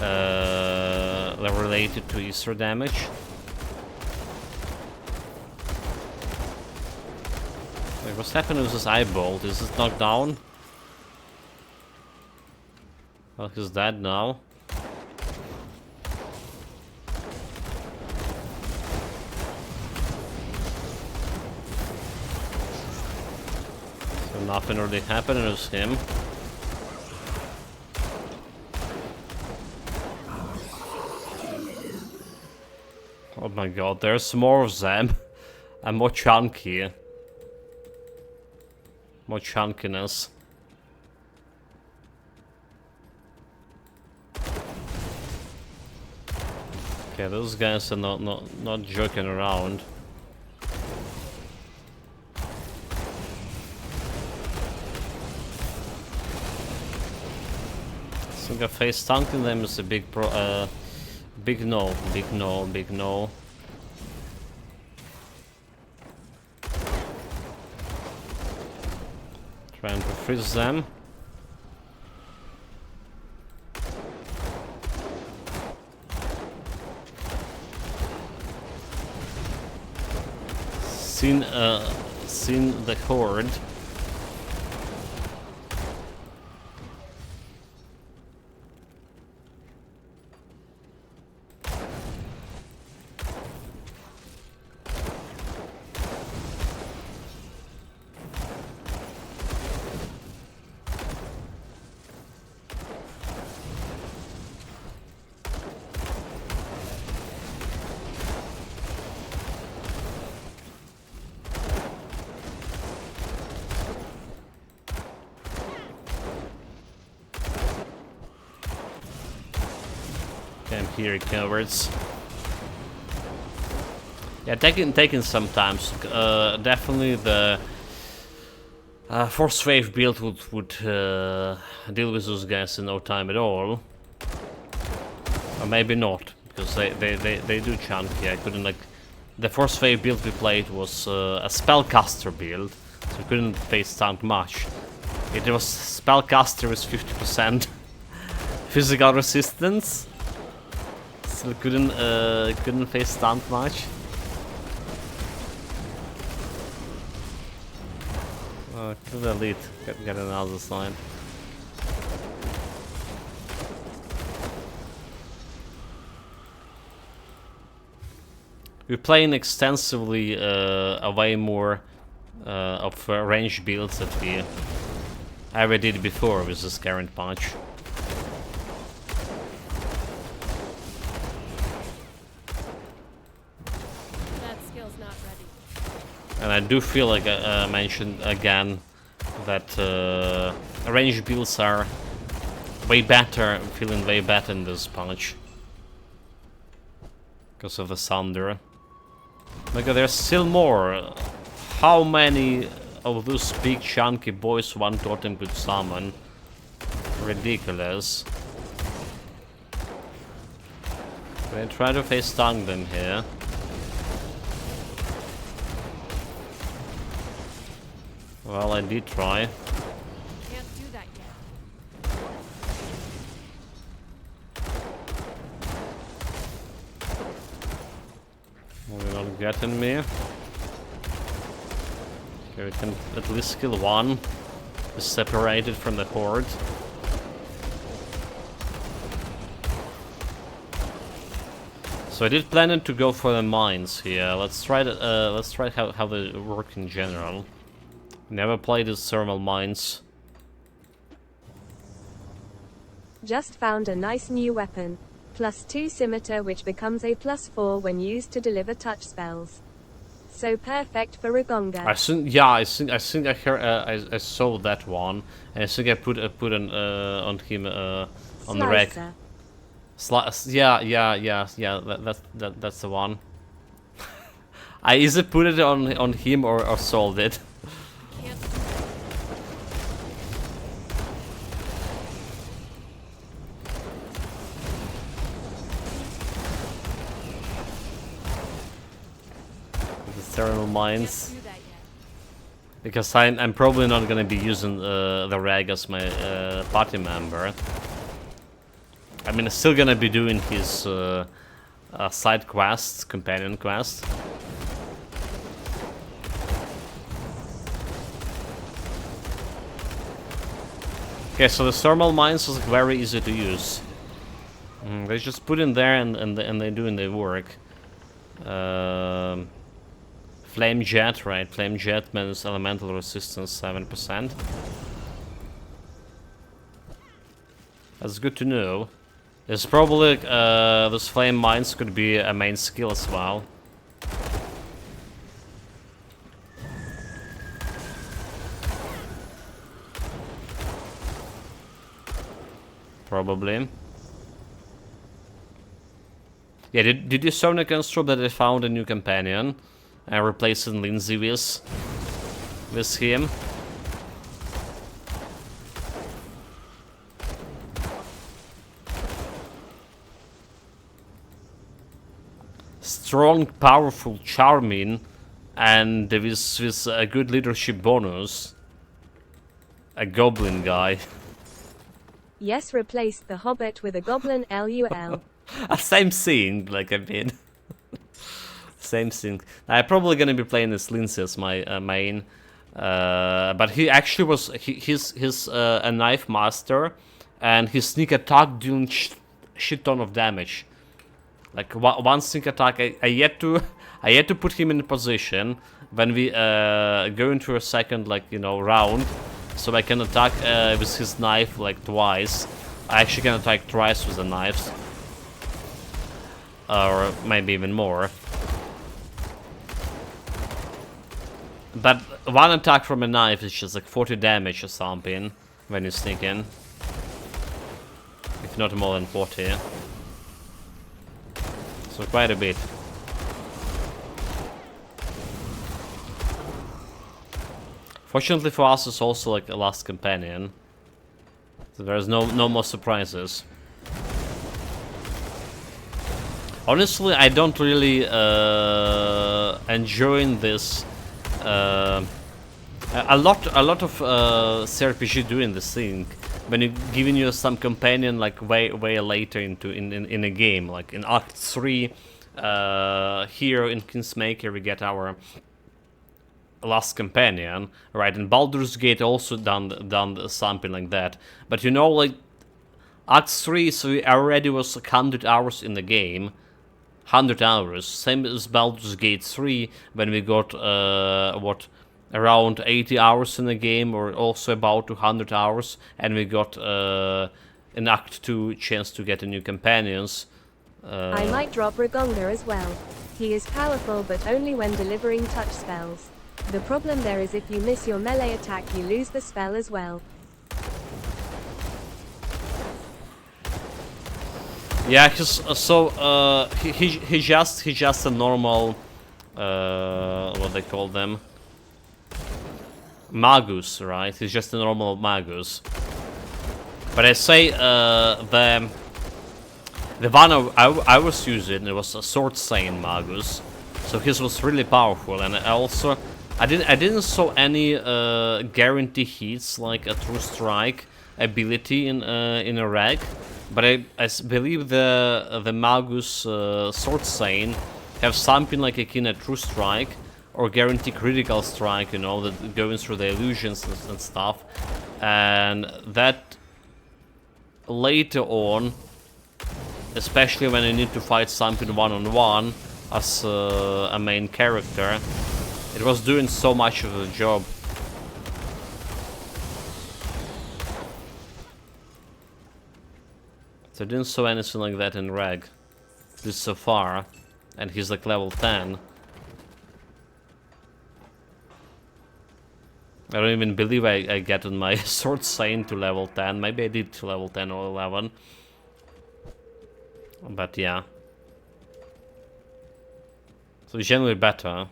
related to Easter damage. Wait, what's happening with this eyebolt? Is it knocked down? Well, he's dead now. So nothing really happened with him. Oh my god, there's more of them. And more chunky. More chunkiness. Okay, those guys are not joking around. I think a face tanking them is a big big no. Trying to freeze them. Seen the horde. he recovers. Yeah, taking some time. Definitely the Force Wave build would deal with those guys in no time at all. Or maybe not, because they do chunky. I couldn't like... The Force Wave build we played was a Spellcaster build, so we couldn't face tank much. It was Spellcaster with 50% physical resistance, so couldn't face tank much. To the elite, get another sign. We're playing extensively a way more of range builds that we ever did before with this current patch. That skill's not ready. And I do feel like I mentioned again that range builds are way better. I'm feeling way better in this patch because of the Thunder. Like there's still more. How many of those big chunky boys one totem could summon? Ridiculous. Can I try to face tank them here? Well, I did try. Can't do that yet. Well, you're not getting me. Okay, we can at least kill one. Is separated from the horde. So I did plan to go for the mines here. Let's try how they work in general. Never played as thermal mines. Just found a nice new weapon. +2 scimitar, which becomes a +4 when used to deliver touch spells. So perfect for Ragonga. I think I heard, I saw that one, and I think I put on him on the rack. That's the one. I either put it on him or sold it. Thermal mines, because I'm probably not gonna be using the rag as my party member. I mean, I'm still gonna be doing his side quests, companion quest. Okay, so the thermal mines is very easy to use. They just put in there and they're doing their work. Flame Jet, right? Flame Jet minus elemental resistance 7%. That's good to know. It's probably those flame mines could be a main skill as well. Probably. Yeah, did you show Construct that they found a new companion? And replacing Lindsay with him. Strong, powerful, charming, and with a good leadership bonus. A goblin guy. Yes, replaced the Hobbit with a goblin LUL. Same thing, like I mean. Same thing. I'm probably gonna be playing as Lindsay as my main, but he actually was he's a knife master, and his sneak attack doing shit ton of damage. Like one sneak attack, I yet to put him in position when we go into a second round, so I can attack with his knife like twice. I actually can attack twice with the knives, or maybe even more. But one attack from a knife is just like 40 damage or something when you sneak in. If not more than 40. So quite a bit. Fortunately for us, it's also like a last companion. So there's no more surprises. Honestly, I don't really enjoy this. A lot of CRPG doing this thing when you giving you some companion like way later in a game, like in Act 3. Here in Kingsmaker we get our last companion, right? In Baldur's Gate also done something like that. But you know, like Act 3, so we already was like 100 hours in the game. 100 hours, same as Baldur's Gate 3, when we got what, around 80 hours in the game, or also about 200 hours, and we got in Act 2 chance to get a new companions. I might drop Ragonga as well. He is powerful, but only when delivering touch spells. The problem there is if you miss your melee attack, you lose the spell as well. Yeah, he's just a normal what they call them, magus, right? He's just a normal magus. But I say the one I was using, it was a sword Saiyan magus, so his was really powerful, and I didn't saw any guarantee hits like a true strike ability in a reg. But I believe the Magus Sword Saiyan have something like akin a True Strike or Guarantee Critical Strike, you know, that going through the illusions and stuff. And that later on, especially when you need to fight something one-on-one as a main character, it was doing so much of the job. So I didn't saw anything like that in Reg, this so far, and he's like level 10. I don't even believe I get on my Sword Saiyan to level 10, maybe I did to level 10 or 11. But yeah. So it's generally better.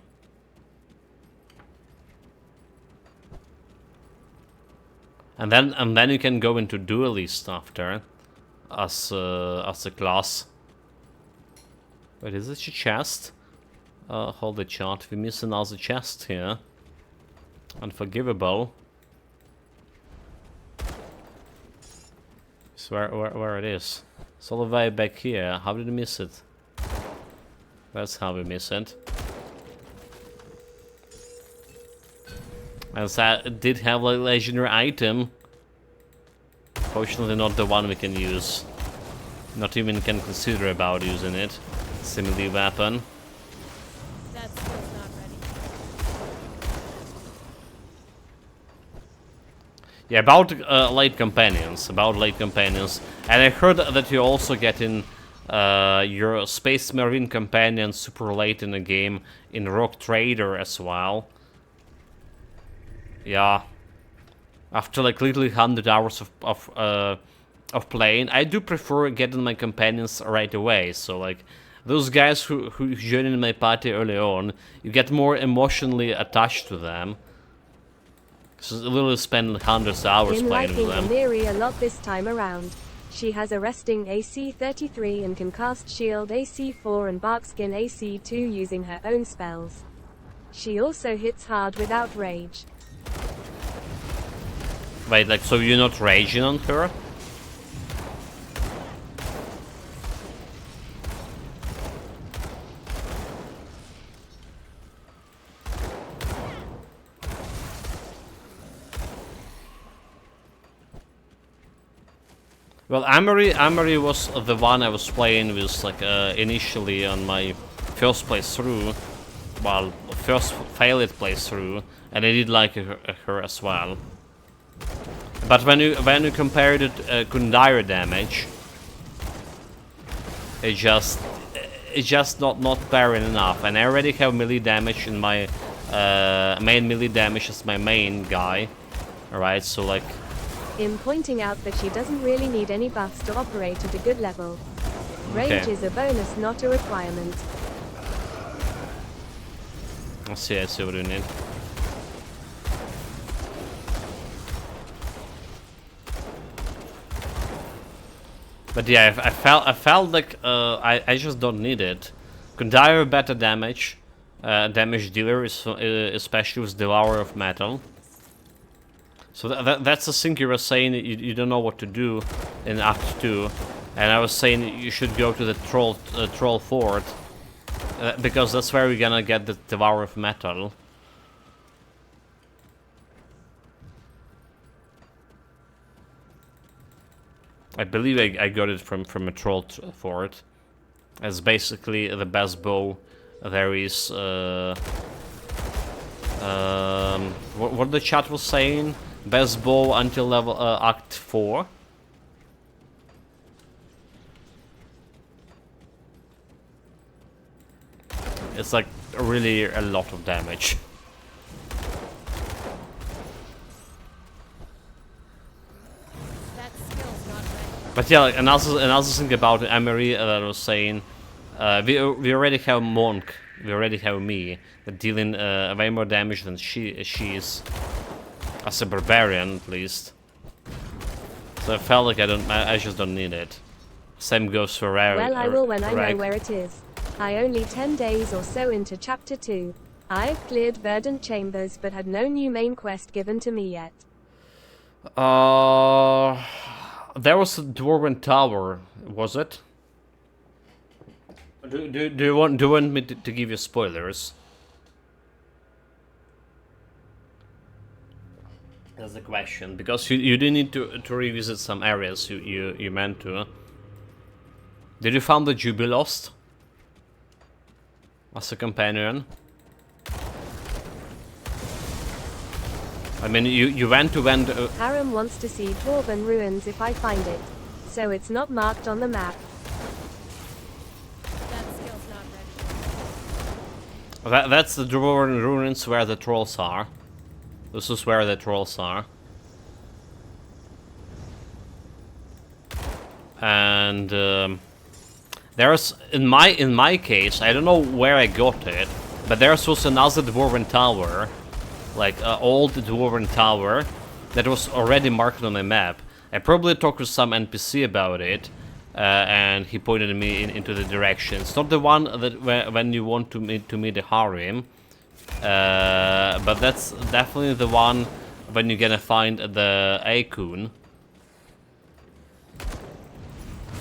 And then you can go into Duelist after. As a class. Wait, is this a chest? Hold the chart. We miss another chest here. Unforgivable. So where it is? It's all the way back here. How did we miss it? That's how we miss it. And that did have a legendary item. Fortunately not the one we can use. Not even can consider about using it. Simile weapon. That skill's not ready. Yeah, about late companions. And I heard that you also get in your Space Marine companion super late in the game in Rock Trader as well. Yeah. After like literally 100 hours of playing, I do prefer getting my companions right away. So like those guys who join in my party early on, you get more emotionally attached to them. So literally spend hundreds of hours playing with them. Amiri a lot this time around. She has Arresting AC 33 and can cast Shield AC 4 and Barkskin AC 2 using her own spells. She also hits hard without rage. Wait, like, so you're not raging on her? Well, Amory was the one I was playing with, like, initially on my first playthrough. Well, first failed playthrough, and I did like her as well. But when you compared it Kundira damage, it's just not parrying enough. And I already have melee damage in my main melee damage as my main guy. Alright, so like I'm pointing out that she doesn't really need any buffs to operate at a good level. Rage is a bonus, not a requirement. I see what you need. But yeah, I felt like I just don't need it. Condier better damage, damage dealer, especially with Devourer of Metal. So that's the thing you were saying. You don't know what to do in Act 2, and I was saying you should go to the Troll Fort because that's where we're gonna get the Devourer of Metal. I believe I got it from a Troll Fort. It's basically the best bow there is. What the chat was saying? Best bow until level Act 4. It's like really a lot of damage. That skill's not ready. But yeah, like, another thing about Emery that I was saying, we already have Monk, we already have me, dealing way more damage than she is, as a barbarian at least. So I felt like I just don't need it. Same goes for Rare. Well, I will when I know where it is. I only 10 days or so into Chapter 2. I've cleared Verdant Chambers but had no new main quest given to me yet. There was a Dwarven Tower, was it? Do you want me to give you spoilers? That's the question, because you do need to revisit some areas you meant to. Did you find the Jubilost as a companion? I mean, you went to Harem wants to see Dwarven ruins if I find it, so it's not marked on the map. That skill's not ready. That's the Dwarven ruins where the trolls are. This is where the trolls are. And there's in my case, I don't know where I got it, but there's also another Dwarven Tower, like an old Dwarven Tower that was already marked on the map. I probably talked to some NPC about it, and he pointed me into the direction. It's not the one that when you want to meet the Harem, but that's definitely the one when you're gonna find the Akun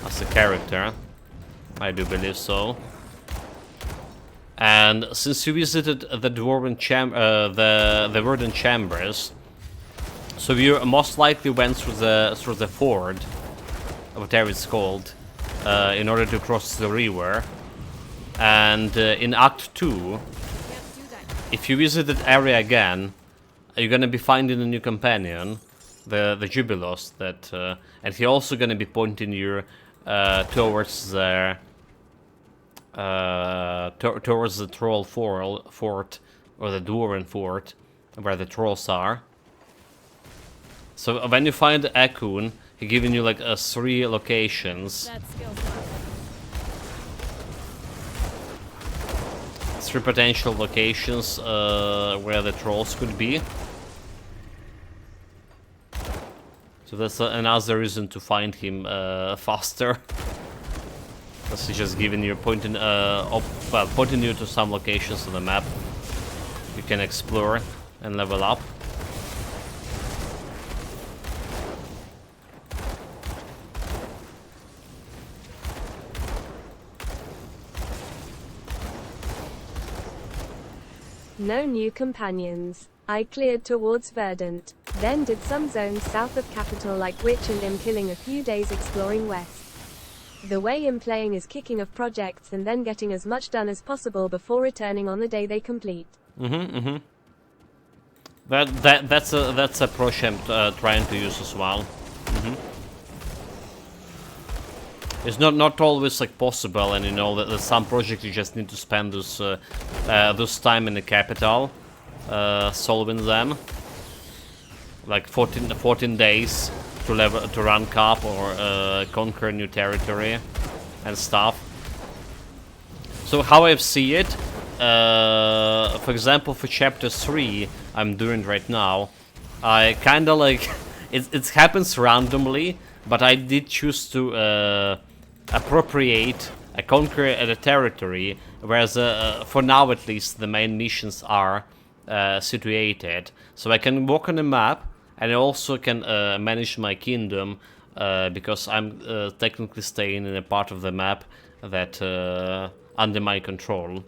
as a character. I do believe so. And since you visited the Dwarven the Verdant Chambers, so you most likely went through the ford, whatever it's called, in order to cross the river. And in Act 2, if you visit that area again, you're gonna be finding a new companion, the Jubilost. And he also gonna be pointing you towards the towards the Troll Fort or the Dwarven Fort, where the trolls are. So when you find Akun, he's giving you like 3 locations. That skill's not ready. 3 potential locations where the trolls could be. So that's another reason to find him faster. Because he's just giving you pointing you to some locations on the map you can explore and level up. No new companions. I cleared towards Verdant, then did some zones south of capital like Witch, and am killing a few days exploring west. The way I'm playing is kicking off projects and then getting as much done as possible before returning on the day they complete. That's a approach I'm trying to use as well. It's not always like possible, and you know that some projects you just need to spend this time in the capital, solving them, like 14 days to rank up or conquer new territory. and stuff. So how I see it, for example, for chapter 3 I'm doing right now, I kinda like, it happens randomly, but I did choose to appropriate, conquer a territory, whereas for now at least the main missions are situated. So I can walk on the map, and I also can manage my kingdom, because I'm technically staying in a part of the map that under my control.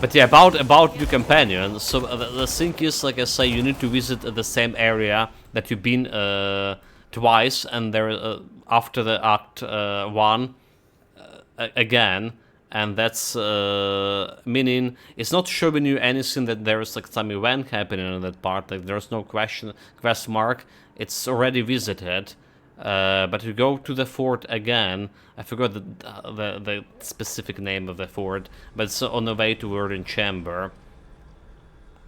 But yeah, about your companion. So the thing is, like I say, you need to visit the same area that you've been twice, and there after the Act 1 again, and that's meaning it's not showing you anything that there is like some event happening in that part. Like there's no quest mark. It's already visited. But you go to the fort again. I forgot the specific name of the fort, but it's on the way to Warden Chamber.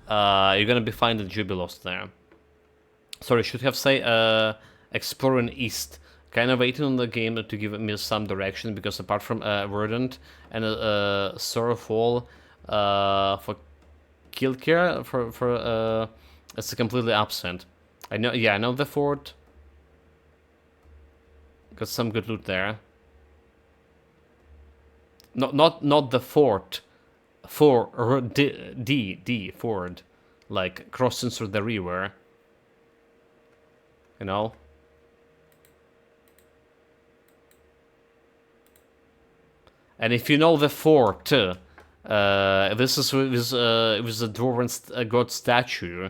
You're gonna be finding Jubilos there. Sorry, should have say exploring east. Kind of waiting on the game to give me some direction, because apart from Verdant and Sorrowfall for Killcare, for it's completely absent. I know, yeah, I know the fort. Got some good loot there. Not the fort. Ford, like crossing through the river. You know. And if you know the fort, this is with the Dwarven god statue.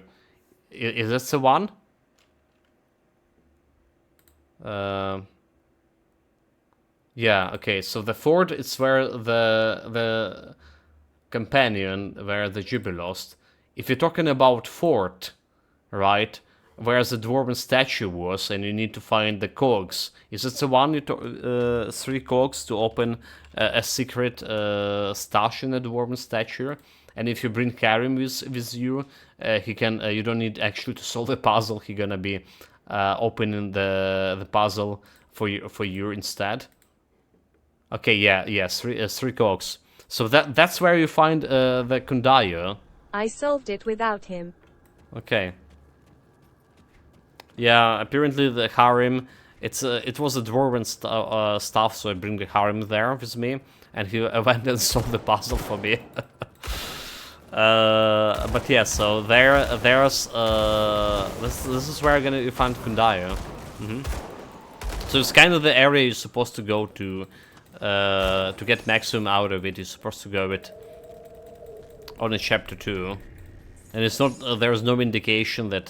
Is that the one? Yeah, okay, so the fort is where the companion, where the Jubilost. If you're talking about fort, right, where the Dwarven statue was, and you need to find the cogs. Is it the one, 3 cogs to open a secret stash in the Dwarven statue? And if you bring Karim with you, he can. You don't need actually to solve the puzzle. He's gonna be opening the puzzle for you instead. Okay, yeah, 3 cogs. So that's where you find the Kundayo. I solved it without him. Okay. Yeah, apparently the harem. It was a Dwarven stuff, so I bring the harem there with me, and he went and solved the puzzle for me. But yeah, so there's this is where you find Kundayo. So it's kind of the area you're supposed to go to get maximum out of it. You're supposed to go it on in chapter 2, and it's not. There's no indication that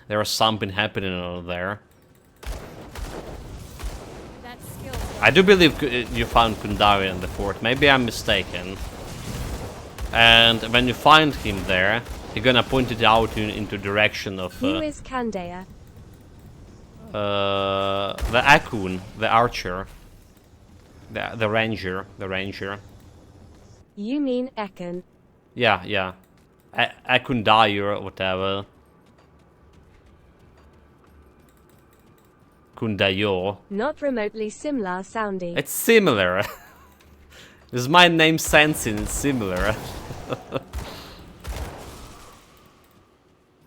there is something happening over there. I do believe you found Kundayo in the fort. Maybe I'm mistaken. And when you find him there, you're gonna point it out into direction of. Who is Kandaya? The Akun, the archer, the ranger, You mean Ekon? Yeah. Akundayo or whatever. Kundayo. Not remotely similar sounding. It's similar. Is my name sensing? It's similar.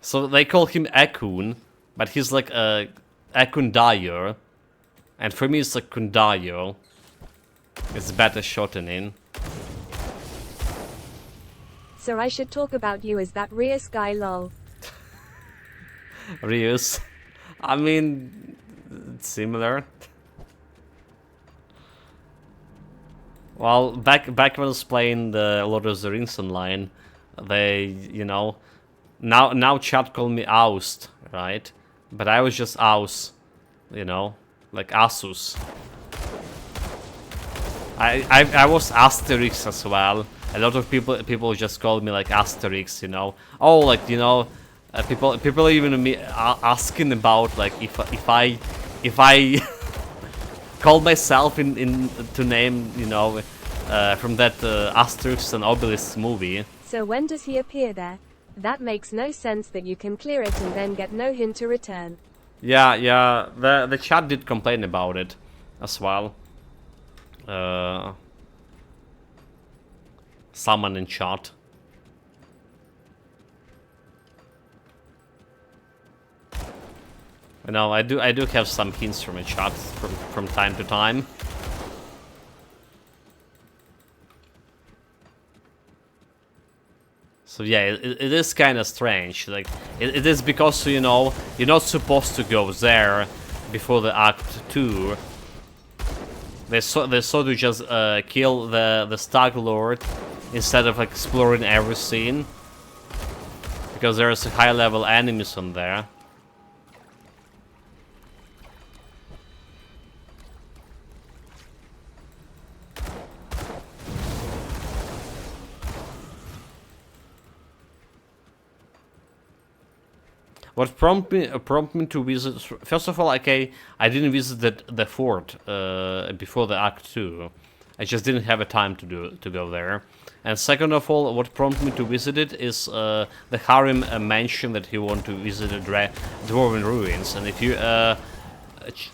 So they call him Akun, but he's like a Akundayo, and for me it's like Kundayo. It's better shortening. So I should talk about you as that Rius guy, lol. Rius. I mean, it's similar. Well, back when I was playing the Lord of the Rings online, they, now chat called me Aust, right? But I was just Aus, like Asus. I was Asterix as well. A lot of people just call me like Asterix, Oh, like people even me asking about like if I call myself in to name, from that Asterix and Obelix movie. So when does he appear there? That makes no sense that you can clear it and then get no hint to return. Yeah. The chat did complain about it as well. Someone in chat. You know, I do have some hints from a chat from time to time. So yeah, it is kind of strange. Like it is because, you know, you're not supposed to go there before the Act 2. They saw to just kill the Stag Lord instead of exploring every scene, because there's high level enemies on there. What prompted me to visit? First of all, okay, I didn't visit the fort before the Act 2. I just didn't have a time to go there. And second of all, what prompted me to visit it is the Harem mentioned that he wanted to visit the Dwarven ruins. And if you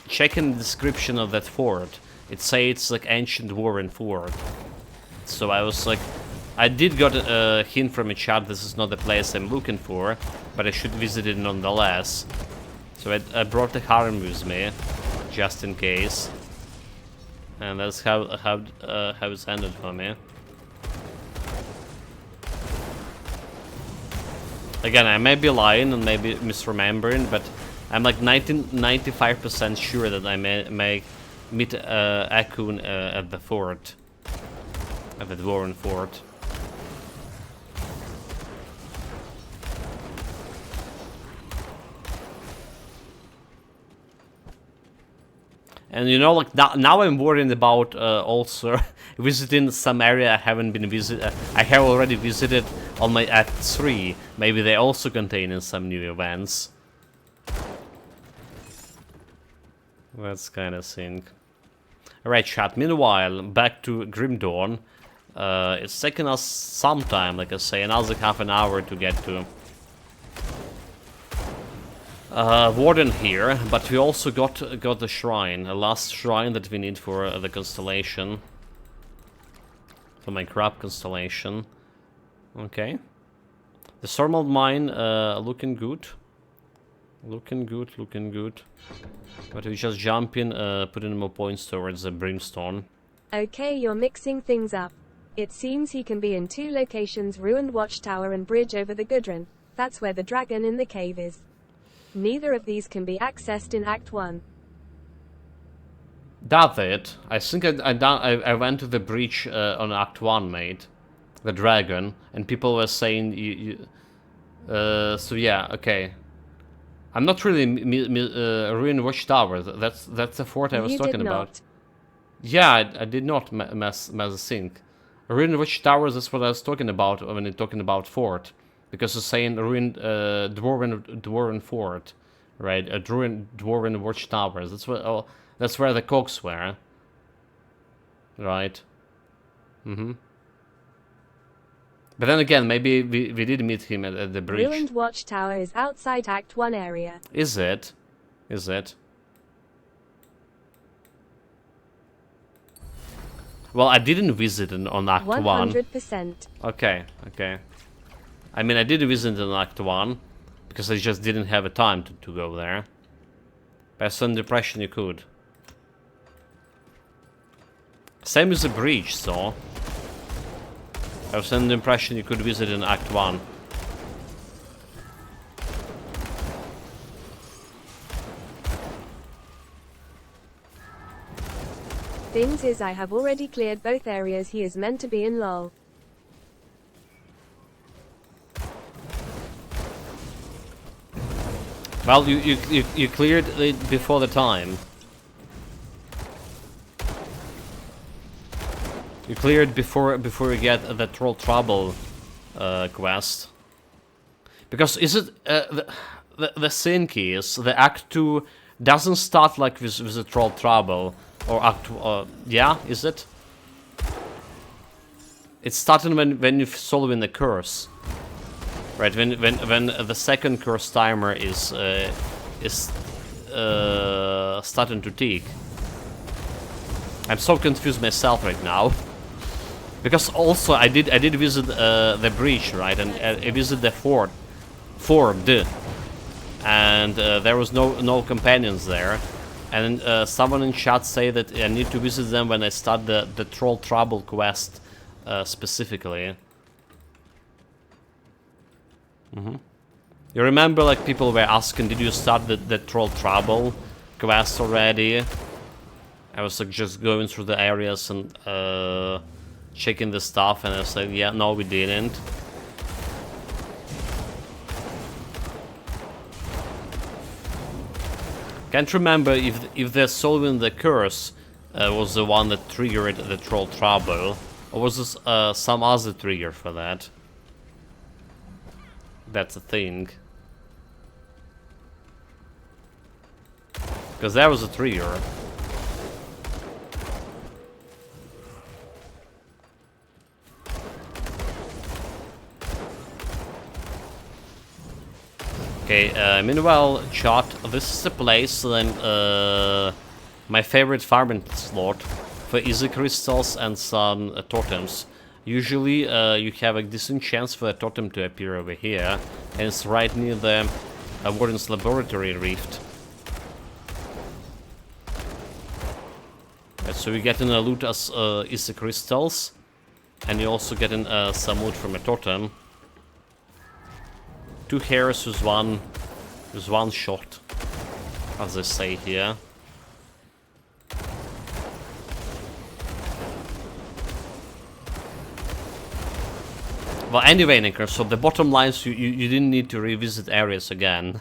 check in the description of that fort, it says it's like ancient Dwarven fort. So I was like, I did got a hint from a chat, this is not the place I'm looking for, but I should visit it nonetheless. So I brought the Harem with me, just in case. And that's how it's ended for me. Again, I may be lying and maybe misremembering, but I'm like 95% sure that I may meet Akun at the fort. At the Dwarven fort. And you know, like now I'm worried about also visiting some area I haven't been I have already visited on my Act 3. Maybe they also contain some new events. That's kind of thing. Alright, chat. Meanwhile, back to Grim Dawn. It's taken us some time, like I say, another half an hour to get to Warden here, but we also got the shrine, a last shrine that we need for the constellation, for my crab constellation. Okay, the thermal mine looking good, looking good. But we just jump in, put in more points towards the brimstone. Okay, you're mixing things up. It seems he can be in two locations: ruined watchtower and bridge over the Gudrun. That's where the dragon in the cave is. Neither of these can be accessed in Act 1. That's it. I think I went to the breach on Act 1, mate. The dragon. And people were saying... so yeah, okay. I'm not really ruined watchtower. That's the fort I was talking about. Yeah, I did not mess a think. Ruined watchtower, that's what I was talking about when you're talking about fort. Because it's saying ruined dwarven fort, right? A dwarven watchtowers. That's where the cogs were, right? But then again, maybe we did meet him at the breach. Ruined watchtower is outside Act 1 area. Is it? Is it? Well, I didn't visit it on Act 1. 100%. Okay. I mean, I did visit in Act 1, because I just didn't have a time to go there. By some depression you could. Same as the breach, so. I was under the impression you could visit in Act 1. Things is, I have already cleared both areas he is meant to be in, lol. Well, you cleared it before the time. You cleared before you get the Troll Trouble quest. Because is it the thing is the Act 2 doesn't start like with the Troll Trouble or Act yeah, is it? It's starting when you're solving the curse. Right, when the second curse timer is starting to tick. I'm so confused myself right now. Because also I did visit the bridge, right, and I visited the ford, and there was no companions there, and someone in chat say that I need to visit them when I start the Troll Trouble quest specifically. You remember, like, people were asking, did you start the Troll Trouble quest already? I was like just going through the areas and checking the stuff, and I was like, yeah, no, we didn't. Can't remember if the solving the curse was the one that triggered the Troll Trouble, or was this some other trigger for that? That's a thing. Because there was a trigger. Okay, meanwhile, chat, this is the place then my favorite farming slot for easy crystals and some totems. Usually you have a decent chance for a totem to appear over here, and it's right near the Warden's Laboratory Rift. So you get in a loot as easy crystals, and you also get in some loot from a totem. 2 hairs with one shot, as they say here. Well, anyway, Nicker, so the bottom line is you didn't need to revisit areas again.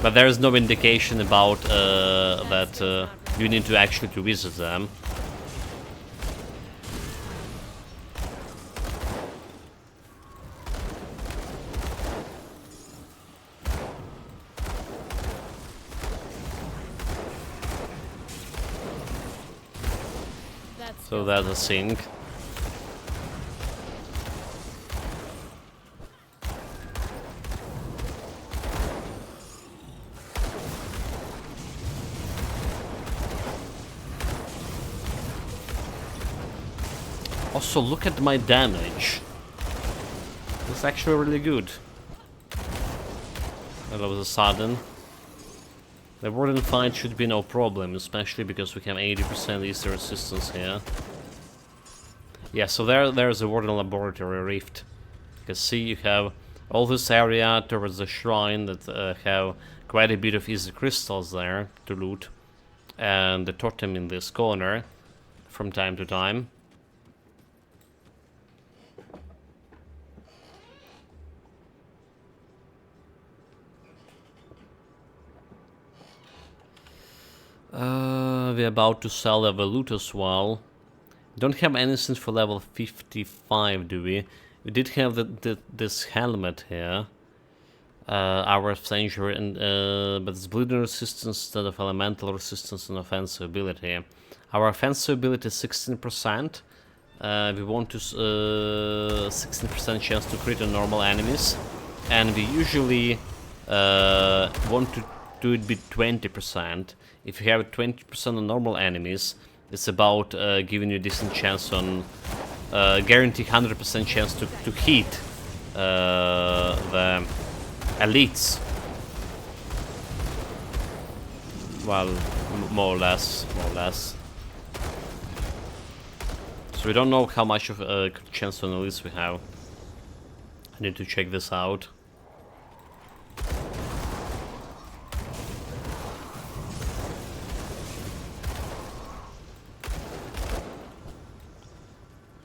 But there is no indication about that you need to actually to visit them. So that's a thing. Also, look at my damage. It's actually really good. All of a sudden. The Warden fight should be no problem, especially because we have 80% easy resistance here. Yeah, so there's a Warden Laboratory Rift. You can see you have all this area towards the shrine that have quite a bit of easy crystals there to loot. And the totem in this corner from time to time. We're about to sell the loot as well. Don't have anything for level 55, do we? We did have this helmet here. Our Sanctuary, and but it's bleeding resistance instead of elemental resistance and offensive ability. Our offensive ability is 16%. We want to 16% chance to crit on normal enemies, and we usually want to do it with 20%. If you have 20% on normal enemies, it's about giving you a decent chance on guarantee 100% chance to hit the elites. Well, more or less. So we don't know how much of a chance on elites we have. I need to check this out.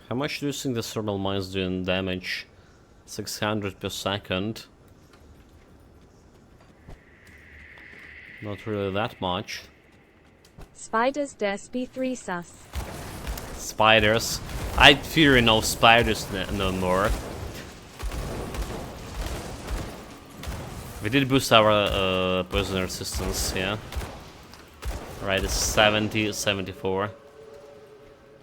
How much do you think the thermal mines do in damage? 600 per second. Not really that much. Spiders des B3 sus. Spiders. I fear no spiders no more. We did boost our poison resistance, yeah. Right, it's 70, 74.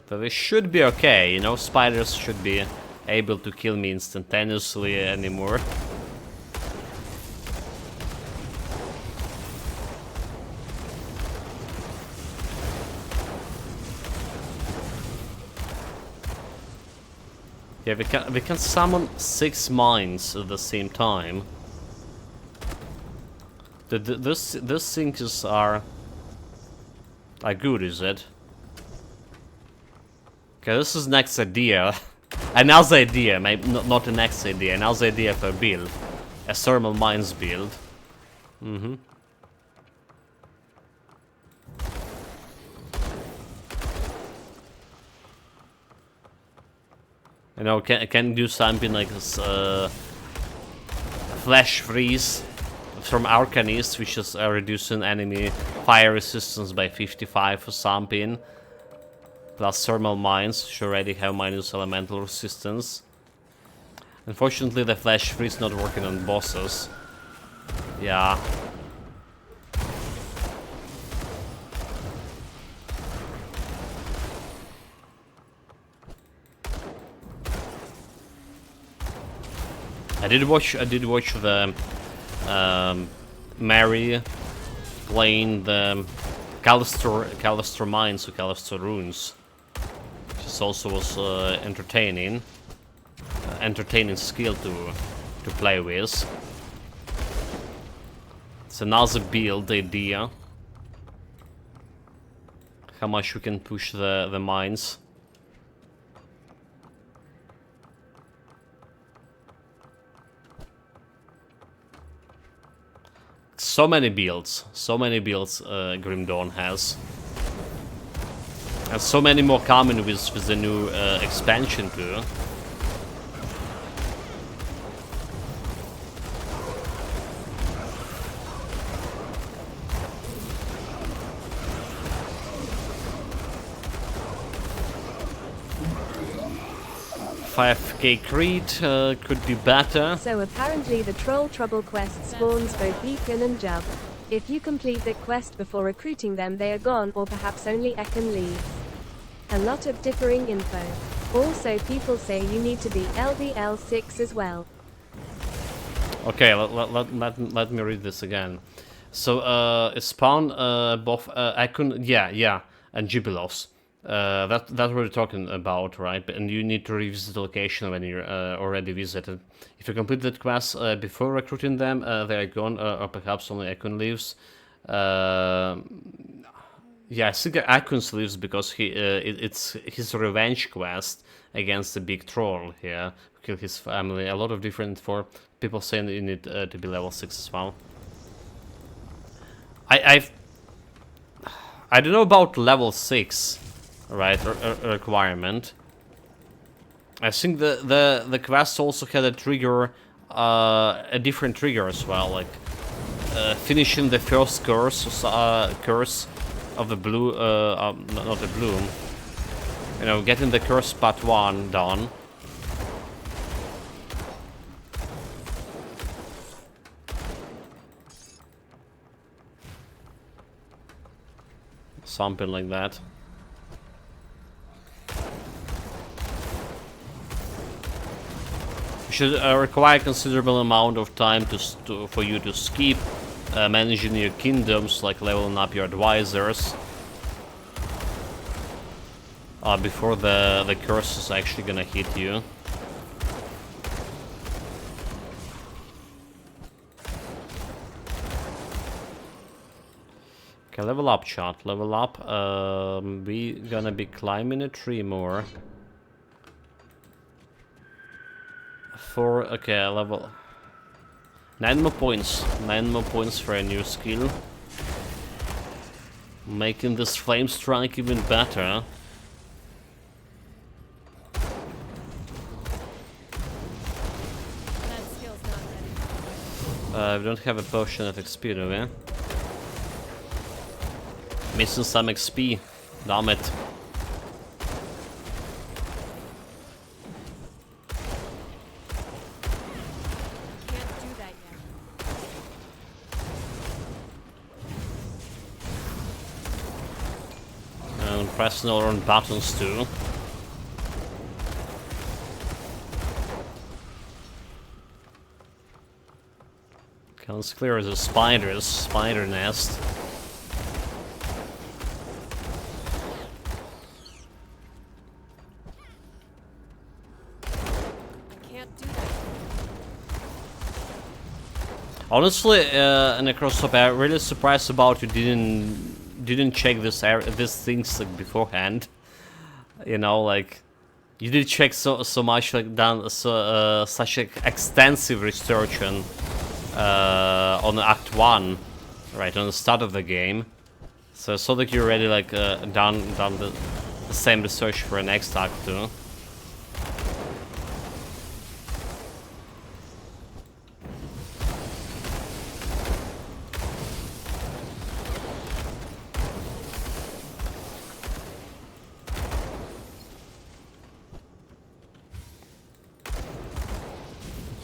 But we should be okay, you know, spiders should be able to kill me instantaneously anymore. Yeah, we can summon 6 mines at the same time. This things are good, is it? Okay, this is next idea. Another idea, maybe not the next idea. Another idea for a build, a thermal mines build. You know, can do something like this, flash freeze from Arcanist, which is reducing enemy fire resistance by 55 or something. Plus thermal mines, which already have minus elemental resistance. Unfortunately, the flash freeze not working on bosses. Yeah. I did watch the Mary playing the Callister Mines or Callister Runes. This also was entertaining skill to play with. It's another build idea. How much we can push the mines. So many builds Grim Dawn has. And so many more coming with the new expansion too. $5k Creed could be better. So apparently the Troll Trouble quest spawns both Beacon and Jub. If you complete the quest before recruiting them, they are gone, or perhaps only Ekon leaves. A lot of differing info. Also, people say you need to be LVL 6 as well. Okay, let me read this again. So, spawn both Ekon, yeah, and Jubilos. That's what we're talking about, right? And you need to revisit the location when you're already visited. If you complete that quest before recruiting them, they are gone, or perhaps only Ekon leaves. Yeah, I think Ekon leaves because it's his revenge quest against the big troll here, who killed his family. A lot of different for people saying that you need to be level 6 as well. I don't know about level 6. Right, requirement. I think the quest also had a trigger, a different trigger as well, like finishing the first curse of the blue, not the bloom. You know, getting the curse part 1 done. Something like that. Should require considerable amount of time for you to skip managing your kingdoms, like leveling up your advisors, before the curse is actually gonna hit you. Okay, level up, chat. Level up. We gonna be climbing a tree more. Okay, level 9 more points. 9 more points for a new skill. Making this flame strike even better. That skill's not ready. We don't have a potion of XP, do we? Missing some XP. Damn it. Pressing all on buttons too. Okay, let's clear the spider nest. Honestly, Necrosop, I'm really surprised about you didn't check these things like beforehand. You know, like you did check so much, like done such extensive research on Act 1, right on the start of the game. So I saw that you already like done the same research for the next Act too.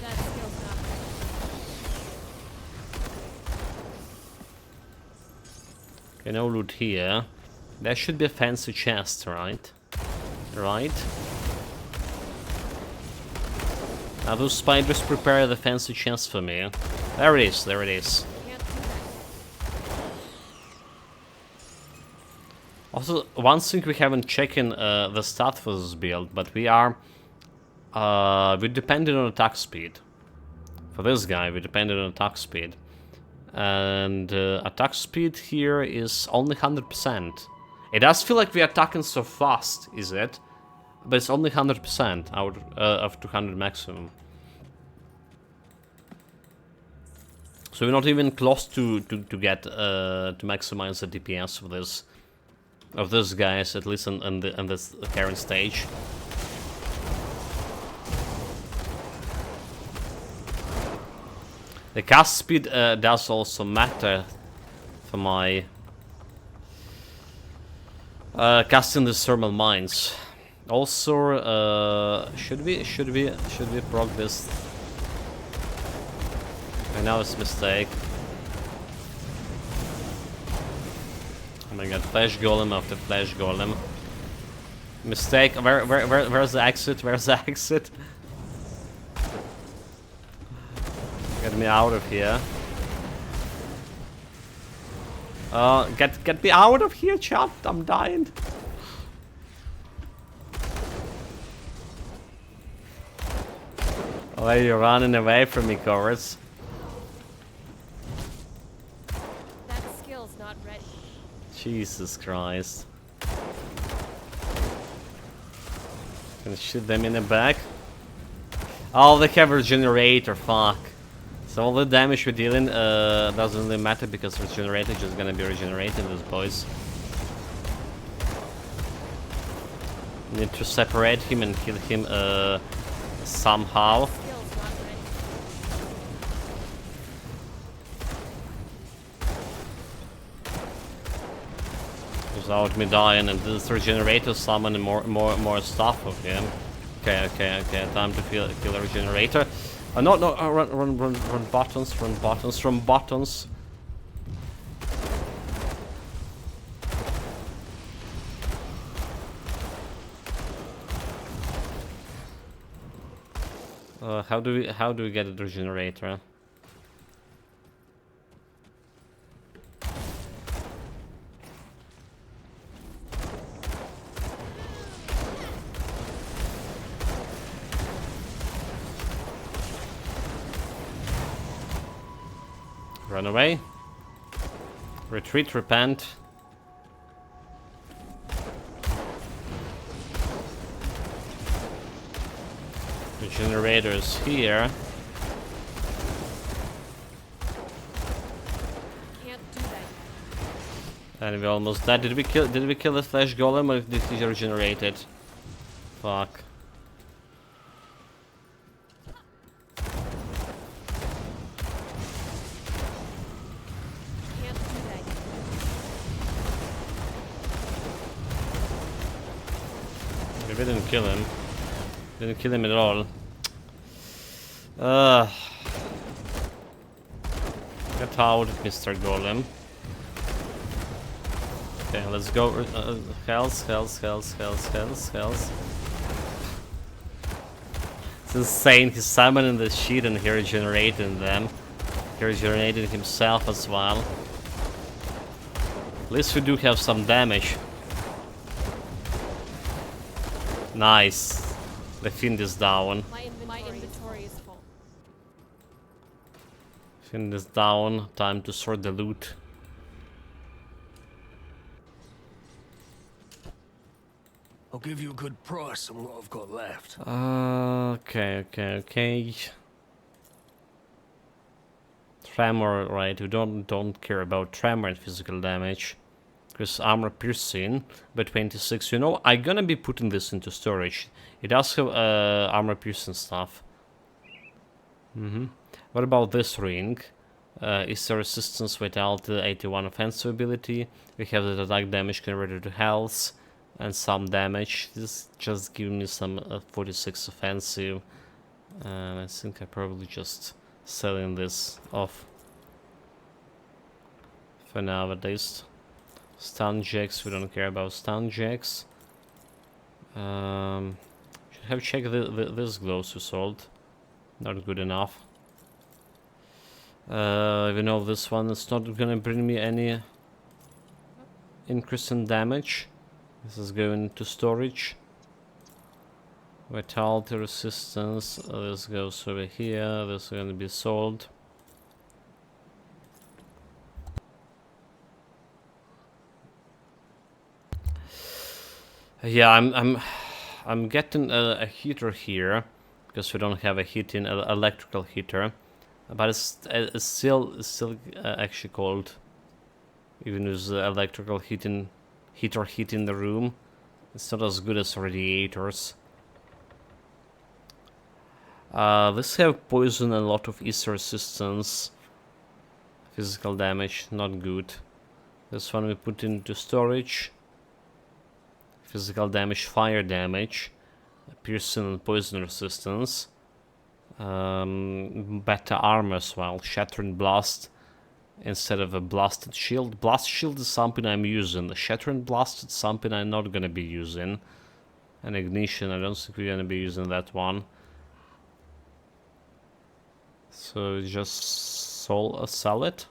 That skill's not ready. Okay, no loot here. There should be a fancy chest, right? Right? Now those spiders prepare the fancy chest for me. There it is, there it is. Can't do that. Also, one thing we haven't checked in the stat for this build, but we're dependent on attack speed. For this guy, we depended on attack speed. And attack speed here is only 100%. It does feel like we're attacking so fast, is it? But it's only 100% out of 200 maximum. So we're not even close to get to maximize the DPS of this guys, at least on this current stage. The cast speed does also matter for my casting the thermal mines. Also, should we proc this? I know it's a mistake. Oh my god, flash golem after flash golem. Mistake. Where's the exit? Where's the exit? Get me out of here. Get me out of here, chat. I'm dying. Oh, you're running away from me, Chorus. That skill's not ready. Jesus Christ. Gonna shoot them in the back. Oh, they have a regenerator, fuck. So all the damage we're dealing doesn't really matter because regenerator is just gonna be regenerating these boys. Need to separate him and kill him somehow. Skill's not ready. Without me dying, and this regenerator summoning more stuff of him. Okay, time to kill a regenerator. No, run buttons from buttons. How do we get the regenerator? Run away. Retreat, repent. The generator's here. Can't do that. And we almost died. Did we kill the flash golem or did he regenerate it? Fuck. Can't do that. We didn't kill him. Didn't kill him at all. Get out, Mr. Golem. Okay, let's go. Hells. It's insane. He's summoning the shit and he regenerating them. He regenerated himself as well. At least we do have some damage. Nice. The Fiend is down. My inventory is full. Fin this down. Time to sort the loot. I'll give you a good price on what I've got left. Okay. Tremor, right? We don't care about tremor and physical damage. Because armor piercing by 26. You know, I'm gonna be putting this into storage. It does have armor piercing stuff. What about this ring? Is there resistance, vitality, 81 offensive ability? We have the attack damage converted to health and some damage. This just give me some 46 offensive. And I think I probably just selling this off for now at least. Stun jacks, we don't care about stun jacks. Should have checked this gloves we sold. Not good enough. Even though this one is not gonna bring me any increase in damage. This is going to storage. Vitality resistance. This goes over here. This is gonna be sold. Yeah, I'm getting a heater here because we don't have a heating electrical heater, but it's still actually cold. Even with the electrical heater heating the room, it's not as good as radiators. This have poison and a lot of ESA resistance. Physical damage, not good. This one we put into storage. Physical damage, fire damage, piercing and poison resistance, better armor as well, shattering blast instead of a blasted shield. Blast shield is something I'm using. The shattering blast is something I'm not gonna be using. And ignition, I don't think we're gonna be using that one. So just sell it.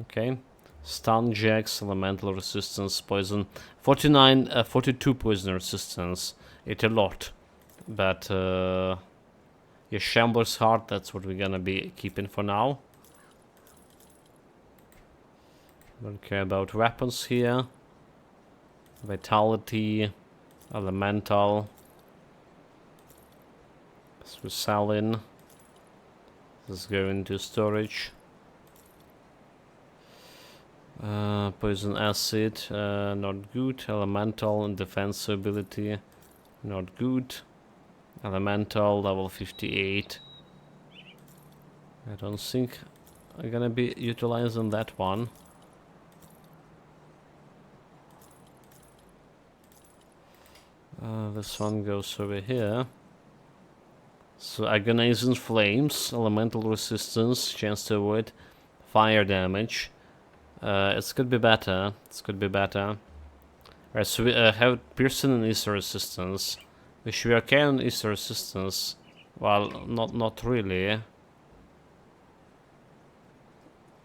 Okay. Stun jacks, elemental resistance, poison. 42 poison resistance. It's a lot. But, yeah, Shambler's Heart, that's what we're gonna be keeping for now. Don't care about weapons here. Vitality, elemental. This we're selling. This is going to storage. Poison acid, not good. Elemental and defense ability, not good. Elemental, level 58. I don't think I'm gonna be utilizing that one. This one goes over here. So agonizing flames, elemental resistance, chance to avoid fire damage. It could be better. Right, so we have piercing and ESA resistance. We should be okay on ESA resistance. Well, not really.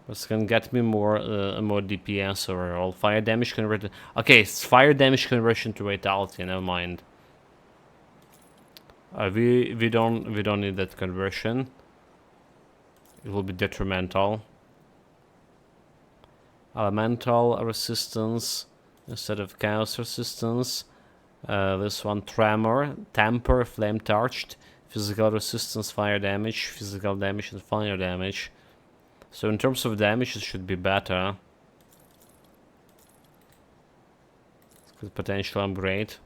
This can get me more DPS overall. Fire damage converted. Okay, it's fire damage conversion to vitality. Never mind. We don't need that conversion. It will be detrimental. Elemental resistance instead of chaos resistance. This one tremor, temper, flame touched, physical resistance, fire damage, physical damage and fire damage. So in terms of damage it should be better. It could potentially upgrade.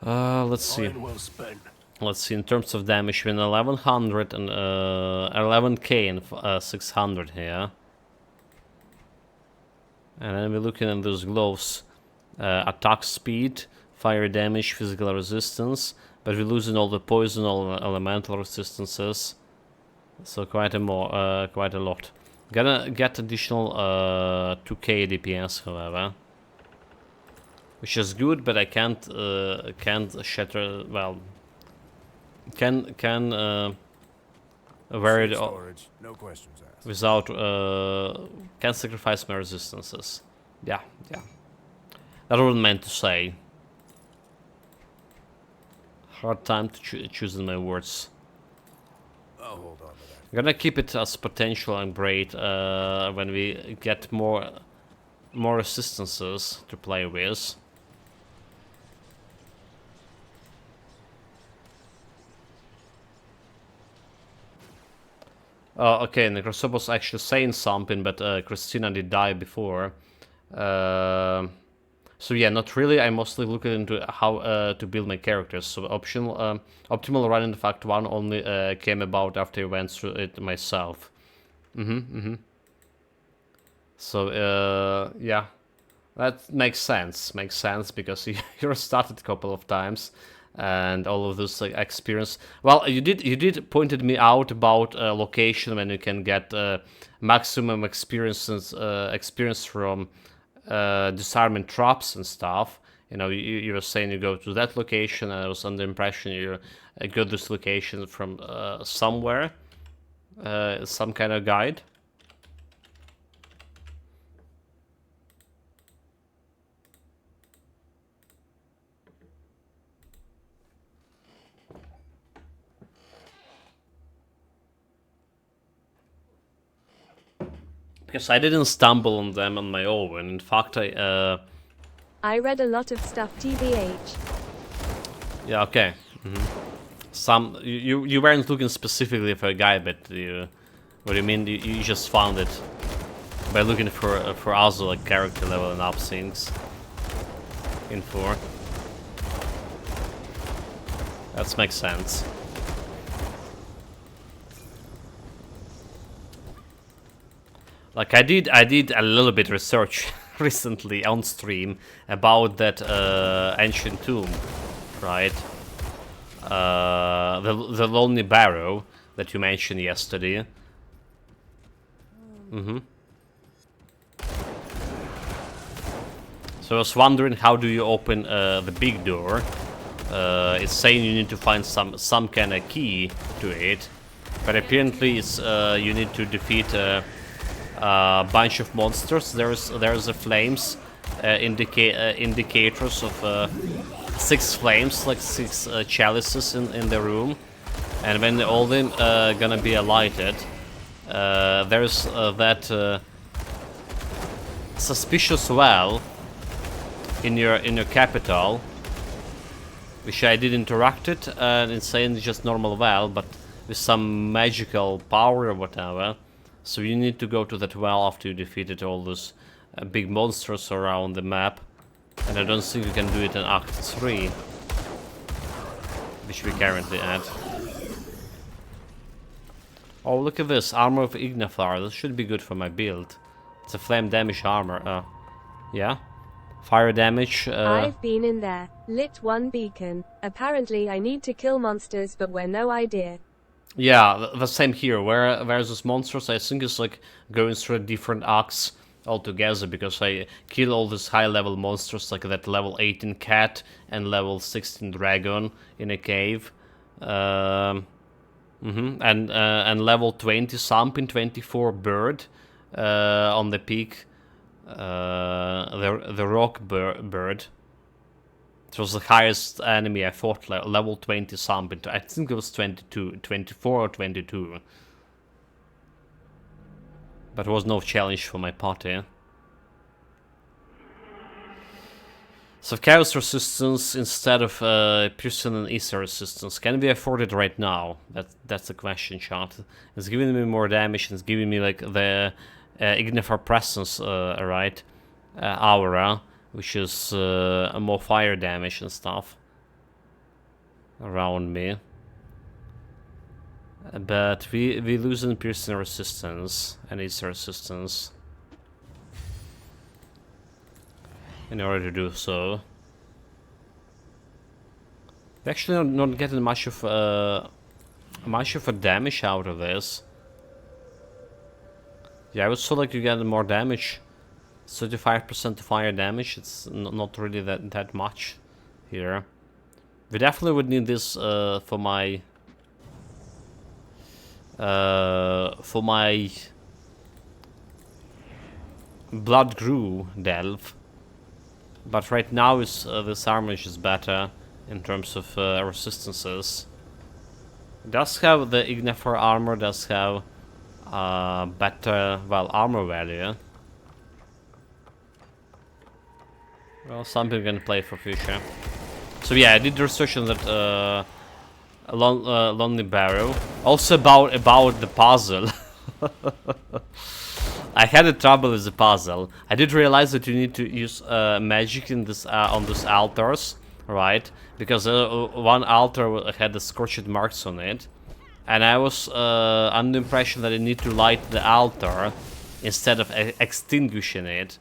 Let's see. Well spent. Let's see, in terms of damage, we're in 1100 and 11k and 600 here. And then we're looking at those gloves. Attack speed, fire damage, physical resistance. But we're losing all the poison, all the elemental resistances. So quite a lot. Gonna get additional 2k DPS, however. Which is good, but I can't shatter, well... Can wear it Storage, no questions asked. without can sacrifice my resistances. Yeah. That wasn't meant to say. Hard time to choosing my words. I'll hold on to that. I'm gonna keep it as potential and great when we get more resistances to play with. Okay, Necrosob was actually saying something, but Christina did die before. So yeah, not really. I mostly look into how to build my characters. So optimal run in fact 1 only came about after I went through it myself. So yeah, that makes sense. Makes sense because you started a couple of times, and all of this like experience. Well, you did pointed me out about a location when you can get maximum experience from disarming traps and stuff. You know, you were saying you go to that location, and I was under the impression you go to this location from somewhere, some kind of guide. Because I didn't stumble on them on my own. In fact, I read a lot of stuff, TBH. Yeah, okay. Some you weren't looking specifically for a guide, but what do you mean? You just found it by looking for also like character level and up things in 4. That makes sense. Like I did a little bit research recently on stream about that ancient tomb, right? The Lonely Barrow that you mentioned yesterday. So I was wondering, how do you open the big door? It's saying you need to find some kind of key to it, but apparently it's you need to defeat a bunch of monsters. There's the flames, indicators of 6 flames, like 6 chalices in the room, and when all of them gonna be lighted, there's that suspicious well in your capital, which I did interact it, and it's saying it's just normal well, but with some magical power or whatever. So you need to go to that well after you defeated all those big monsters around the map, and I don't think you can do it in Act 3, which we currently at. Oh, look at this, Armor of Igniflar. This should be good for my build. It's a flame damage armor. Yeah. Fire damage. I've been in there. Lit 1 beacon. Apparently I need to kill monsters, but we're no idea. Yeah, the same here. Where's those monsters? I think it's like going through different acts altogether, because I kill all these high-level monsters, like that level 18 cat and level 16 dragon in a cave. And level 20 something, 24 bird on the peak. The rock bird. It was the highest enemy I fought, level 20 something. I think it was 24 or 22. But it was no challenge for my party. So Chaos Resistance instead of Piercing and Ether Resistance. Can be afforded right now? That's the question, chat. It's giving me more damage, and it's giving me like the Ignifar Presence, right? Aura, which is more fire damage and stuff around me. But we lose in Piercing Resistance and Ether Resistance in order to do so. We're actually not getting much of a damage out of this. Yeah, I would still like to get more damage. 35% fire damage. It's not really that much here. We definitely would need this for my Blood Grew delve. But right now is this armor is better. in terms of resistances. It does have the Ignifer armor, does have better, well, armor value. Well, something we can play for future. So yeah, I did research on that Lonely Barrow. Also about the puzzle. I had a trouble with the puzzle. I did realize that you need to use magic in this on these altars, right? Because one altar had the scorched marks on it, and I was under the impression that I need to light the altar instead of extinguishing it.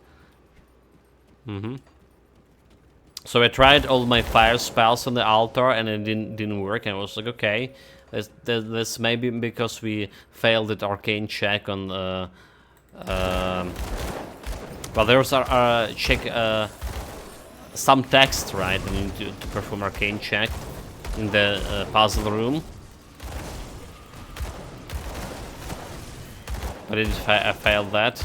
So I tried all my fire spells on the altar, and it didn't work. And I was like, okay, this maybe because we failed the arcane check on. Well, there was a check, some text, right? I need to perform arcane check in the puzzle room. But I failed that.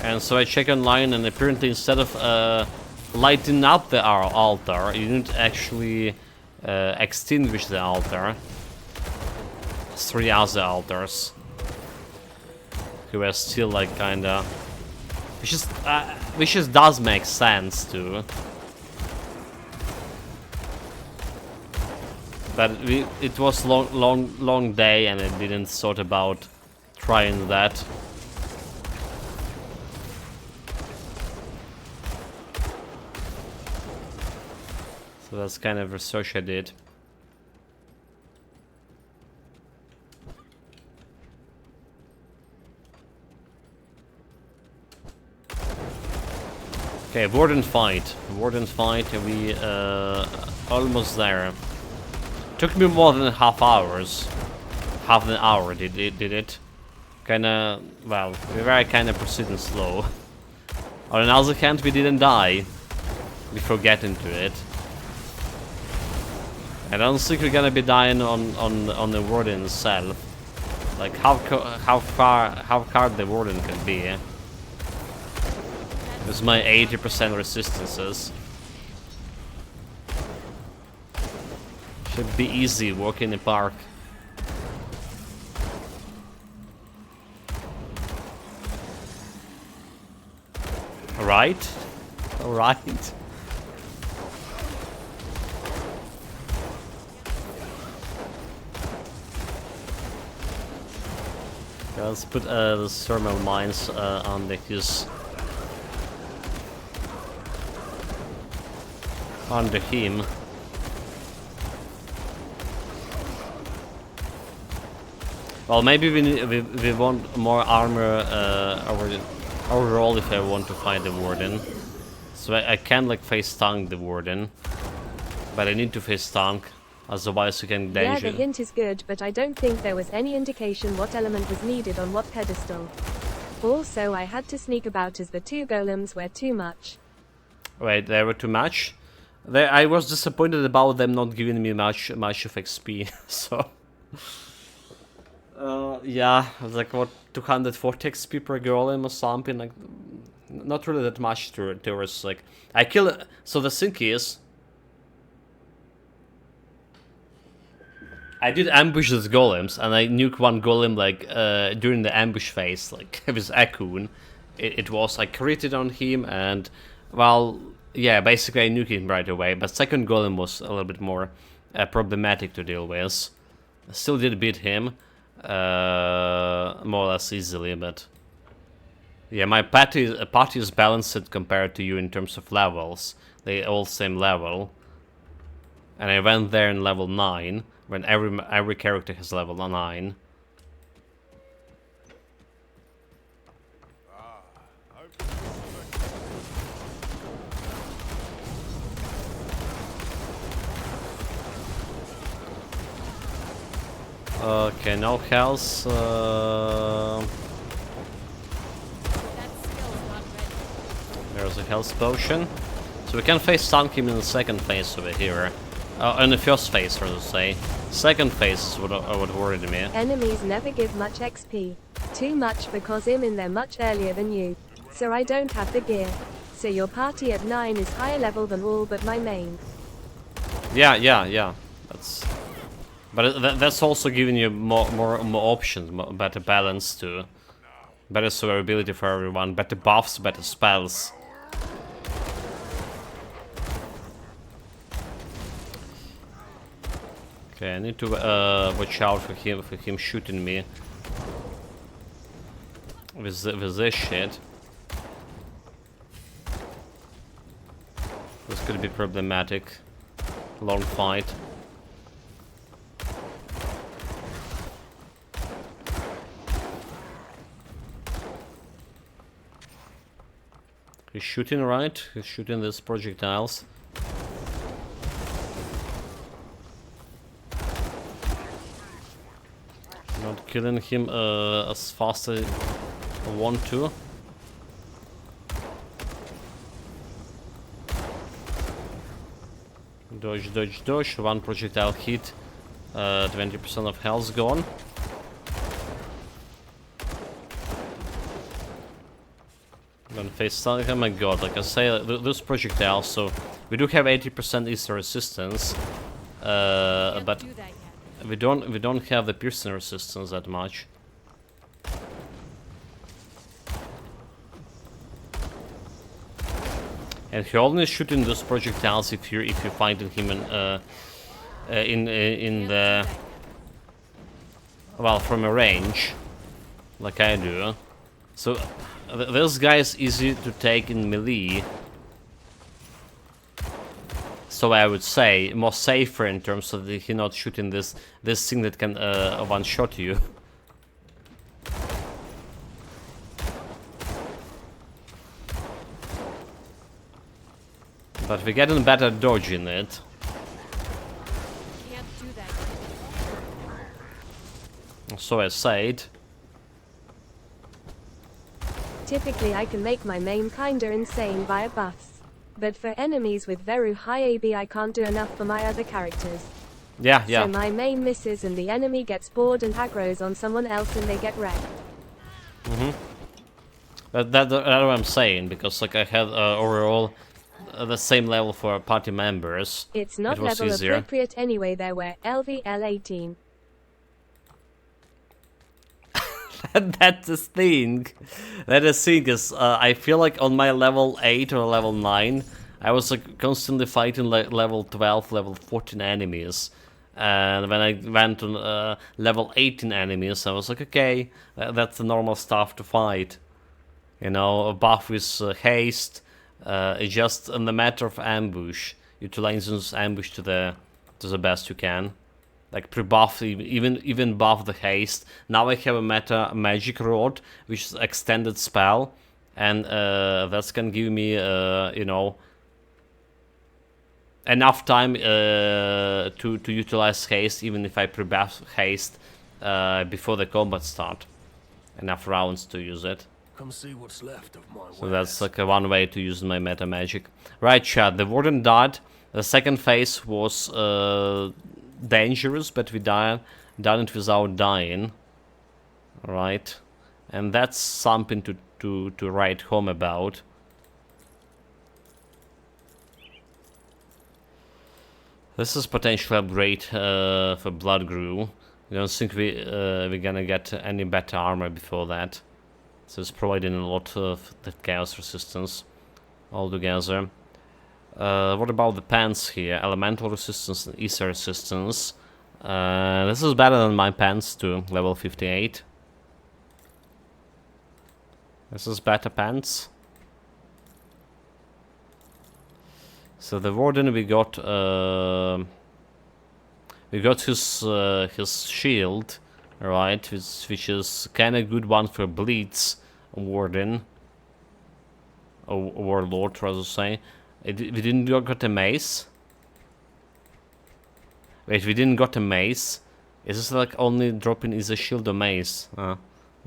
And so I check online, and apparently instead of lighting up the altar, you need to actually extinguish the altar. There's 3 other altars who are still like kinda, which just does make sense too. But it was long day, and I didn't thought about trying that. So that's kind of research I did. Okay, Warden fight, and we almost there. Took me more than half an hour did it. Kinda, well, we were kinda proceeding slow. On the other hand, we didn't die before getting to it. I don't think we're gonna be dying on the Warden itself. Like how far the Warden can be. With my 80% resistances. Should be easy, walk in the park. Alright. Alright. Let's put the thermal mines under his... under him. Well, maybe we want more armor overall if I want to fight the Warden. So I can like face tank the Warden, but I need to face tank, otherwise you can danger. Yeah, the hint is good, but I don't think there was any indication what element was needed on what pedestal. Also, I had to sneak about as the 2 golems were too much. Wait, they were too much? I was disappointed about them not giving me much of XP, so... yeah, it was like, what, 240 XP per golem or something, like... Not really that much towards, like... I kill... So the thing is... I did ambush those golems, and I nuke one golem, like, during the ambush phase, like, with Akun. It was, I critted on him, and... Well... Yeah, basically I nuked him right away, but second golem was a little bit more problematic to deal with. I still did beat him, more or less easily, but... Yeah, my party is balanced compared to you in terms of levels. They all same level. And I went there in level 9, when every character has level 9. Okay, no health. There's a health potion. So we can face tank him in the second phase over here. In the first phase, so to say. Second phase is what worried me. Enemies never give much XP. Too much because I'm in there much earlier than you. So I don't have the gear. So your party at 9 is higher level than all but my main. Yeah. That's. But that's also giving you more options, better balance too, better survivability for everyone, better buffs, better spells. Okay, I need to watch out for him shooting me with this shit. This could be problematic. Long fight. He's shooting, right? He's shooting these projectiles. Not killing him as fast as I want to. Dodge, dodge, dodge. One projectile hit. 20% of health gone. Then face stun. Oh my god, like I say, those projectiles. So we do have 80% Easter resistance, but we don't have the piercing resistance that much. And he only shooting those projectiles if you're finding him in the well, from a range, like I do. So this guy is easy to take in melee. So I would say more safer in terms of he not shooting this thing that can one shot you. But we're getting better dodging it. Can't do that. So I said. Typically I can make my main kinda insane via buffs. But for enemies with very high AB I can't do enough for my other characters. Yeah. So my main misses and the enemy gets bored and aggroes on someone else and they get wrecked. That's what I'm saying, because like I had overall the same level for party members. It's not level appropriate anyway, there were LVL 18. That's the thing. That is thing is, I feel like on my level 8 or level 9, I was like constantly fighting like level 12, level 14 enemies. And when I went on level 18 enemies, I was like, okay, that's the normal stuff to fight. You know, a buff with haste, just in the matter of ambush, utilizing ambush to the best you can. Like pre-buff, even buff the haste. Now I have a meta magic rod, which is extended spell, and that's can give me, you know, enough time to utilize haste, even if I pre-buff haste before the combat start. Enough rounds to use it. Come see what's left of my So that's like one way to use my meta magic. Right, chat. The warden died. The second phase was dangerous, but we done it without dying. Right, and that's something to write home about. This is potential upgrade for Blood Grew. I don't think we're gonna get any better armor before that. So it's providing a lot of the chaos resistance altogether. What about the pants here? Elemental resistance and Ether resistance. This is better than my pants too, level 58. This is better pants. So the warden we got his shield, right? Which is kind of good one for bleeds warden. Or warlord, rather say. We didn't got a mace. Wait, we didn't got a mace. Is this like only dropping is a shield or mace?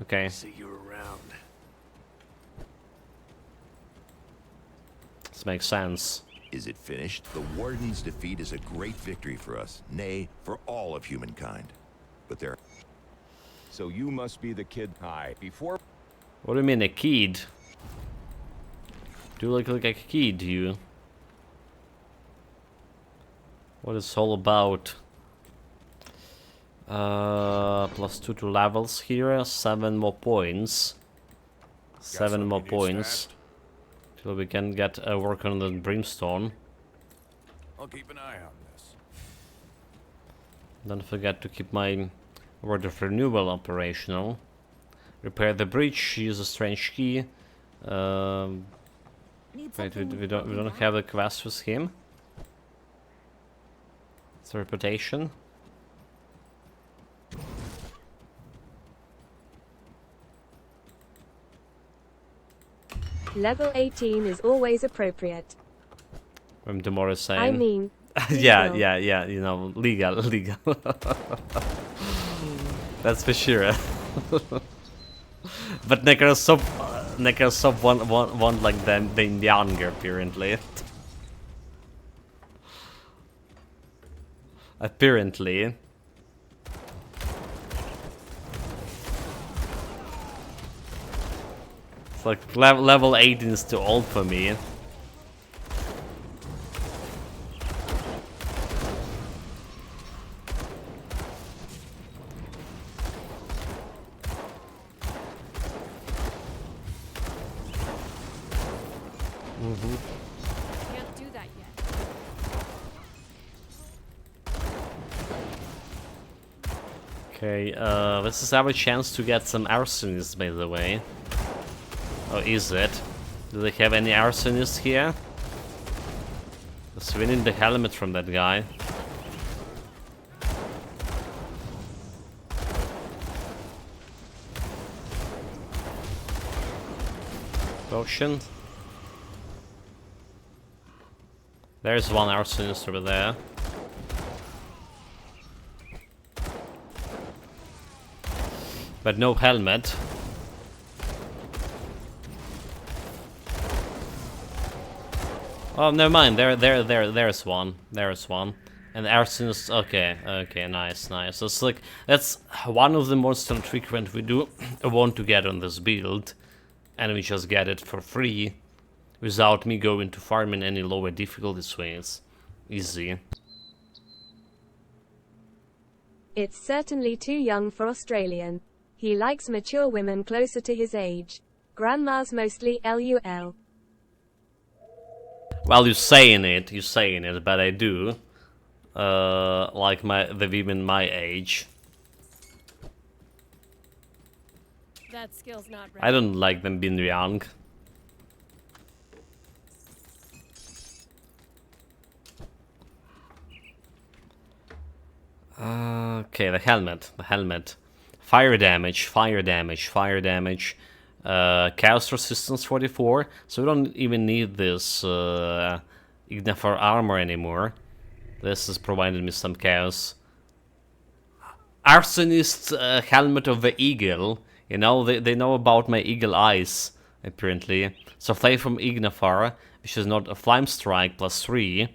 Okay. See you around. This makes sense. Is it finished? The Warden's defeat is a great victory for us, nay, for all of humankind. But there... So you must be the kid I before... What do you mean, a kid? Do you look like a kid, you? What it's all about. +2 to levels here, 7 more points. 7 more points. Till we can get work on the brimstone. I'll keep an eye on this. Don't forget to keep my word of renewal operational. Repair the breach, use a strange key. Wait, we don't have the quest with him. It's a reputation. Level 18 is always appropriate. When Demore is saying. I mean, yeah, you know, legal. That's for sure. But Necrosop want like them younger apparently. Apparently. It's like level 18 is too old for me. Can't do that yet. Okay, this is our chance to get some arsonists, by the way. Or is it? Do they have any arsonists here? Because we need the helmet from that guy. Potion. There's one arsonist over there. But no helmet. Oh, never mind. There's one. There's one. And arsonist. Okay, nice. So it's like that's one of the most frequent we do want to get on this build, and we just get it for free, without me going to farm in any lower difficulty swings. Easy. It's certainly too young for Australian. He likes mature women closer to his age. Grandmas mostly LUL. Well, you're saying it, but I do. Like the women my age. That skill's not ready. I don't like them being young. Okay, the helmet. Fire damage. Chaos resistance 44. So we don't even need this Ignifer armor anymore. This has provided me some chaos. Arsonist helmet of the eagle. You know, they know about my eagle eyes, apparently. So flame from Ignifer, which is not a flame strike, +3.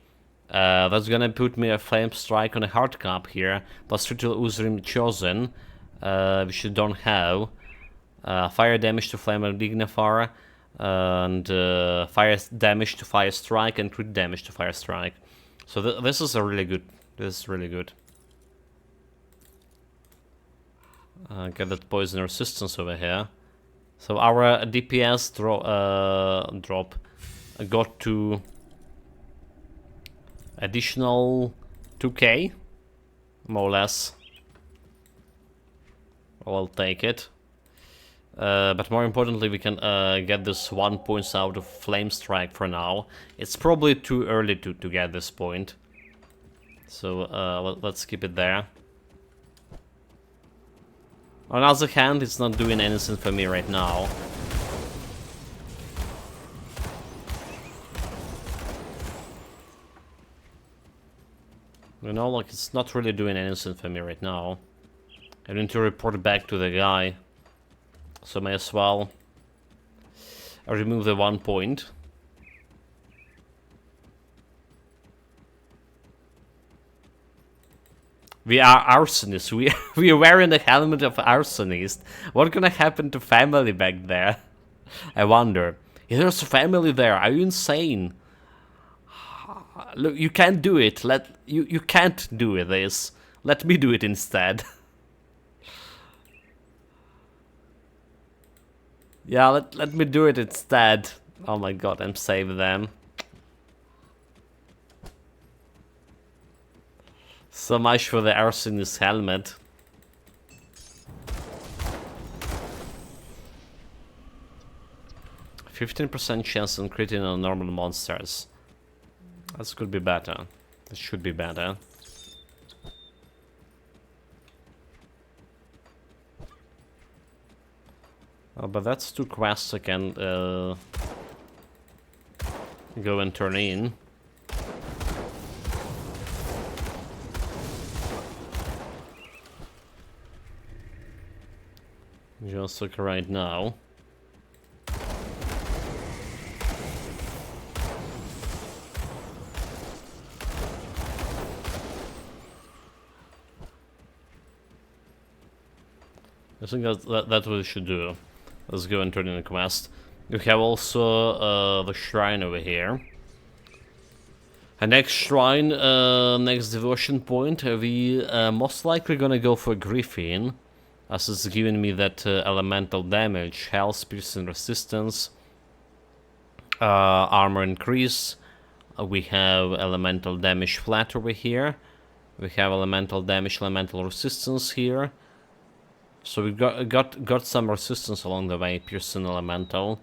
That's gonna put me a flame strike on a hard cap here. +3 to Uzrim Chosen, which you don't have. Fire damage to flame and Ignifer, and fire damage to fire strike and crit damage to fire strike. So this is really good. Get that poison resistance over here. So our DPS drop got to additional 2k, more or less. I'll take it. But more importantly, we can get this 1 point out of Flame Strike for now. It's probably too early to get this point. So let's keep it there. On the other hand, it's not doing anything for me right now. You know, like, it's not really doing anything for me right now. I need to report back to the guy. So may as well remove the 1 point. We are arsonists. We are wearing the helmet of arsonist. What's gonna happen to family back there? I wonder. If there's a family there, are you insane? Look, you can't do it. You can't do this. Let me do it instead. Yeah, let me do it instead. Oh my god, and save them. So much for the arsonist helmet. %15% chance on critting on normal monsters. This could be better. This should be better. Oh, but that's 2 quests I can go and turn in. Just look right now. I think that's what we should do. Let's go and turn in a quest. We have also the shrine over here. And next shrine, next devotion point, we most likely gonna go for Griffin, as it's giving me that elemental damage, health, piercing resistance, armor increase. We have elemental damage flat over here. We have elemental damage, elemental resistance here. So we got some resistance along the way, piercing elemental,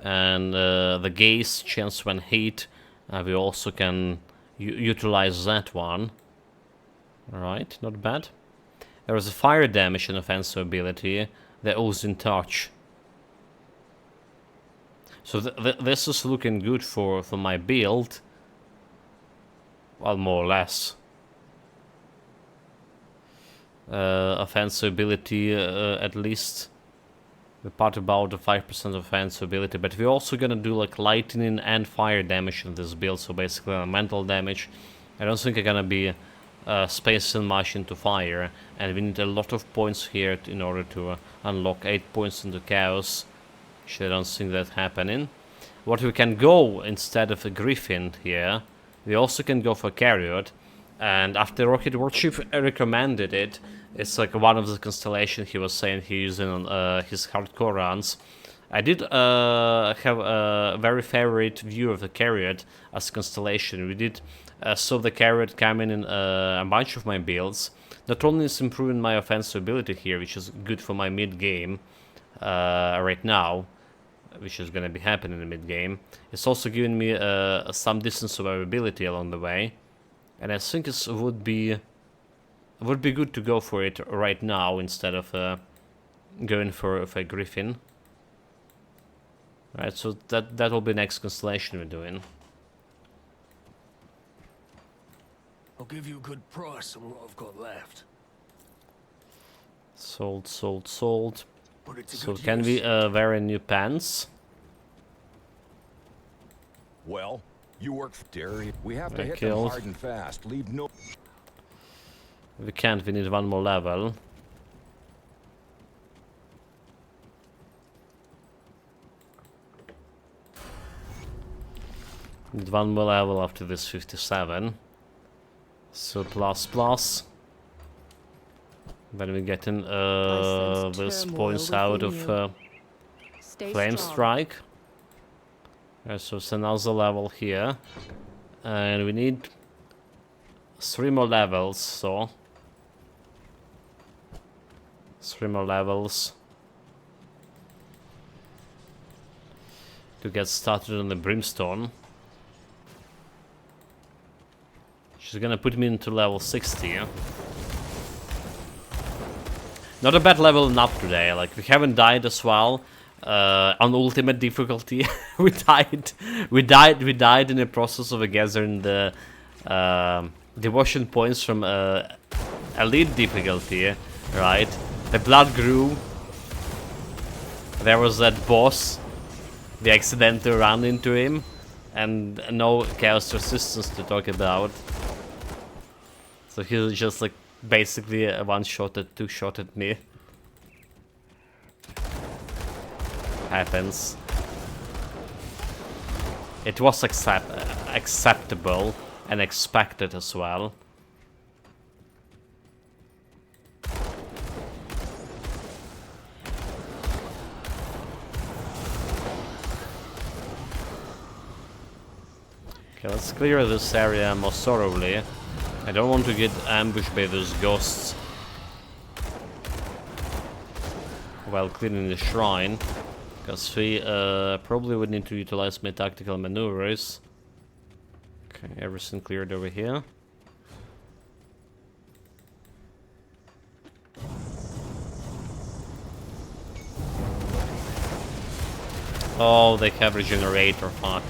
and the gaze chance when hit. We also can utilize that one. All right, not bad. There is a fire damage and offensive ability, the Oozing Touch. So this is looking good for my build. Well, more or less. Offensive ability, at least. The part about the 5% offensive ability, but we're also gonna do like lightning and fire damage in this build, so basically elemental damage. I don't think I'm gonna be spacing much into fire, and we need a lot of points here in order to unlock 8 points into chaos. Which I don't think that's happening. What we can go instead of a griffin here, we also can go for Chariot, and after Rocket Warship recommended it, it's like one of the constellations he was saying he using on his hardcore runs. I did have a very favorite view of the Chariot as a constellation. We did saw the Chariot coming in a bunch of my builds. Not only is improving my offensive ability here, which is good for my mid game right now, which is gonna be happening in the mid game. It's also giving me some distance survivability along the way, and I think it would be good to go for it right now instead of going for a Griffin. Right, so that will be next constellation we're doing. I'll give you a good price on what I've got left. Sold, sold, sold. But it's a So good can we use. wear new pants? Well, you work for Dairy. We have to I hit killed. them hard and fast. Leave no... We can't, we need one more level. Need one more level after this 57. So plus. Then we get in these points out of Flame Strike. So it's another level here. And we need 3 more levels, so 3 more levels to get started on the Brimstone. She's gonna put me into level 60. Not a bad level up today, like we haven't died as well. On ultimate difficulty, we died in the process of gathering the devotion points from elite difficulty, right? The blood grew. There was that boss. We accidentally ran into him, and no chaos resistance to talk about. So he was just like basically a one-shotted, two-shotted me. Happens. It was acceptable and expected as well. Okay, let's clear this area more thoroughly. I don't want to get ambushed by those ghosts while cleaning the shrine, because we probably would need to utilize my tactical maneuvers. Okay, everything cleared over here. Oh, they have regenerator, fuck.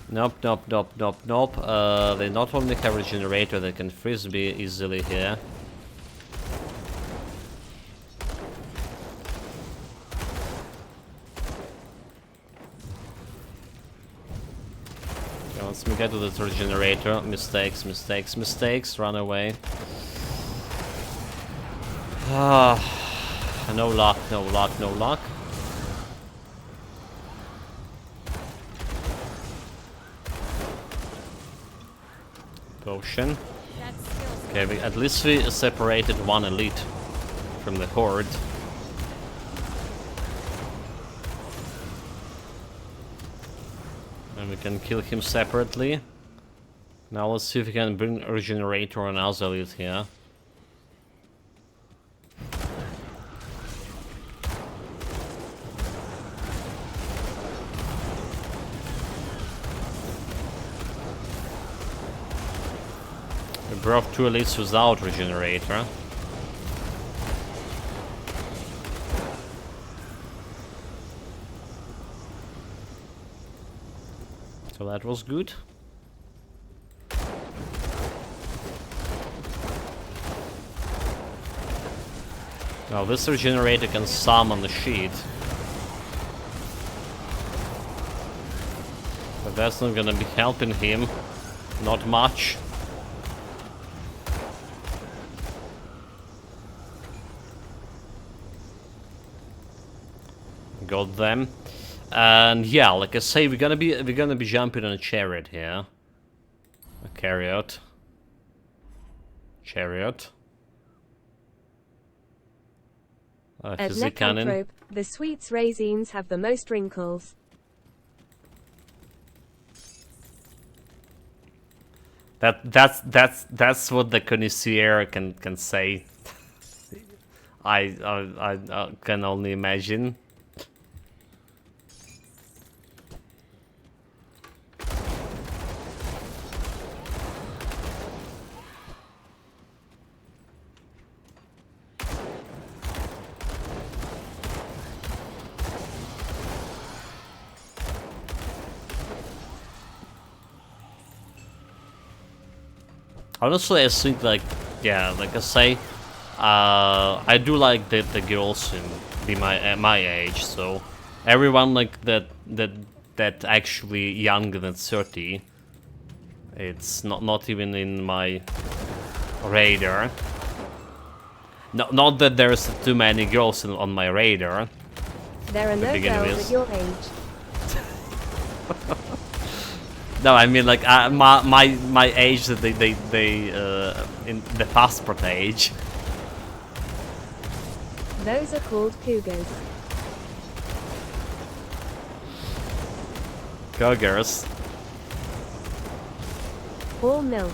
Nope, nope, nope, nope, nope. They not only have regenerator, they can freeze me easily here. Okay, let's get to the regenerator. Mistakes, mistakes, mistakes. Run away. Ah, no luck, no luck, no luck. Potion. Okay, at least we separated one elite from the horde. And we can kill him separately. Now let's see if we can bring a regenerator on our elite here. We brought 2 elites without regenerator. So that was good. Now this regenerator can summon the sheet. But that's not gonna be helping him. Not much. Got them. And yeah, like I say, we're gonna be jumping on a chariot here. A chariot. Chariot. At Physic cannon. Necrotrope, the sweets raisins have the most wrinkles. That's what the connoisseur can say. I can only imagine. Honestly, I think, like, yeah, like I say, I do like the girls in be my age. So everyone like that actually younger than 30, it's not even in my radar. Not that there's too many girls on my radar. There are no girls at your age. No, I mean, like, my age, that they in the passport age. Those are called cougars. Cougars. All milk.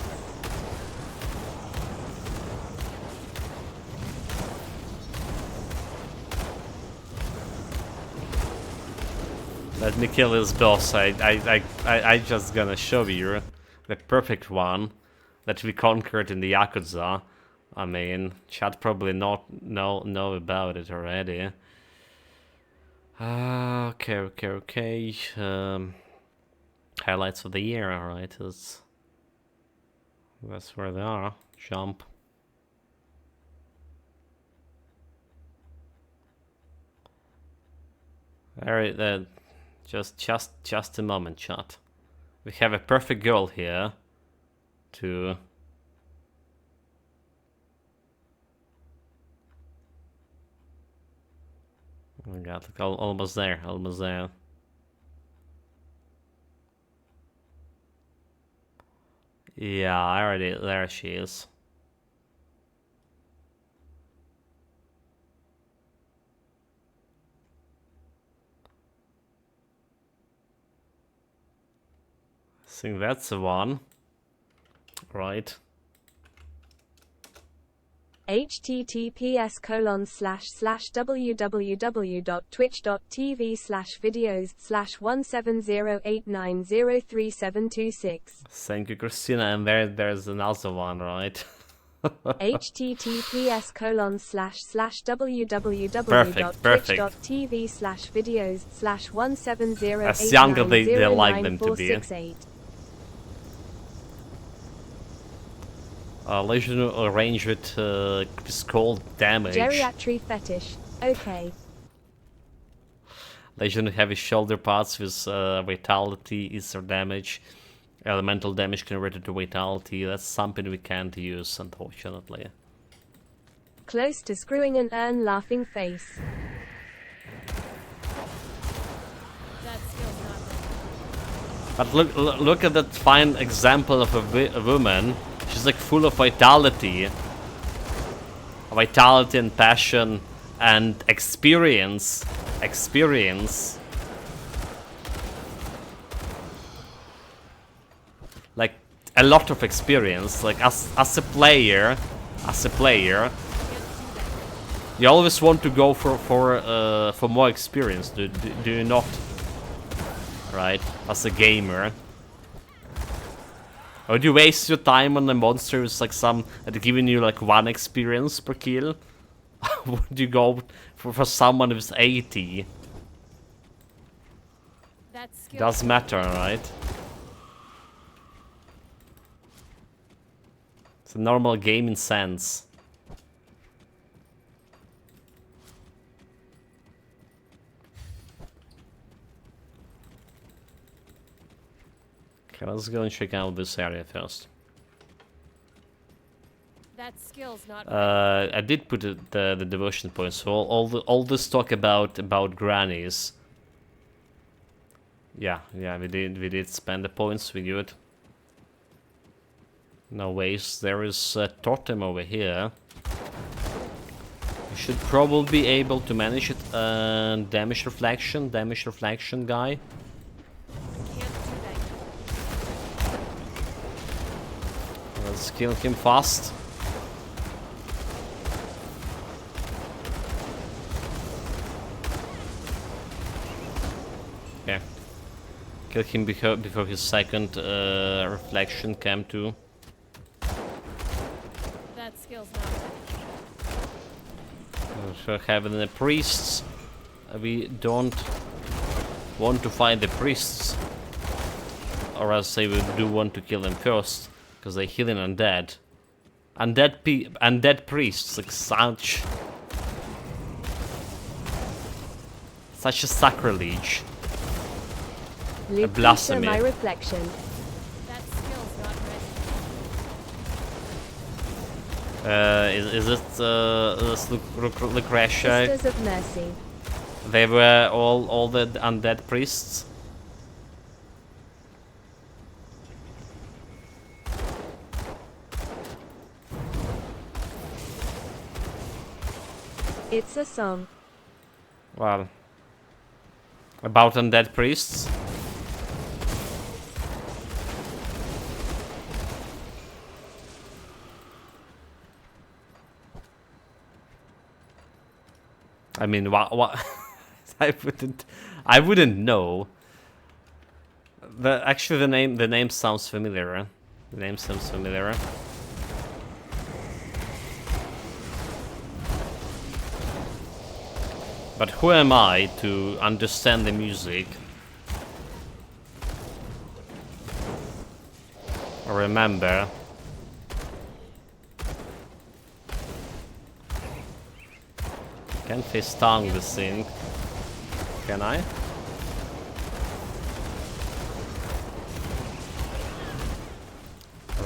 Let me kill this boss. I just gonna show you the perfect one that we conquered in the Yakuza. I mean, chat probably know about it already. Okay. Highlights of the year. Alright, that's where they are. Jump. Alright, just a moment, chat. We have a perfect girl here to Oh my god, look, almost there, almost there. Yeah, I already, there she is. I think that's the one. Right. https://www.twitch.tv/17089037226. Thank you, Christina. And there's another one, right? https://www.twitch.tv/videos/170890946. As younger they like them to be. Lesion range with cold damage. Geriatry fetish. Okay. Lesion heavy shoulder parts with vitality, ether damage, elemental damage converted to vitality. That's something we can't use, unfortunately. Close to screwing an urn laughing face. But look at that fine example of a woman. She's like full of vitality. Vitality and passion and experience. Like a lot of experience. Like as a player, you always want to go for more experience. Do you not? Right, as a gamer. Or do you waste your time on the monsters like some that giving you like 1 experience per kill? Would you go for someone who's 80? Does matter, right? It's a normal gaming sense. Okay, let's go and check out this area first. That skill's not I did put the devotion points. So all this talk about grannies. Yeah, we did spend the points. We good. No waste. There is a totem over here. We should probably be able to manage it. Damage reflection guy. Let's kill him fast. Okay. Kill him before his second reflection came to. That skill's not So having the priests. We don't want to fight the priests. Or else they do want to kill them first. Because they're healing undead. Undead priests, like such a sacrilege. A blasphemy. My reflection. That skill's not Is it Lucretia? Sisters of Mercy. They were all the undead priests. It's a song. Well, about undead priests. I mean, what? I wouldn't know. Actually, the name sounds familiar. The name sounds familiar. But who am I to understand the music? Or remember? Can't face tongue this thing. Can I?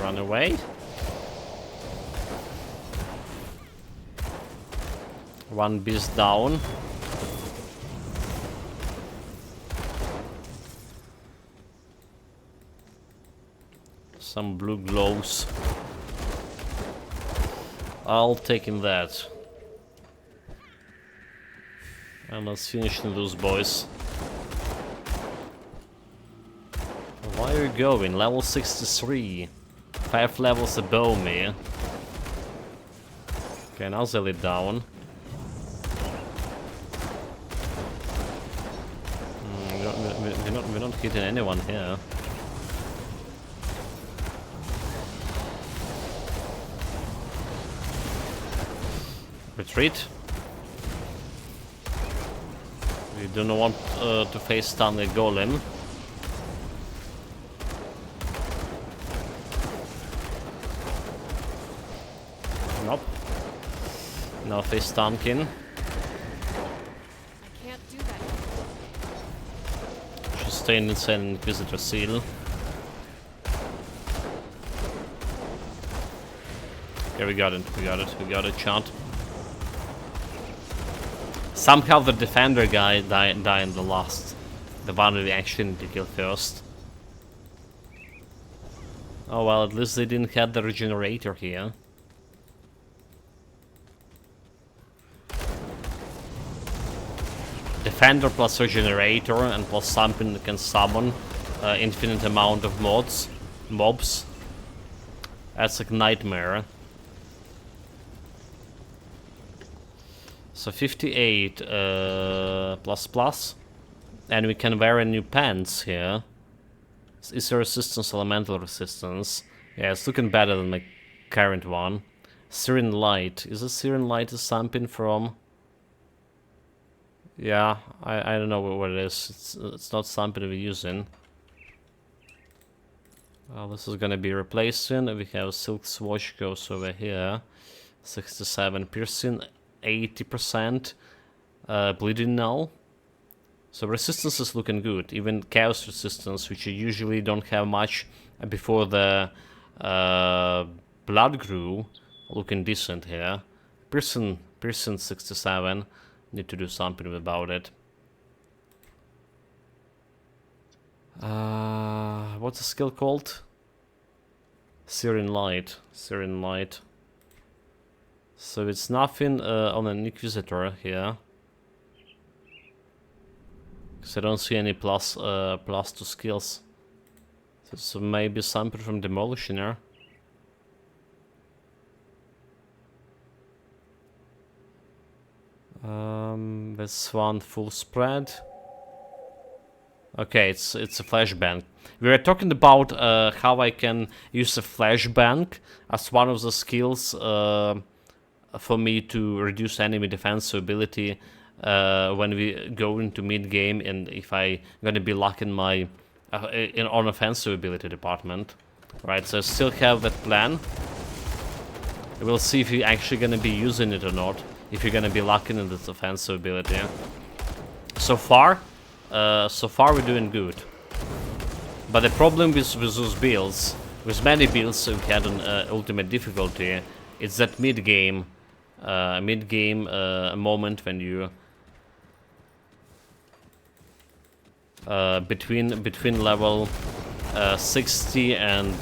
Run away? One beast down. Some blue glows. I'll take in that. And let's finish those boys. Why are you going? Level 63. 5 levels above me. Okay, now zell it down. We're not hitting anyone here. Retreat. We do not want to face Stanley Golem. Nope. Now face Stankin. I can't do that. She's staying inside Inquisitor Seal. Okay, we got it, we got it, chant. Somehow the defender guy died in the last. The one we actually need to kill first. Oh well, at least they didn't have the regenerator here. Defender plus regenerator and plus something that can summon infinite amount of mobs. That's like nightmare. So 58 plus, and we can wear a new pants here. Is there resistance, elemental resistance? Yeah, it's looking better than my current one. Syrian Light. Is this Syrian Light is something from? Yeah, I don't know what it is. It's not something we're using. Well, this is gonna be replacing. We have Silk Swatch goes over here. 67 piercing, 80% bleeding now. So resistance is looking good. Even chaos resistance, which you usually don't have much before the blood grew, looking decent here. Piercing 67. Need to do something about it. What's the skill called? Syrian Light. Syrian Light. So it's nothing on an Inquisitor here. Because I don't see any plus to skills. So maybe something from Demolitioner. This one full spread. Okay, it's a flashbang. We were talking about how I can use a flashbang as one of the skills for me to reduce enemy defense ability when we go into mid game, and if I gonna be lacking my on offensive ability department, right? So I still have that plan. We'll see if you're actually gonna be using it or not. If you're gonna be lacking in this offensive ability. So far we're doing good. But the problem with those builds, with many builds we had an ultimate difficulty, it's that mid-game moment when you between level 60 and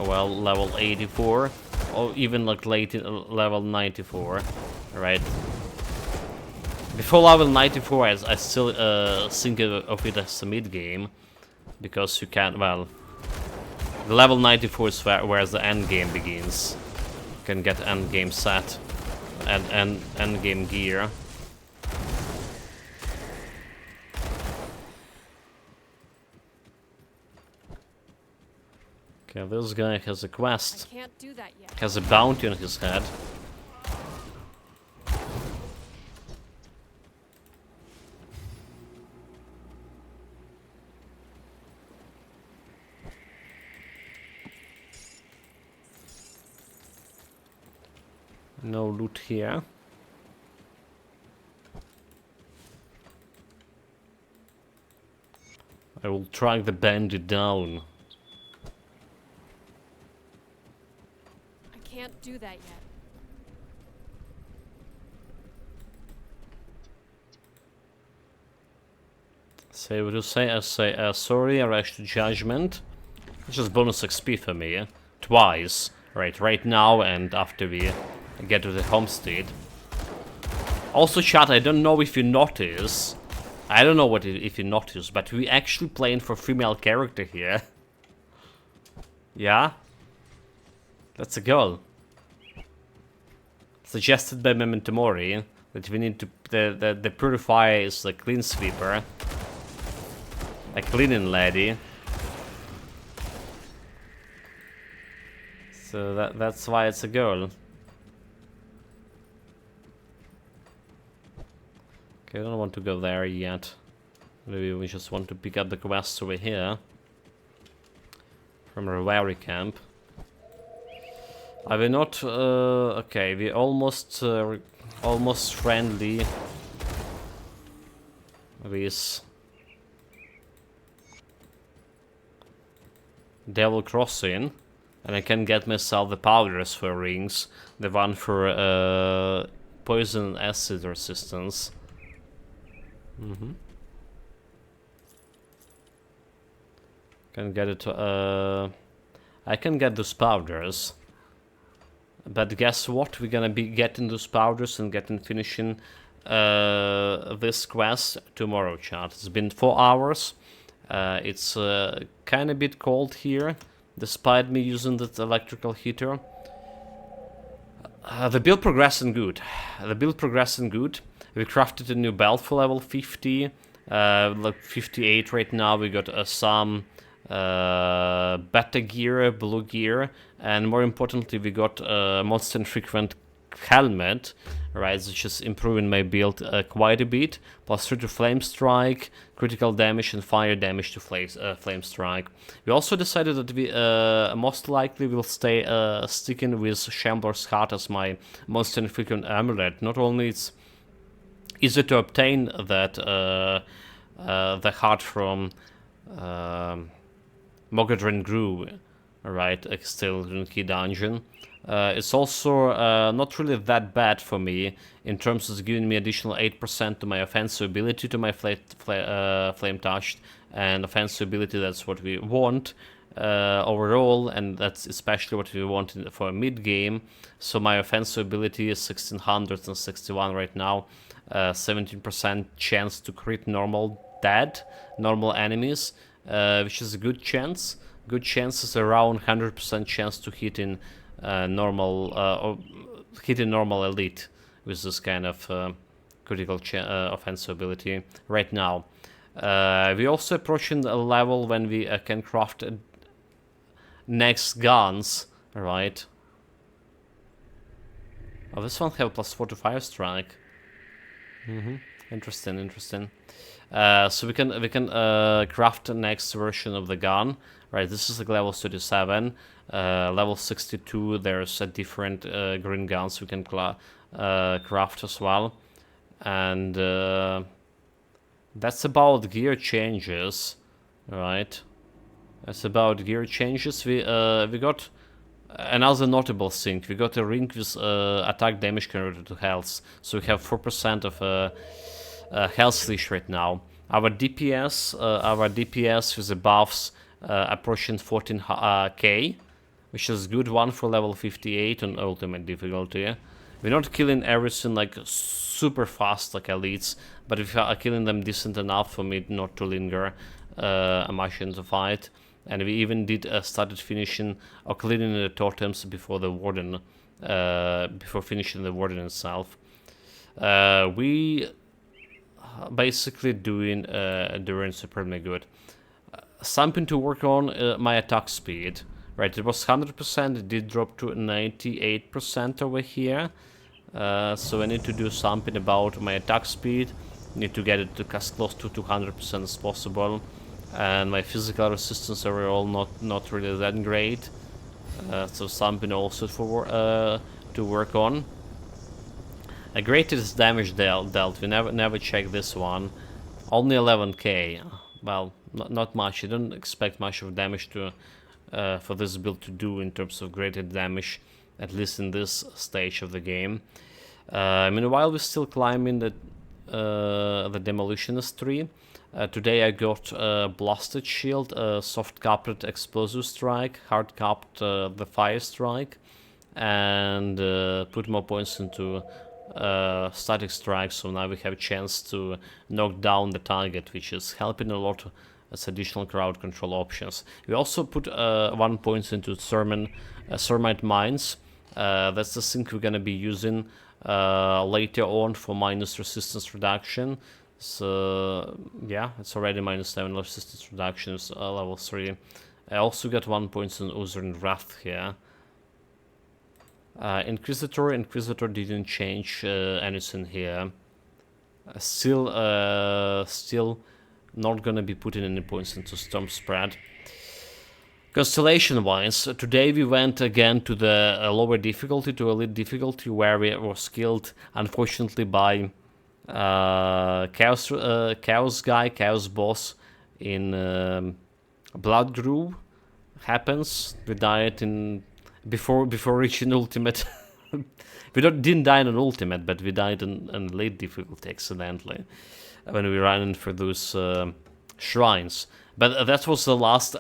well, level 84, or even like late level 94. Right. Before level 94, I still think of it as a mid game, because you can't. Well, the level 94 is where the end game begins. You can get end game set and end game gear. Okay, this guy has a quest. I can't do that yet. Has a bounty on his head. No loot here. I will track the bandit down. I can't do that yet. Say what you say. I say sorry, I rash to judgment. It's just bonus XP for me. Twice. Right now and after we get to the homestead. Also, chat, I don't know if you notice. I don't know what if you notice, but we actually playing for female character here. Yeah? That's a goal. Suggested by Memento Mori that we need to the Purifier is the clean sweeper. A cleaning lady. So that's why it's a girl. Okay, I don't want to go there yet. Maybe we just want to pick up the quests over here. From Rewari camp. Are we not... okay, we almost friendly with Devil Crossing. And I can get myself the powders for rings. The one for poison and acid resistance. Can get it. I can get those powders. But guess what? We're gonna be getting those powders and finishing this quest tomorrow, chat. It's been 4 hours. It's kind of bit cold here, despite me using that electrical heater. The build progressing good. We crafted a new belt for level 50. Like 58 right now. We got some beta gear, blue gear, and more importantly, we got a monster infrequent helmet, right? Which is improving my build quite a bit. Plus 3 to flame strike, critical damage, and fire damage to flame strike. We also decided that we most likely will stay sticking with Shambler's Heart as my monster infrequent amulet. Not only it's easy to obtain that the heart from Mogadrin Grew, right? Still in key dungeon. It's also not really that bad for me in terms of giving me additional 8% to my offensive ability to my flame touched, and offensive ability, that's what we want overall, and that's especially what we want for a mid game. So my offensive ability is 1661 right now. 17% chance to crit normal enemies, which is a good chance. Good chances around 100% chance to hit in normal elite with this kind of critical offensive ability right now. We also approaching a level when we can craft next guns, right? Oh, this one have +4 to fire strike. Interesting. So we can craft the next version of the gun. Right, this is like level 37. Level 62, there's a different green guns we can craft as well. And that's about gear changes, right? That's about gear changes. We got another notable thing. We got a ring with attack damage converted to health. So we have 4% of health leash right now. Our DPS with the buffs approaching 14k, which is a good one for level 58 on ultimate difficulty. We're not killing everything like super fast like elites, but we are killing them decent enough for me not to linger much in the fight. And we even started finishing or cleaning the totems before the warden, before finishing the warden itself. We basically doing supremely good. Something to work on, my attack speed. Right, it was 100%, it did drop to 98% over here. So I need to do something about my attack speed. Need to get it to as close to 200% as possible. And my physical resistance overall not really that great. So something also to work on. A greatest damage dealt. We never checked this one. Only 11k. Well, not much. I don't expect much of damage to for this build to do in terms of greater damage, at least in this stage of the game. Meanwhile, we're still climbing the demolitionist tree. Today I got Blasted Shield, Soft Capped Explosive Strike, Hard Capped the Fire Strike, and put more points into Static Strike, so now we have a chance to knock down the target, which is helping a lot as additional crowd control options. We also put 1 point into Thermite Mines. That's the thing we're gonna be using later on for minus resistance reduction. So yeah, it's already -7 resistance reductions, level 3. I also got 1 point in Uzurin Wrath here. Inquisitor didn't change anything here. Still not gonna be putting any points into Storm Spread. Constellation-wise, today we went again to the lower difficulty, to elite difficulty, where we were killed, unfortunately, by Chaos Boss in Blood Groove. Happens. We died in before reaching ultimate. We didn't die in an ultimate, but we died in late difficulty accidentally when we ran for those shrines. But that was the last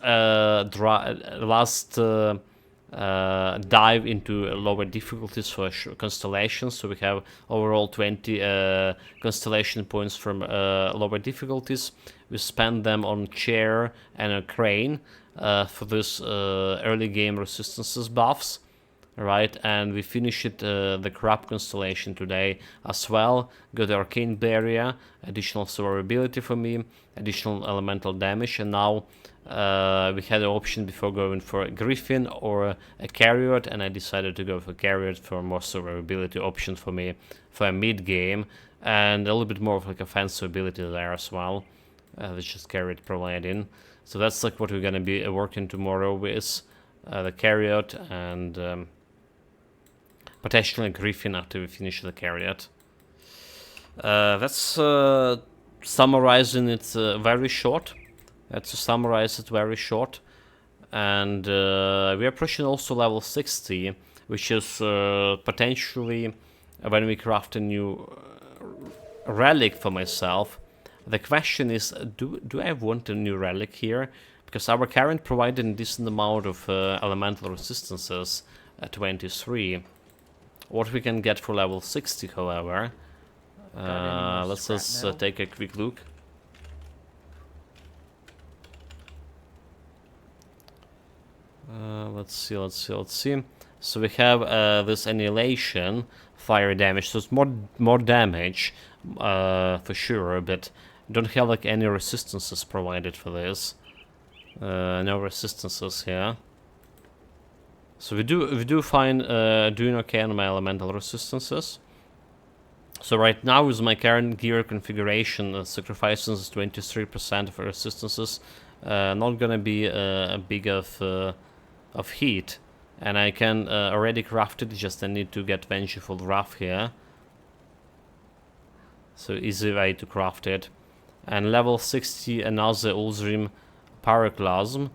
dive into lower difficulties for constellations. So we have overall 20 constellation points from lower difficulties. We spend them on Chair and a Crane for this early game resistances buffs. Right, and we finished the Crab constellation today as well. Got the Arcane Barrier, additional survivability for me, additional elemental damage, and now we had an option before going for a Griffin or a Carriot, and I decided to go for Carriot for more survivability option for me for a mid game, and a little bit more of like offensive ability there as well, which is Carriot providing. So that's like what we're gonna be working tomorrow with the Carriot and potentially a Griffin after we finish the Carriot. That's summarizing it very short. Let's summarize it very short. And we are pushing also level 60, which is potentially when we craft a new relic for myself. The question is, do I want a new relic here? Because our current provided a decent amount of elemental resistances at 23. What we can get for level 60, however. Let's just take a quick look. Let's see. So we have this Annihilation, fire damage, so it's more damage for sure, but don't have like any resistances provided for this. No resistances here. So we do fine doing okay on my elemental resistances. So right now with my current gear configuration, sacrifices 23% of resistances, not gonna be big of heat, and I can already craft it. Just I need to get Vengeful Wrath here. So easy way to craft it. And level 60 another Ulzrim Pyroclasm.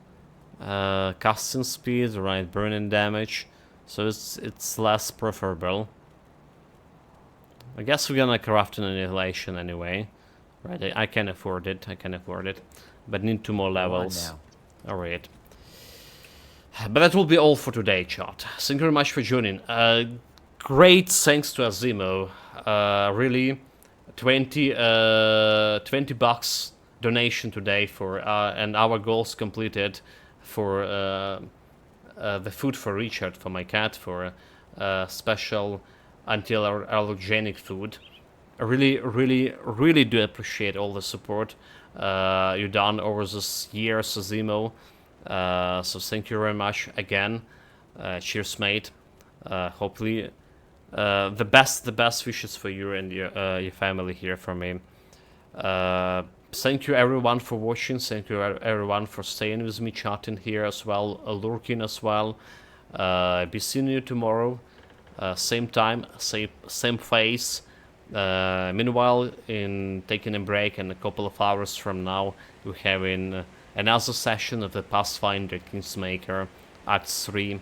Casting speed, right, burning damage, so it's less preferable. I guess we're gonna craft an Annihilation anyway, right? I can afford it, but need 2 more levels. Alright. But that will be all for today, chat. Thank you very much for joining. Great thanks to Azimo. Really, 20 bucks donation today for and our goals completed for the food for Richard, for my cat, for special anti-allergenic food. I really do appreciate all the support you've done over this year, Zimo. So thank you very much again. Cheers, mate. Hopefully, the best wishes for you and your family here from me. Thank you everyone for watching. Thank you everyone for staying with me, chatting here as well, lurking as well. Be seeing you tomorrow, same time, same face. Meanwhile, in taking a break and a couple of hours from now, we're having another session of the Pathfinder Kingsmaker Act 3.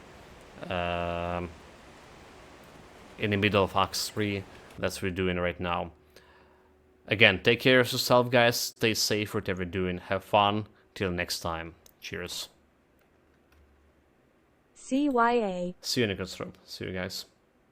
In the middle of Act 3, that's what we're doing right now. Again, take care of yourself, guys. Stay safe, whatever you're doing. Have fun. Till next time. Cheers. CYA. See you in the construct. See you guys.